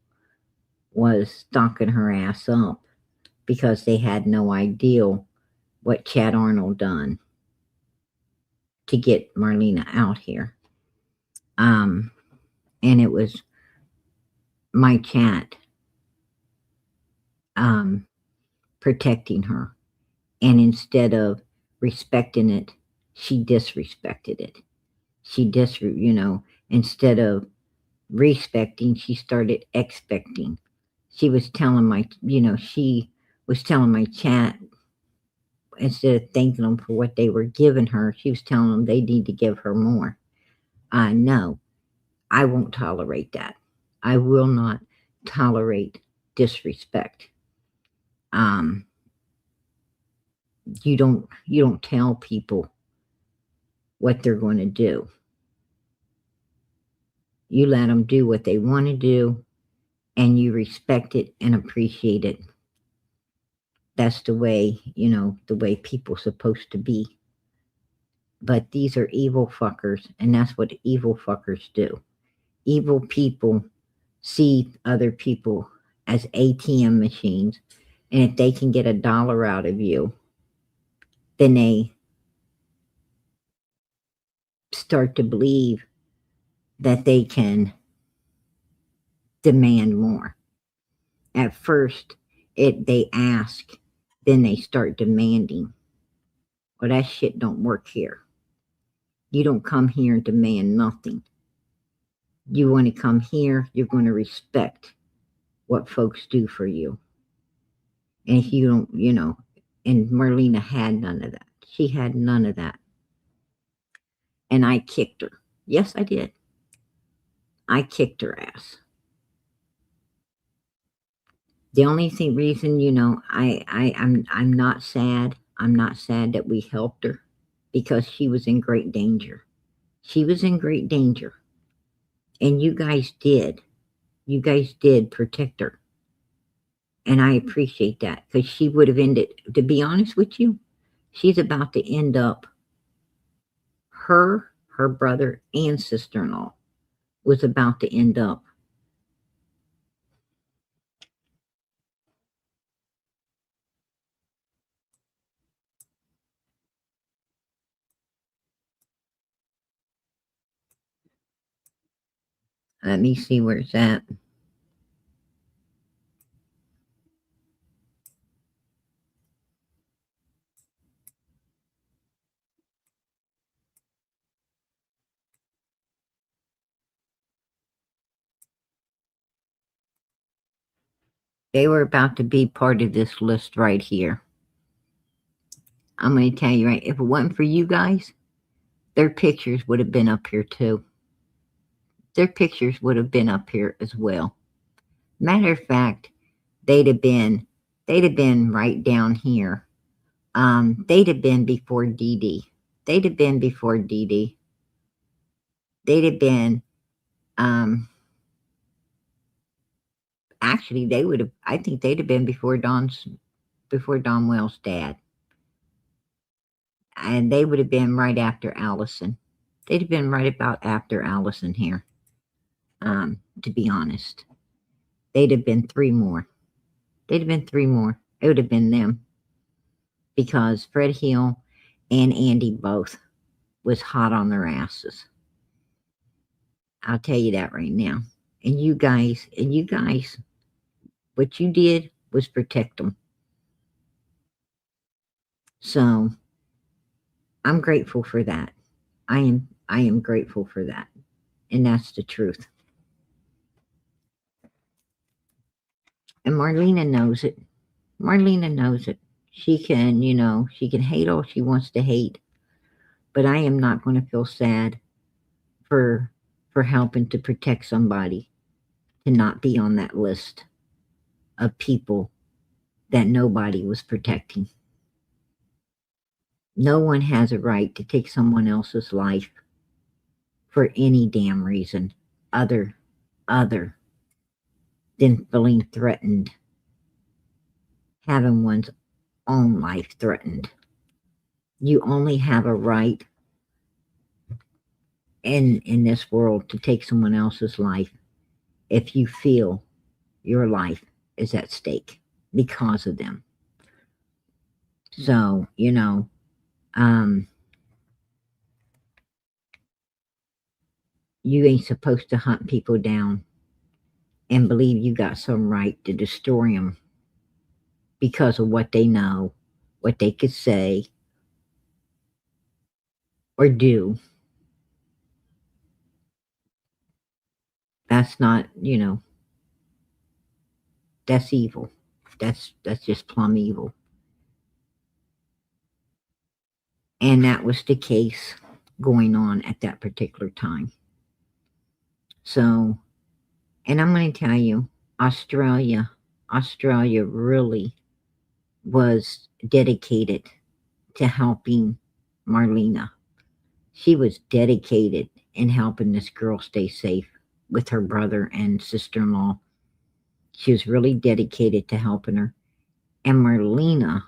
was stalking her ass up because they had no idea what Chad Arnold done to get Marlena out here. And it was my chat protecting her. And instead of respecting it, she disrespected it. Instead of respecting, she started expecting. She was telling my chat, instead of thanking them for what they were giving her, she was telling them they need to give her more. No, I won't tolerate that. I will not tolerate disrespect. You don't tell people what they're going to do. You let them do what they want to do, and you respect it and appreciate it. That's the way, the way people are supposed to be. But these are evil fuckers, and that's what evil fuckers do. Evil people see other people as ATM machines, and if they can get $1 out of you, then they start to believe that they can demand more. At first, they ask, then they start demanding. Well, that shit don't work here. You don't come here and demand nothing. You want to come here, you're going to respect what folks do for you. And if you don't, and Marlena had none of that. She had none of that. And I kicked her. Yes, I did. I kicked her ass. The only reason, I'm not sad. I'm not sad that we helped her because she was in great danger. She was in great danger. And you guys did. You guys did protect her. And I appreciate that because she would have ended, to be honest with you, she's about to end up, her brother, and sister-in-law was about to end up. Let me see where it's at. They were about to be part of this list right here. I'm going to tell you right, if it wasn't for you guys, their pictures would have been up here too. Their pictures would have been up here as well. Matter of fact, they'd have been right down here. They'd have been before Dee Dee. They'd have been before Dee Dee. They'd have been, actually, they would have, I think they'd have been before Don Well's dad. And they would have been right after Allison. They'd have been right about after Allison here, to be honest. They'd have been three more. They'd have been three more. It would have been them. Because Fred Hill and Andy both was hot on their asses. I'll tell you that right now. And you guys, what you did was protect them. So I'm grateful for that. I am grateful for that. And that's the truth. And Marlena knows it. Marlena knows it. She can, she can hate all she wants to hate. But I am not going to feel sad for helping to protect somebody to not be on that list of people that nobody was protecting. No one has a right to take someone else's life for any damn reason other than feeling threatened, having one's own life threatened. You only have a right in this world to take someone else's life if you feel your life is at stake because of them. So, you ain't supposed to hunt people down and believe you got some right to destroy them because of what they know, what they could say or do. That's not, that's evil. That's just plumb evil. And that was the case going on at that particular time. So, and I'm going to tell you, Australia really was dedicated to helping Marlena. She was dedicated in helping this girl stay safe with her brother and sister-in-law. She was really dedicated to helping her. And Marlena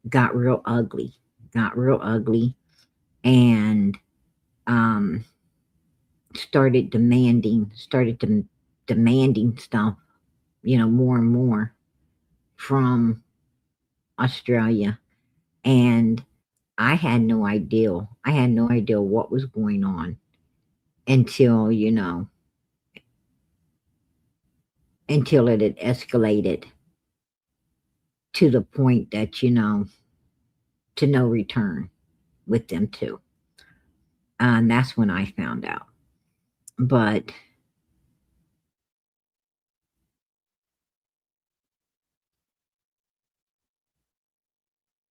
got real ugly and started demanding stuff, more and more from Australia. And I had no idea what was going on until it had escalated to the point that, to no return with them too. And that's when I found out. But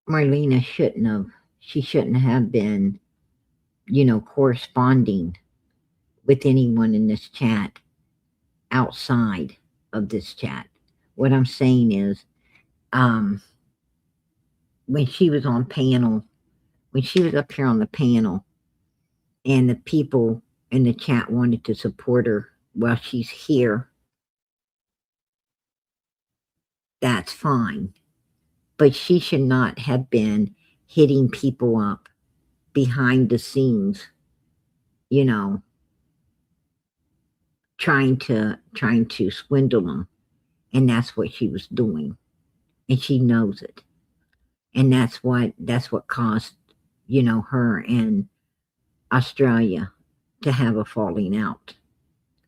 Marlena shouldn't have been, corresponding with anyone in this chat outside of this chat. What I'm saying is, when she was up here on the panel, and the people in the chat wanted to support her while she's here, that's fine. But she should not have been hitting people up behind the scenes you know, trying to swindle them. And that's what she was doing. And she knows it. And that's what caused, her and Australia to have a falling out,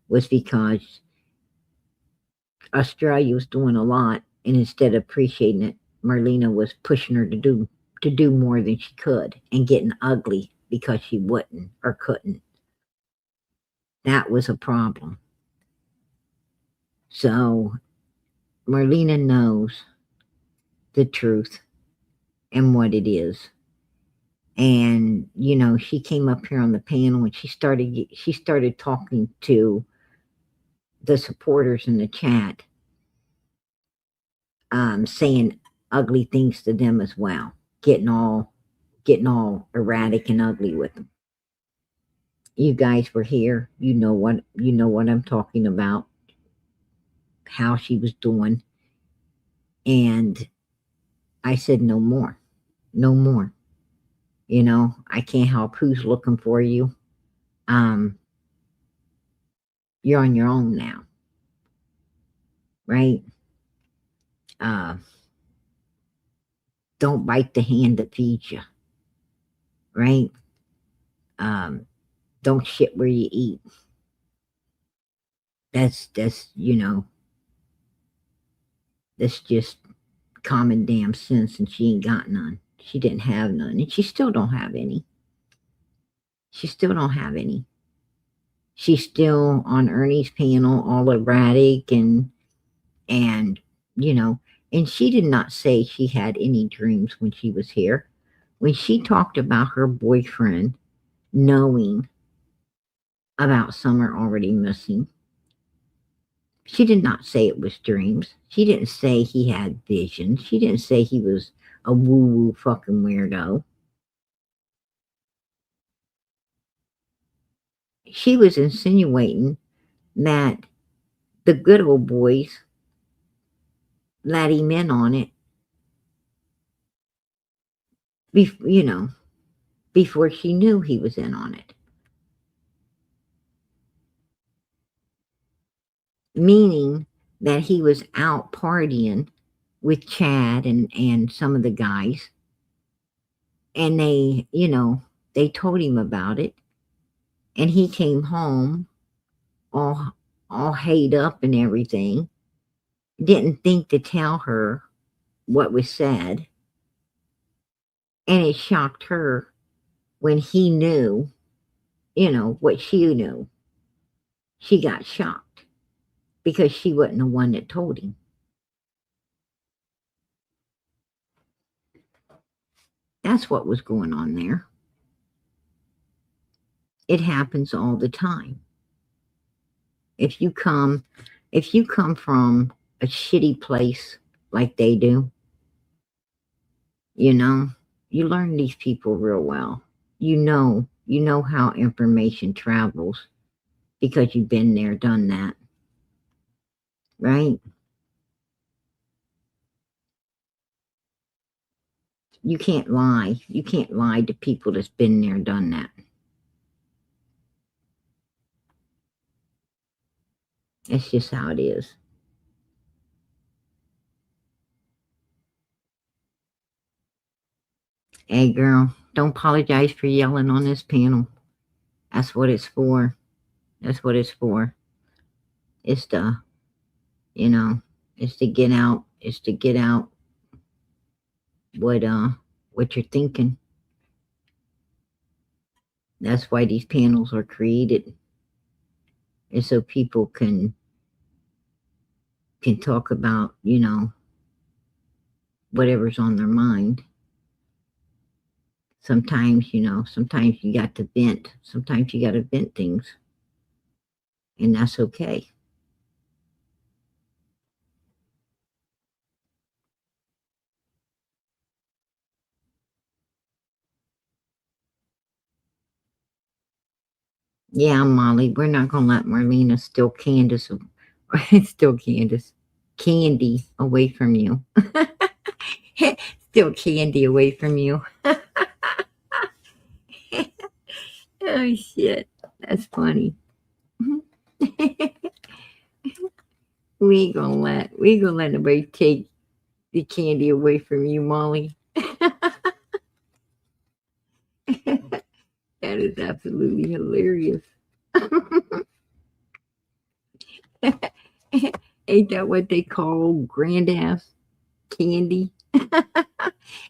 was because Australia was doing a lot, and instead of appreciating it, Marlena was pushing her to do more than she could, and getting ugly because she wouldn't or couldn't. That was a problem. So Marlena knows the truth and what it is. And she came up here on the panel, and she started talking to the supporters in the chat, saying ugly things to them as well, getting all erratic and ugly with them. You guys were here. You know what I'm talking about, how she was doing. And I said, no more. No more. I can't help who's looking for you. You're on your own now. Right? Don't bite the hand that feeds you. Right? Don't shit where you eat. That's that's just common damn sense, and she ain't got none. She didn't have none, and she still don't have any. She's still on Ernie's panel, all erratic and and she did not say she had any dreams when she was here. When she talked about her boyfriend knowing about Summer already missing, she did not say it was dreams. She didn't say he had visions. She didn't say he was a woo-woo fucking weirdo. She was insinuating that the good old boys let him in on it, before she knew he was in on it. Meaning that he was out partying with Chad and some of the guys, and they told him about it, and he came home all hayed up and everything, didn't think to tell her what was said, and it shocked her when he knew, what she knew. She got shocked because she wasn't the one that told him. That's what was going on there. It happens all the time. If you come from a shitty place like they do, you learn these people real well. You know how information travels because you've been there, done that. Right? You can't lie. You can't lie to people that's been there, done that. That's just how it is. Hey, girl, don't apologize for yelling on this panel. That's what it's for. That's what it's for. It's to, it's to get out. It's to get out what you're thinking. That's why these panels are created. Is so people can talk about, whatever's on their mind. Sometimes you got to vent. Sometimes you got to vent things. And that's okay. Yeah, Molly, we're not going to let Marlena steal candy away from you. Steal candy away from you. Oh, shit. That's funny. we ain't gonna let nobody take the candy away from you, Molly. That is absolutely hilarious. Ain't that what they call grandass candy?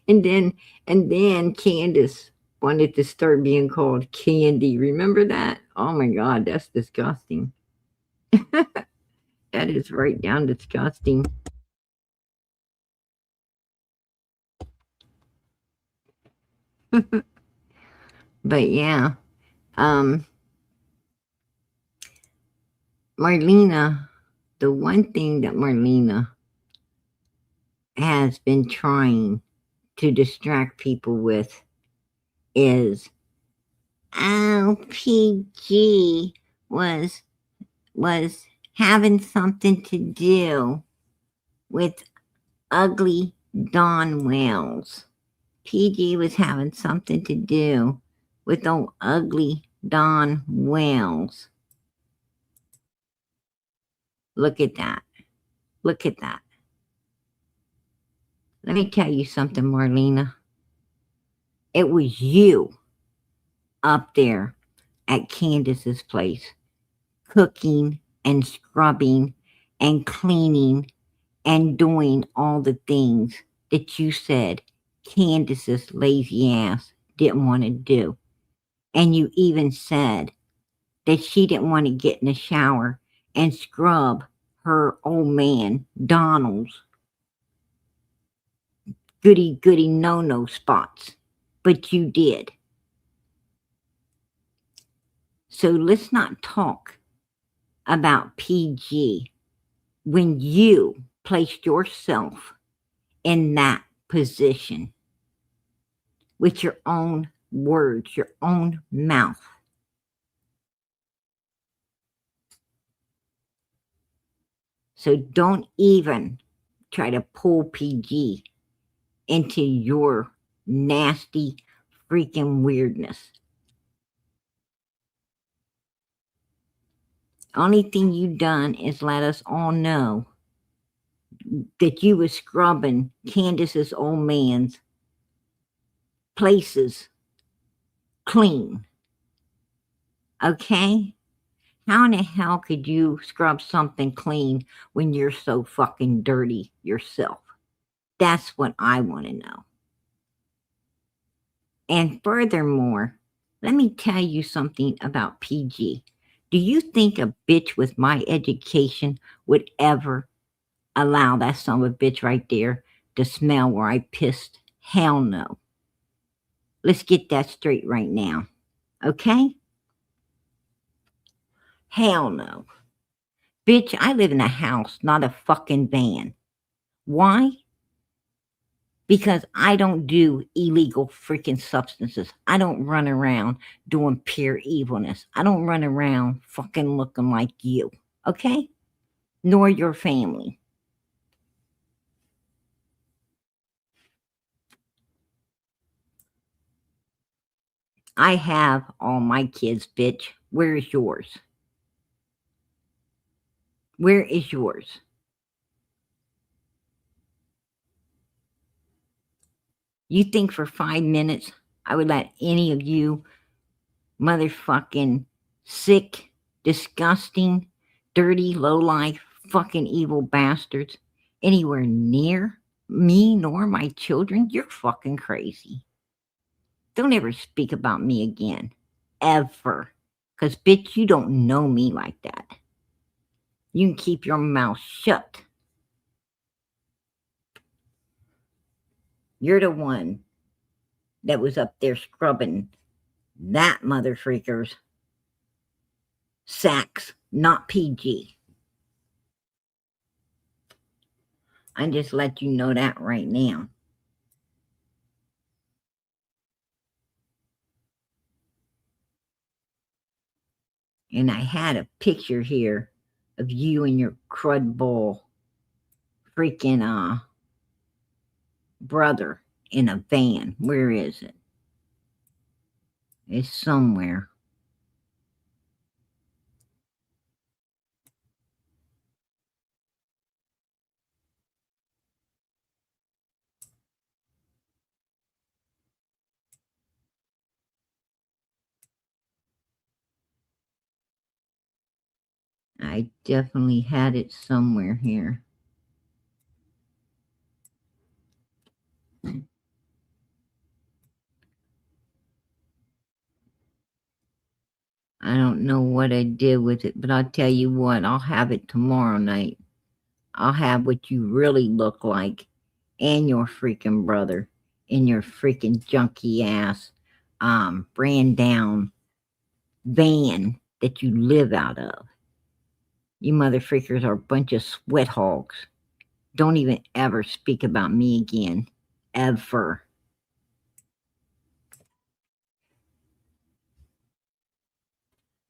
and then Candace wanted to start being called Candy. Remember that? Oh my God, that's disgusting. That is right down disgusting. But yeah, um, Marlena, the one thing that Marlena has been trying to distract people with is, oh, PG was having something to do with ugly Don Wells. PG was having something to do with old ugly Don Wells. Look at that. Look at that. Let me tell you something, Marlena. It was you up there at Candace's place, cooking and scrubbing and cleaning and doing all the things that you said Candace's lazy ass didn't want to do. And you even said that she didn't want to get in the shower and scrub her old man, Donald's goody no spots. But you did. So let's not talk about PG when you placed yourself in that position with your own words, your own mouth. So don't even try to pull PG into your nasty freaking weirdness. Only thing you done is let us all know that you was scrubbing Candace's old man's places clean. Okay? How in the hell could you scrub something clean when you're so fucking dirty yourself? That's what I want to know. And furthermore, let me tell you something about PG. Do you think a bitch with my education would ever allow that son of a bitch right there to smell where I pissed? Hell no. Let's get that straight right now. Okay? Hell no. Bitch, I live in a house, not a fucking van. Why? Because I don't do illegal freaking substances. I don't run around doing pure evilness. I don't run around fucking looking like you. Okay? Nor your family. I have all my kids, bitch. Where is yours? Where is yours? You think for 5 minutes I would let any of you motherfucking sick, disgusting, dirty, lowlife, fucking evil bastards anywhere near me nor my children? You're fucking crazy. Don't ever speak about me again. Ever. Because, bitch, you don't know me like that. You can keep your mouth shut. You're the one that was up there scrubbing that mother freaker's sacks, not PG. I just let you know that right now. And I had a picture here of you and your crud ball freaking brother in a van. Where is it? It's somewhere. I definitely had it somewhere here. I don't know what I did with it, but I'll tell you what, I'll have it tomorrow night. I'll have what you really look like and your freaking brother in your freaking junky ass brand down van that you live out of. You mother freakers are a bunch of sweat hogs. Don't even ever speak about me again. Ever.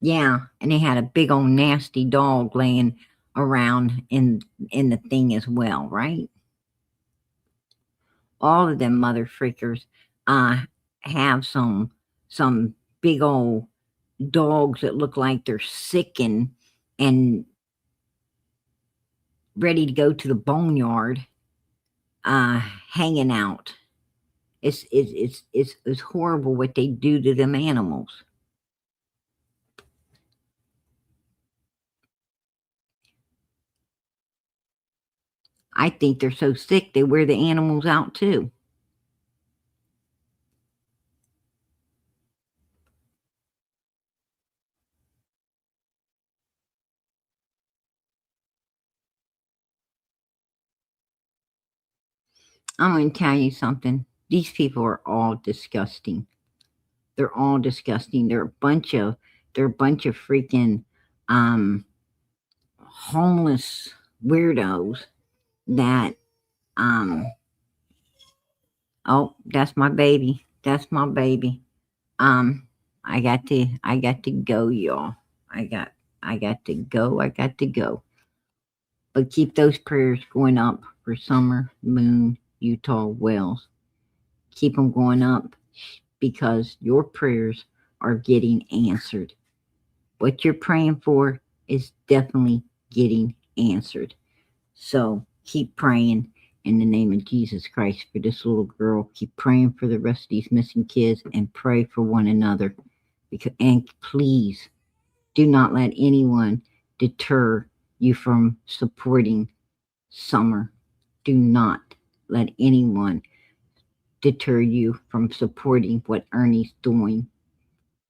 Yeah, and they had a big old nasty dog laying around in the thing as well, right? All of them mother freakers have some big old dogs that look like they're sick and ready to go to the boneyard, hanging out. It's horrible what they do to them animals. I think they're so sick they wear the animals out too. I'm going to tell you something. These people are all disgusting. They're all disgusting. They're a bunch of freaking homeless weirdos that oh, that's my baby. That's my baby. I got to go, y'all. I got to go. I got to go. But keep those prayers going up for Summer, Moon, Utah, Wells. Keep them going up because your prayers are getting answered. What you're praying for is definitely getting answered. So keep praying in the name of Jesus Christ for this little girl. Keep praying for the rest of these missing kids and pray for one another. And please do not let anyone deter you from supporting Summer. Do not let anyone deter you from supporting what Ernie's doing.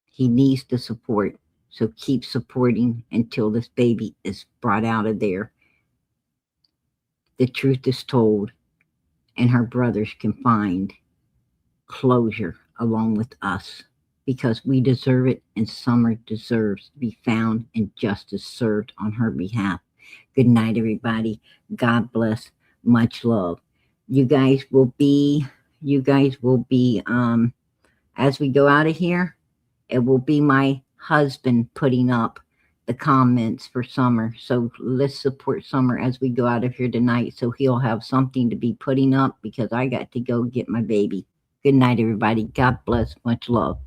He needs the support. So keep supporting until this baby is brought out of there. The truth is told, and her brothers can find closure along with us because we deserve it and Summer deserves to be found and justice served on her behalf. Good night, everybody. God bless. Much love. You guys will be as we go out of here, it will be my husband putting up the comments for Summer. So let's support Summer as we go out of here tonight so he'll have something to be putting up because I got to go get my baby. Good night, everybody. God bless. Much love.